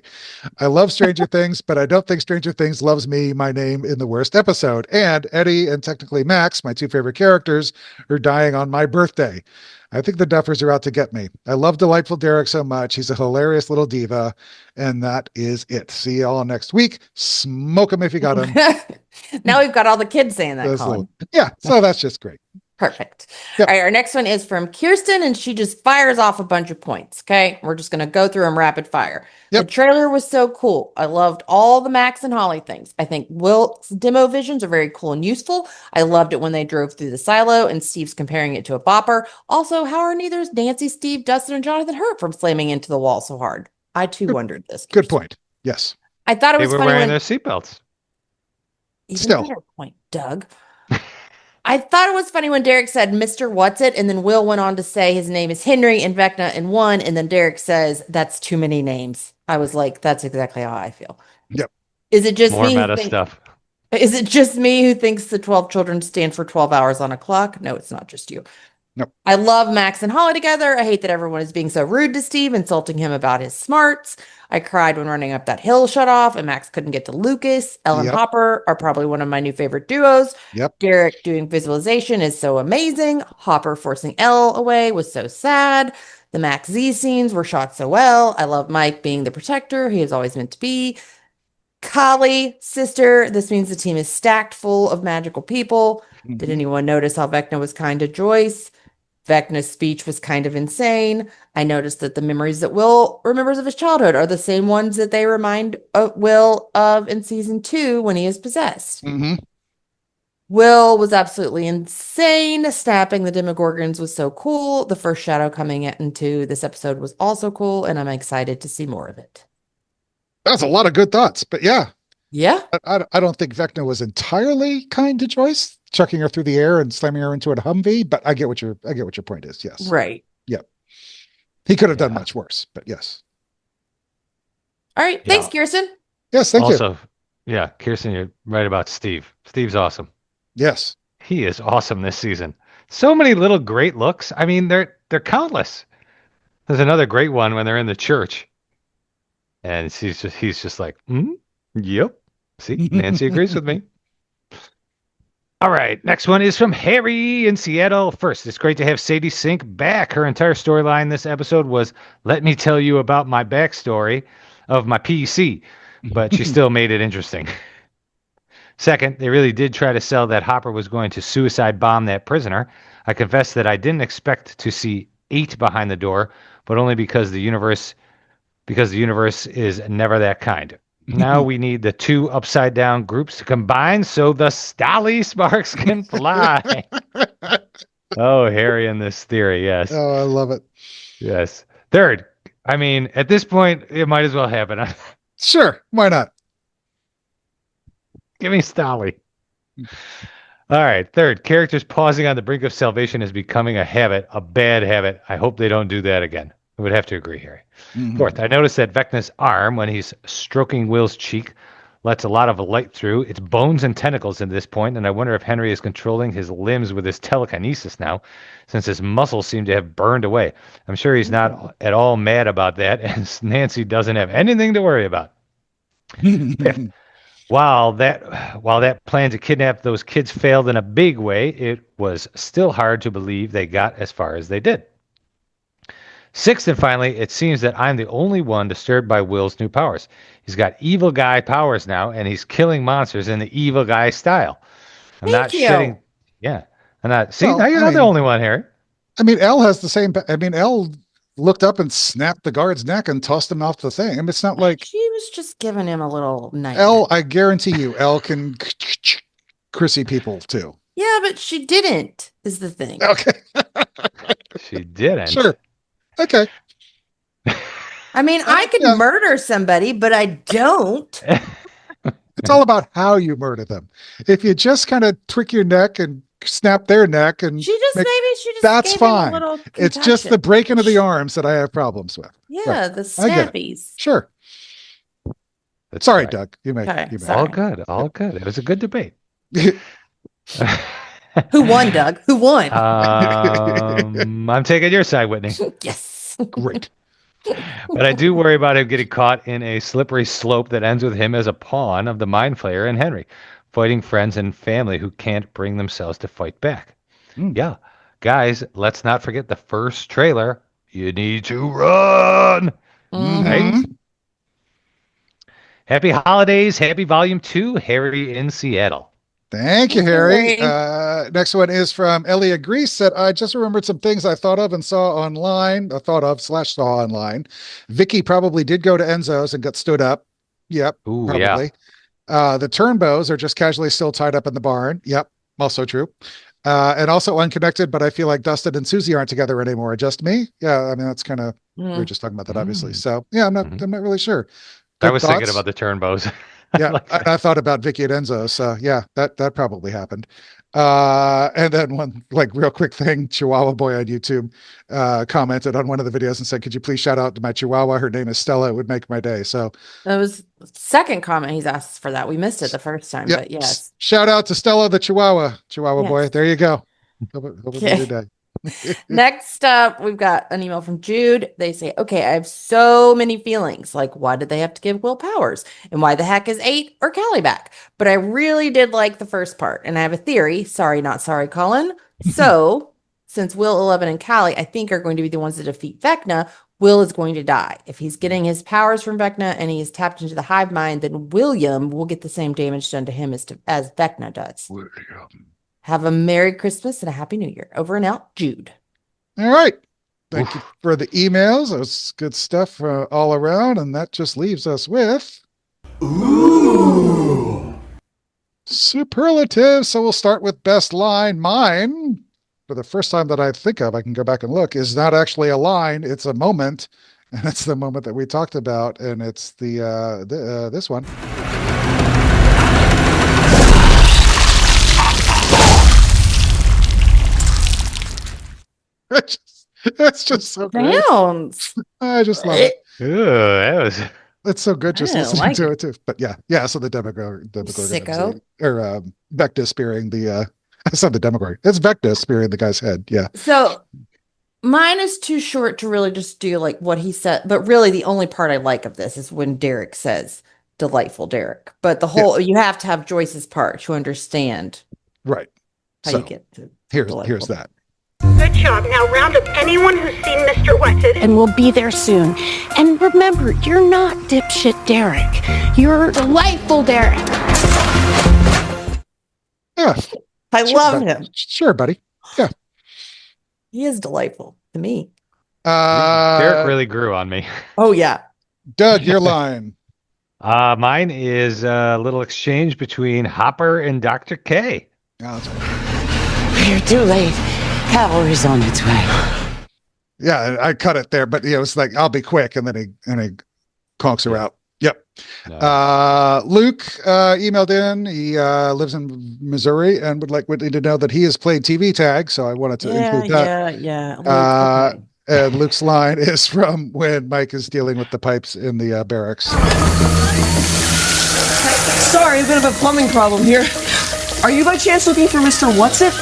I love Stranger Things, but I don't think Stranger Things loves me, my name, in the worst episode. And Eddie and technically Max, my 2 favorite characters, are dying on my birthday. I think the Duffers are out to get me. I love Delightful Derek so much. He's a hilarious little diva. And that is it. See you all next week. Smoke him if you got him. Now we've got all the kids saying that, Collin. Yeah, so that's just great. Perfect. Yep. All right, our next one is from Kirsten, and she just fires off a bunch of points. Okay, we're just going to go through them rapid fire. Yep. The trailer was so cool. I loved all the Max and Holly things. I think Will's demo visions are very cool and useful. I loved it when they drove through the silo, and Steve's comparing it to a bopper. Also, how are neither Nancy, Steve, Dustin, and Jonathan hurt from slamming into the wall so hard? I too wondered this. Good point. Yes. I thought it was funny. They were wearing their seatbelts. Even better point, Doug. I thought it was funny when Derek said Mr. What's It, and then Will went on to say his name is Henry and Vecna in one, and then Derek says that's too many names. I was like, that's exactly how I feel. Yep. Is it just more me? Meta stuff. Is it just me who thinks the 12 children stand for 12 hours on a clock? No, it's not just you. Nope. I love Max and Holly together. I hate that everyone is being so rude to Steve, insulting him about his smarts. I cried when running up that hill shut off and Max couldn't get to Lucas. Elle and Hopper are probably one of my new favorite duos. Yep. Derek doing visualization is so amazing. Hopper forcing Elle away was so sad. The Max Z scenes were shot so well. I love Mike being the protector he is always meant to be. Collie, sister, this means the team is stacked full of magical people. Mm-hmm. Did anyone notice how Vecna was kind to Joyce? Vecna's speech was kind of insane. I noticed that the memories that Will remembers of his childhood are the same ones that they remind Will of in season 2 when he is possessed. Mm-hmm. Will was absolutely insane. Snapping the demogorgons was so cool. The first shadow coming into this episode was also cool, and I'm excited to see more of it. That's a lot of good thoughts, but yeah. Yeah. I don't think Vecna was entirely kind to Joyce, chucking her through the air and slamming her into a Humvee, but I get what your point is. Yes. Right. Yep. He could have done much worse, but yes. All right. Thanks, Kirsten. Yes, thank you. Also, yeah, Kirsten, you're right about Steve. Steve's awesome. Yes. He is awesome this season. So many little great looks. I mean, they're countless. There's another great one when they're in the church. And he's just like, yep. See, Nancy agrees with me. All right, next one is from Harry in Seattle. First, it's great to have Sadie Sink back. Her entire storyline this episode was, let me tell you about my backstory of my PC, but she still made it interesting. Second, they really did try to sell that Hopper was going to suicide bomb that prisoner. I confess that I didn't expect to see 8 behind the door, but only because the universe is never that kind. Now we need the 2 upside down groups to combine so the Stally sparks can fly. Oh, Harry and this theory, yes. Oh, I love it. Yes. Third, I mean, at this point, it might as well happen. Sure, why not? Give me Stally. All right. Third, characters pausing on the brink of salvation is becoming a habit, a bad habit. I hope they don't do that again. I would have to agree, Harry. Mm-hmm. Fourth, I noticed that Vecna's arm, when he's stroking Will's cheek, lets a lot of light through. It's bones and tentacles at this point, and I wonder if Henry is controlling his limbs with his telekinesis now, since his muscles seem to have burned away. I'm sure he's not at all mad about that, and Nancy doesn't have anything to worry about. Fifth, while that plan to kidnap those kids failed in a big way, it was still hard to believe they got as far as they did. Sixth and finally, it seems that I'm the only one disturbed by Will's new powers. He's got evil guy powers now, and he's killing monsters in the evil guy style. I'm not shitting. Yeah. I'm not. See, now you're not the only one, Harry. I mean, Elle has the same. I mean, Elle looked up and snapped the guard's neck and tossed him off the thing. I mean, it's not like she was just giving him a little knife. Elle, I guarantee you, Elle can Chrissy people too. Yeah, but she didn't. Is the thing. Okay. She didn't. Sure. Okay. I mean, I could murder somebody, but I don't. It's all about how you murder them. If you just kind of tweak your neck and snap their neck, and that's fine. It's just the breaking of the arms that I have problems with. Yeah, right. The snappies. Sure. That's Sorry, right. Doug. You may. All good. All good. It was a good debate. Who won, Doug? Who won? I'm taking your side, Whitney. Yes. Great. But I do worry about him getting caught in a slippery slope that ends with him as a pawn of the Mind Flayer and Henry, fighting friends and family who can't bring themselves to fight back. Yeah. Guys, let's not forget the first trailer. You need to run. Right? Happy holidays. Happy Volume 2, Harry in Seattle. Thank you, Harry. Next one is from Elia Grease. Said, I just remembered some things I thought of and saw online. Saw online. Vicky probably did go to Enzo's and got stood up. Yep. Ooh, probably. Yeah. The Turnbows are just casually still tied up in the barn. Yep. Also true. And also unconnected, but I feel like Dustin and Susie aren't together anymore. Just me? Yeah. I mean, that's kind of, we were just talking about that, obviously. So yeah, I'm not really sure. Good I was thoughts. Thinking about the Turnbows. Yeah, I thought about Vicky and Enzo, so yeah, that probably happened. And then one real quick thing, Chihuahua Boy on YouTube commented on one of the videos and said, "Could you please shout out to my Chihuahua? Her name is Stella. It would make my day." So that was the second comment he's asked for that. We missed it the first time, but yes. Shout out to Stella the Chihuahua Boy. There you go. Hope it made your day. Next up, we've got an email from Jude. They say, okay, I have so many feelings. Like, why did they have to give Will powers? And why the heck is 8 or Callie back? But I really did like the first part. And I have a theory. Sorry, not sorry, Collin. So, since Will, 11, and Callie, I think, are going to be the ones that defeat Vecna, Will is going to die. If he's getting his powers from Vecna and he's tapped into the hive mind, then William will get the same damage done to him as Vecna does. William. Have a Merry Christmas and a Happy New Year. Over and out, Jude. All right. Thank you for the emails. That was good stuff all around. And that just leaves us with superlatives. So we'll start with best line. Mine, for the first time that I think of, I can go back and look, is not actually a line. It's a moment. And it's the moment that we talked about, and it's this one. It's just so great. Sounds. I just love it. Ooh, that was. It's so good just listening to it too. But yeah. So the Demogorgon, Sicko. or Vecta spearing the. It's not the Demogorgon. It's Vecta spearing the guy's head. Yeah. So mine is too short to really just do like what he said. But really, the only part I like of this is when Derek says "delightful Derek." But the whole you have to have Joyce's part to understand. Right. How so you get to here's that. Good job. Now round up anyone who's seen Mr. Wetted. And we'll be there soon. And remember, you're not dipshit Derek. You're delightful Derek. Yeah. I love him. Sure, buddy. Yeah. He is delightful to me. Derek really grew on me. Oh, yeah. Doug, your line. Mine is a little exchange between Hopper and Dr. K. Oh, that's right. You're too late. Cavalry's on its way. Yeah, I cut it there, but it's like I'll be quick, and then he conks her out. Yep. No. Luke emailed in. He lives in Missouri and would like Whitney to know that he has played TV tag. So I wanted to include that. Yeah. And Luke's line is from when Mike is dealing with the pipes in the barracks. Sorry, a bit of a plumbing problem here. Are you by chance looking for Mr. What's-It?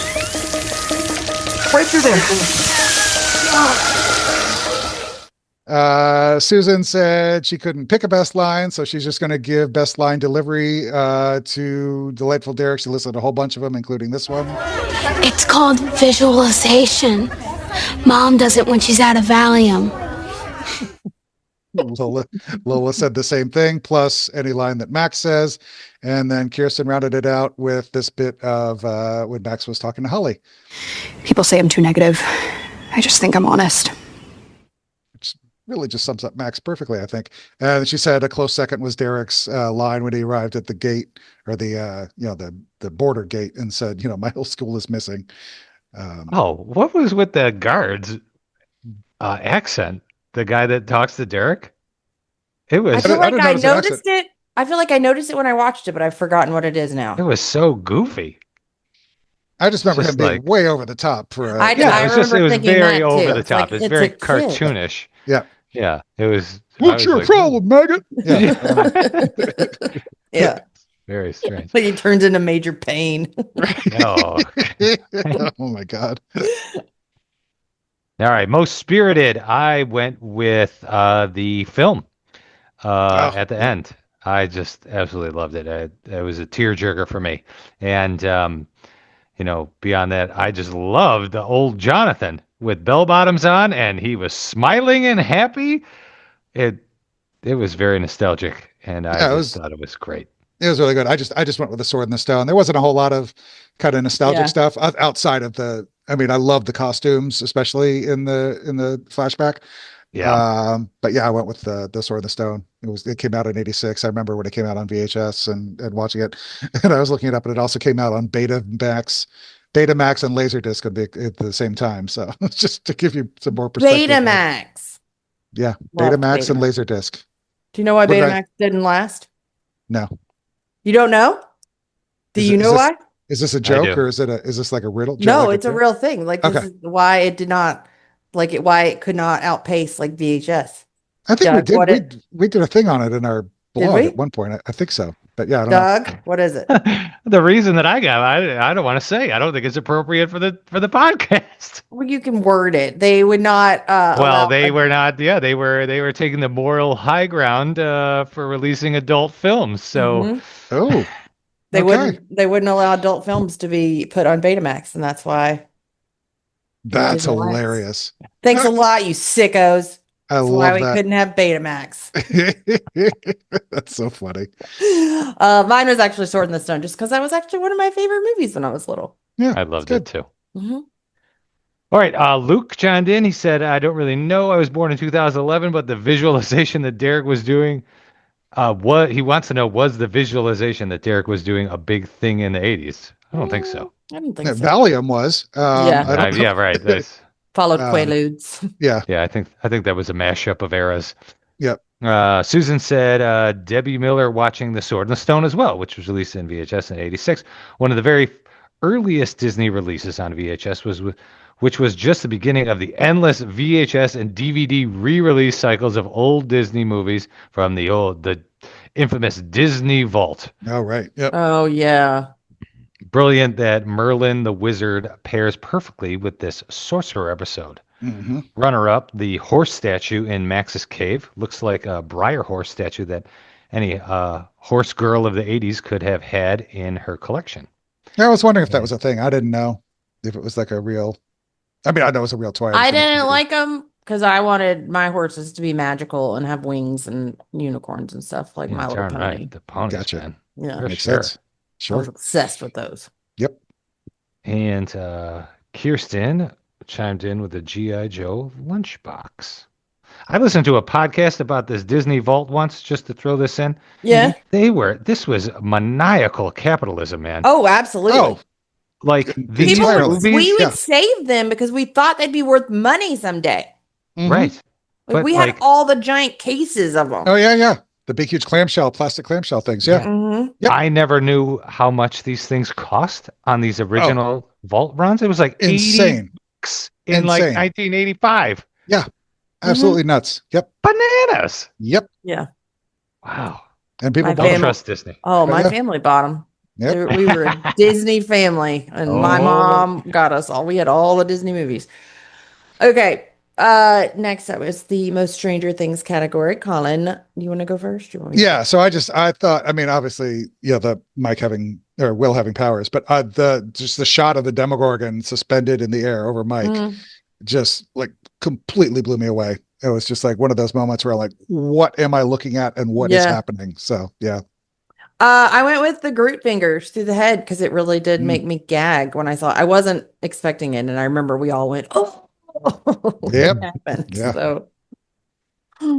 Right through there. Susan said she couldn't pick a best line, so she's just going to give best line delivery to Delightful Derek. She listed a whole bunch of them, including this one. It's called visualization. Mom does it when she's out of Valium. Lola said the same thing, plus any line that Max says. And then Kirsten rounded it out with this bit of when Max was talking to Holly. People say I'm too negative. I just think I'm honest. Which really just sums up Max perfectly, I think. And she said a close second was Derek's line when he arrived at the gate, or the border gate, and said, my whole school is missing. What was with the guard's accent? The guy that talks to Derek? It was. I feel like I noticed it. I feel like I noticed it when I watched it, but I've forgotten what it is now. It was so goofy. I just remember him being way over the top for. It was very over the top. It's very cartoonish. Yeah. Yeah. It was. What's your problem, maggot? Yeah. Yeah. Very strange. Like he turns into Major Pain. Oh my God. All right, most spirited. I went with the film at the end. I just absolutely loved it. It was a tearjerker for me. And, beyond that, I just loved the old Jonathan with bell bottoms on, and he was smiling and happy. It was very nostalgic, and I thought it was great. It was really good. I just went with the sword and the stone. There wasn't a whole lot of kind of nostalgic stuff outside of the. I mean, I love the costumes, especially in the flashback. Yeah. But yeah, I went with the Sword and the Stone. It came out in '86. I remember when it came out on VHS and watching it, and I was looking it up, and it also came out on Betamax and Laserdisc at the same time. So just to give you some more perspective. Betamax. Yeah, Betamax and Laserdisc. Do you know why Betamax didn't last? No. You don't know? Do you know why? Is this a joke or is this like a riddle? No, it's a real thing. Like this is why it did not why it could not outpace like VHS. I think we did a thing on it in our blog at one point. I think so. But yeah, I don't know. Doug, what is it? The reason that I don't want to say. I don't think it's appropriate for the podcast. Well, you can word it. They would not they were not. Yeah, they were taking the moral high ground for releasing adult films. So They wouldn't allow adult films to be put on Betamax, and that's why. That's hilarious. Thanks a lot, you sickos. That's why we couldn't have Betamax. That's so funny. Mine was actually Sword in the Stone, just because that was actually one of my favorite movies when I was little. Yeah, I loved it too. Mm-hmm. All right, Luke chimed in. He said, "I don't really know. I was born in 2011, but the visualization that Derek was doing." What he wants to know, was the visualization that Derek was doing a big thing in the 80s? I don't think so. I don't think so. Valium was. Yeah, right. Followed Quaaludes. Yeah. Yeah, I think that was a mashup of eras. Yep. Susan said Debbie Miller watching The Sword and the Stone as well, which was released in VHS in '86. One of the very earliest Disney releases on VHS which was just the beginning of the endless VHS and DVD re-release cycles of old Disney movies from the infamous Disney Vault. Oh, right. Yep. Oh, yeah. Brilliant that Merlin the Wizard pairs perfectly with this Sorcerer episode. Mm-hmm. Runner-up, the horse statue in Max's Cave. Looks like a Briar horse statue that any horse girl of the 80s could have had in her collection. I was wondering if that was a thing. I didn't know if it was like a real... I mean, I know it was a real toy. I didn't like them because I wanted my horses to be magical and have wings and unicorns and stuff like My Little Pony. Right. The ponies, Gotcha. man. Yeah. Makes sense. I Sure. was obsessed with those. Yep. And Kirsten chimed in with a G.I. Joe lunchbox. I listened to a podcast about this Disney Vault once, just to throw this in. Yeah. This was maniacal capitalism, man. Oh, absolutely. Oh, like these movies, we would save them because we thought they'd be worth money someday. Mm-hmm. Right. Like, we had all the giant cases of them. Oh, yeah. The big, huge plastic clamshell things. Yeah. Mm-hmm. Yep. I never knew how much these things cost on these original Vault runs. It was like insane. $80 in like 1985. Yeah. Absolutely nuts. Yep. Bananas. Yep. Yeah. Wow. And people don't trust Disney. Oh, my family bought them. Yep. We were a Disney family, and my mom got us all. We had all the Disney movies. Okay. Next up is the most Stranger Things category. Collin, do you want to go first? Yeah. So I thought, I mean, obviously, the Mike or Will having powers, but just the shot of the Demogorgon suspended in the air over Mike just like completely blew me away. It was just like one of those moments where I'm like, what am I looking at and what is happening? So, yeah. I went with the Groot fingers through the head because it really did make me gag when I saw it. I wasn't expecting it, and I remember we all went, "Oh, yep." Yeah. So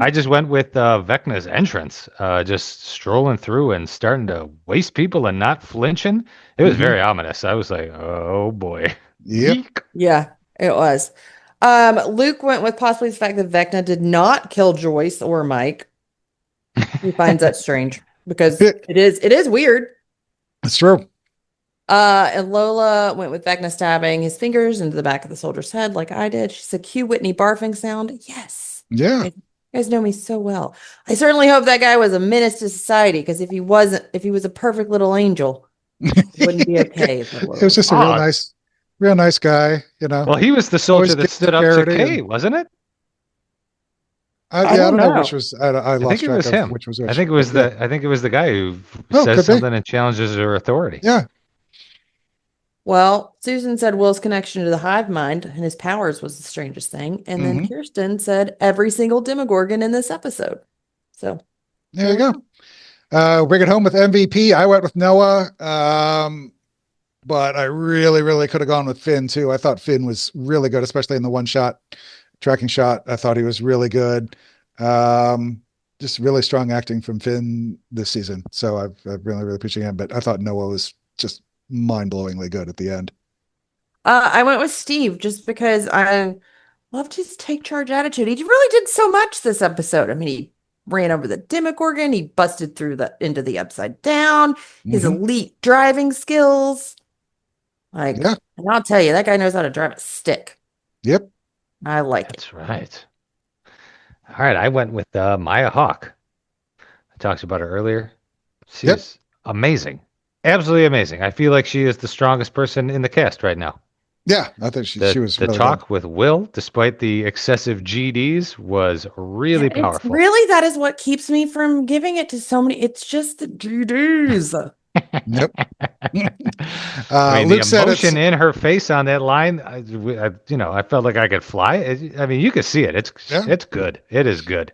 I just went with Vecna's entrance, just strolling through and starting to waste people and not flinching. It was very ominous. I was like, "Oh boy." Yep. Yeah, it was. Luke went with possibly the fact that Vecna did not kill Joyce or Mike. He finds that strange. Because it is weird. It's true. And Lola went with Vecna stabbing his fingers into the back of the soldier's head like I did. She said, cue Whitney barfing sound. Yes. Yeah. You guys know me so well. I certainly hope that guy was a menace to society, because if he was a perfect little angel, it wouldn't be okay. It was just a real nice guy, Well, he was the soldier that stood up to Kay, wasn't it? I don't know which was. I lost think it was him. Which was which. I think it was the guy who says something and challenges her authority. Yeah. Well, Susan said Will's connection to the hive mind and his powers was the strangest thing, and then Kirsten said every single Demogorgon in this episode. So there you go. Bring it home with MVP. I went with Noah, but I really, really could have gone with Finn too. I thought Finn was really good, especially in the one-shot tracking shot. I thought he was really good. Just really strong acting from Finn this season. So I've really, really appreciated him. But I thought Noah was just mind-blowingly good at the end. I went with Steve just because I loved his take charge attitude. He really did so much this episode. I mean, he ran over the Demogorgon. He busted through into the upside down. His elite driving skills. And I'll tell you, that guy knows how to drive a stick. Yep. I like it. That's right. All right, I went with Maya Hawke. I talked about her earlier. She's amazing. Absolutely amazing. I feel like she is the strongest person in the cast right now. Yeah, I think she was the really talk good. with Will, despite the excessive GDs, was really powerful. Really, that is what keeps me from giving it to so many. It's just the GDs. Yep. I mean, Luke the emotion in her face on that line, I felt like I could fly. I mean, you could see it. It's good. It is good.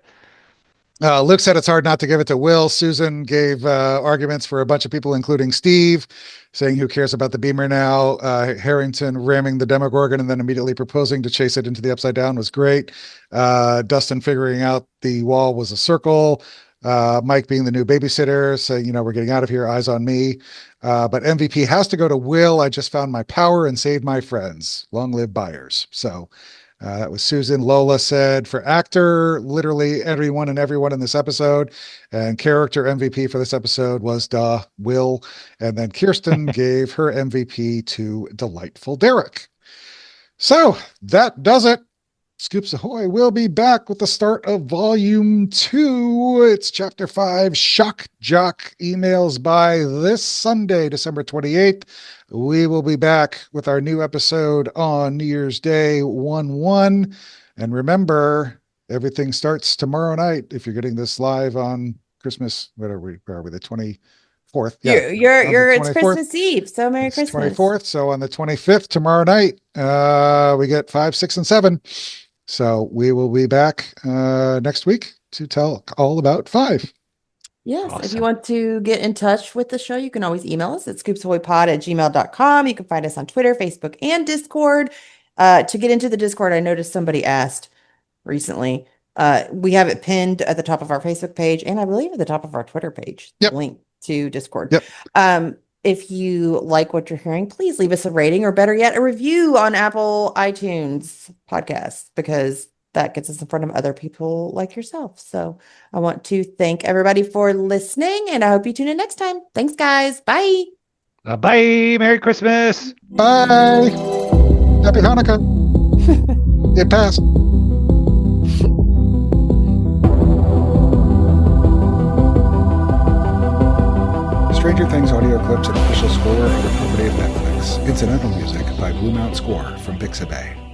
Luke said it's hard not to give it to Will. Susan gave arguments for a bunch of people, including Steve, saying who cares about the beamer now. Harrington ramming the Demogorgon and then immediately proposing to chase it into the upside down was great. Dustin figuring out the wall was a circle. Mike being the new babysitter, saying, we're getting out of here, eyes on me. But MVP has to go to Will. I just found my power and saved my friends. Long live Byers. So That was Susan. Lola said for actor, literally everyone and everyone in this episode. And character MVP for this episode was Will. And then Kirsten gave her MVP to Delightful Derek. So that does it. Scoops Ahoy will be back with the start of Volume 2. It's Chapter 5, Shock Jock emails by this Sunday, December 28th. We will be back with our new episode on New Year's Day, 1/1. And remember, everything starts tomorrow night. If you're getting this live on Christmas, where are we, the 24th? Yeah, it's Christmas Eve, so Merry Christmas. 24th, so on the 25th, tomorrow night, we get 5, 6, and 7. So we will be back next week to tell all about 5. Yes. Awesome. If you want to get in touch with the show, you can always email us at scoopsahoypod@gmail.com. You can find us on Twitter, Facebook, and Discord. To get into the Discord, I noticed somebody asked recently. We have it pinned at the top of our Facebook page, and I believe at the top of our Twitter page, the link to Discord. If you like what you're hearing, please leave us a rating, or better yet, a review on Apple iTunes podcasts, because that gets us in front of other people like yourself. So I want to thank everybody for listening, and I hope you tune in next time. Thanks, guys. Bye. Bye. Merry Christmas. Bye. Happy Hanukkah. It passed. Stranger Things audio clips and official score are the property of Netflix. Incidental music by Blue Mount Score from Pixabay.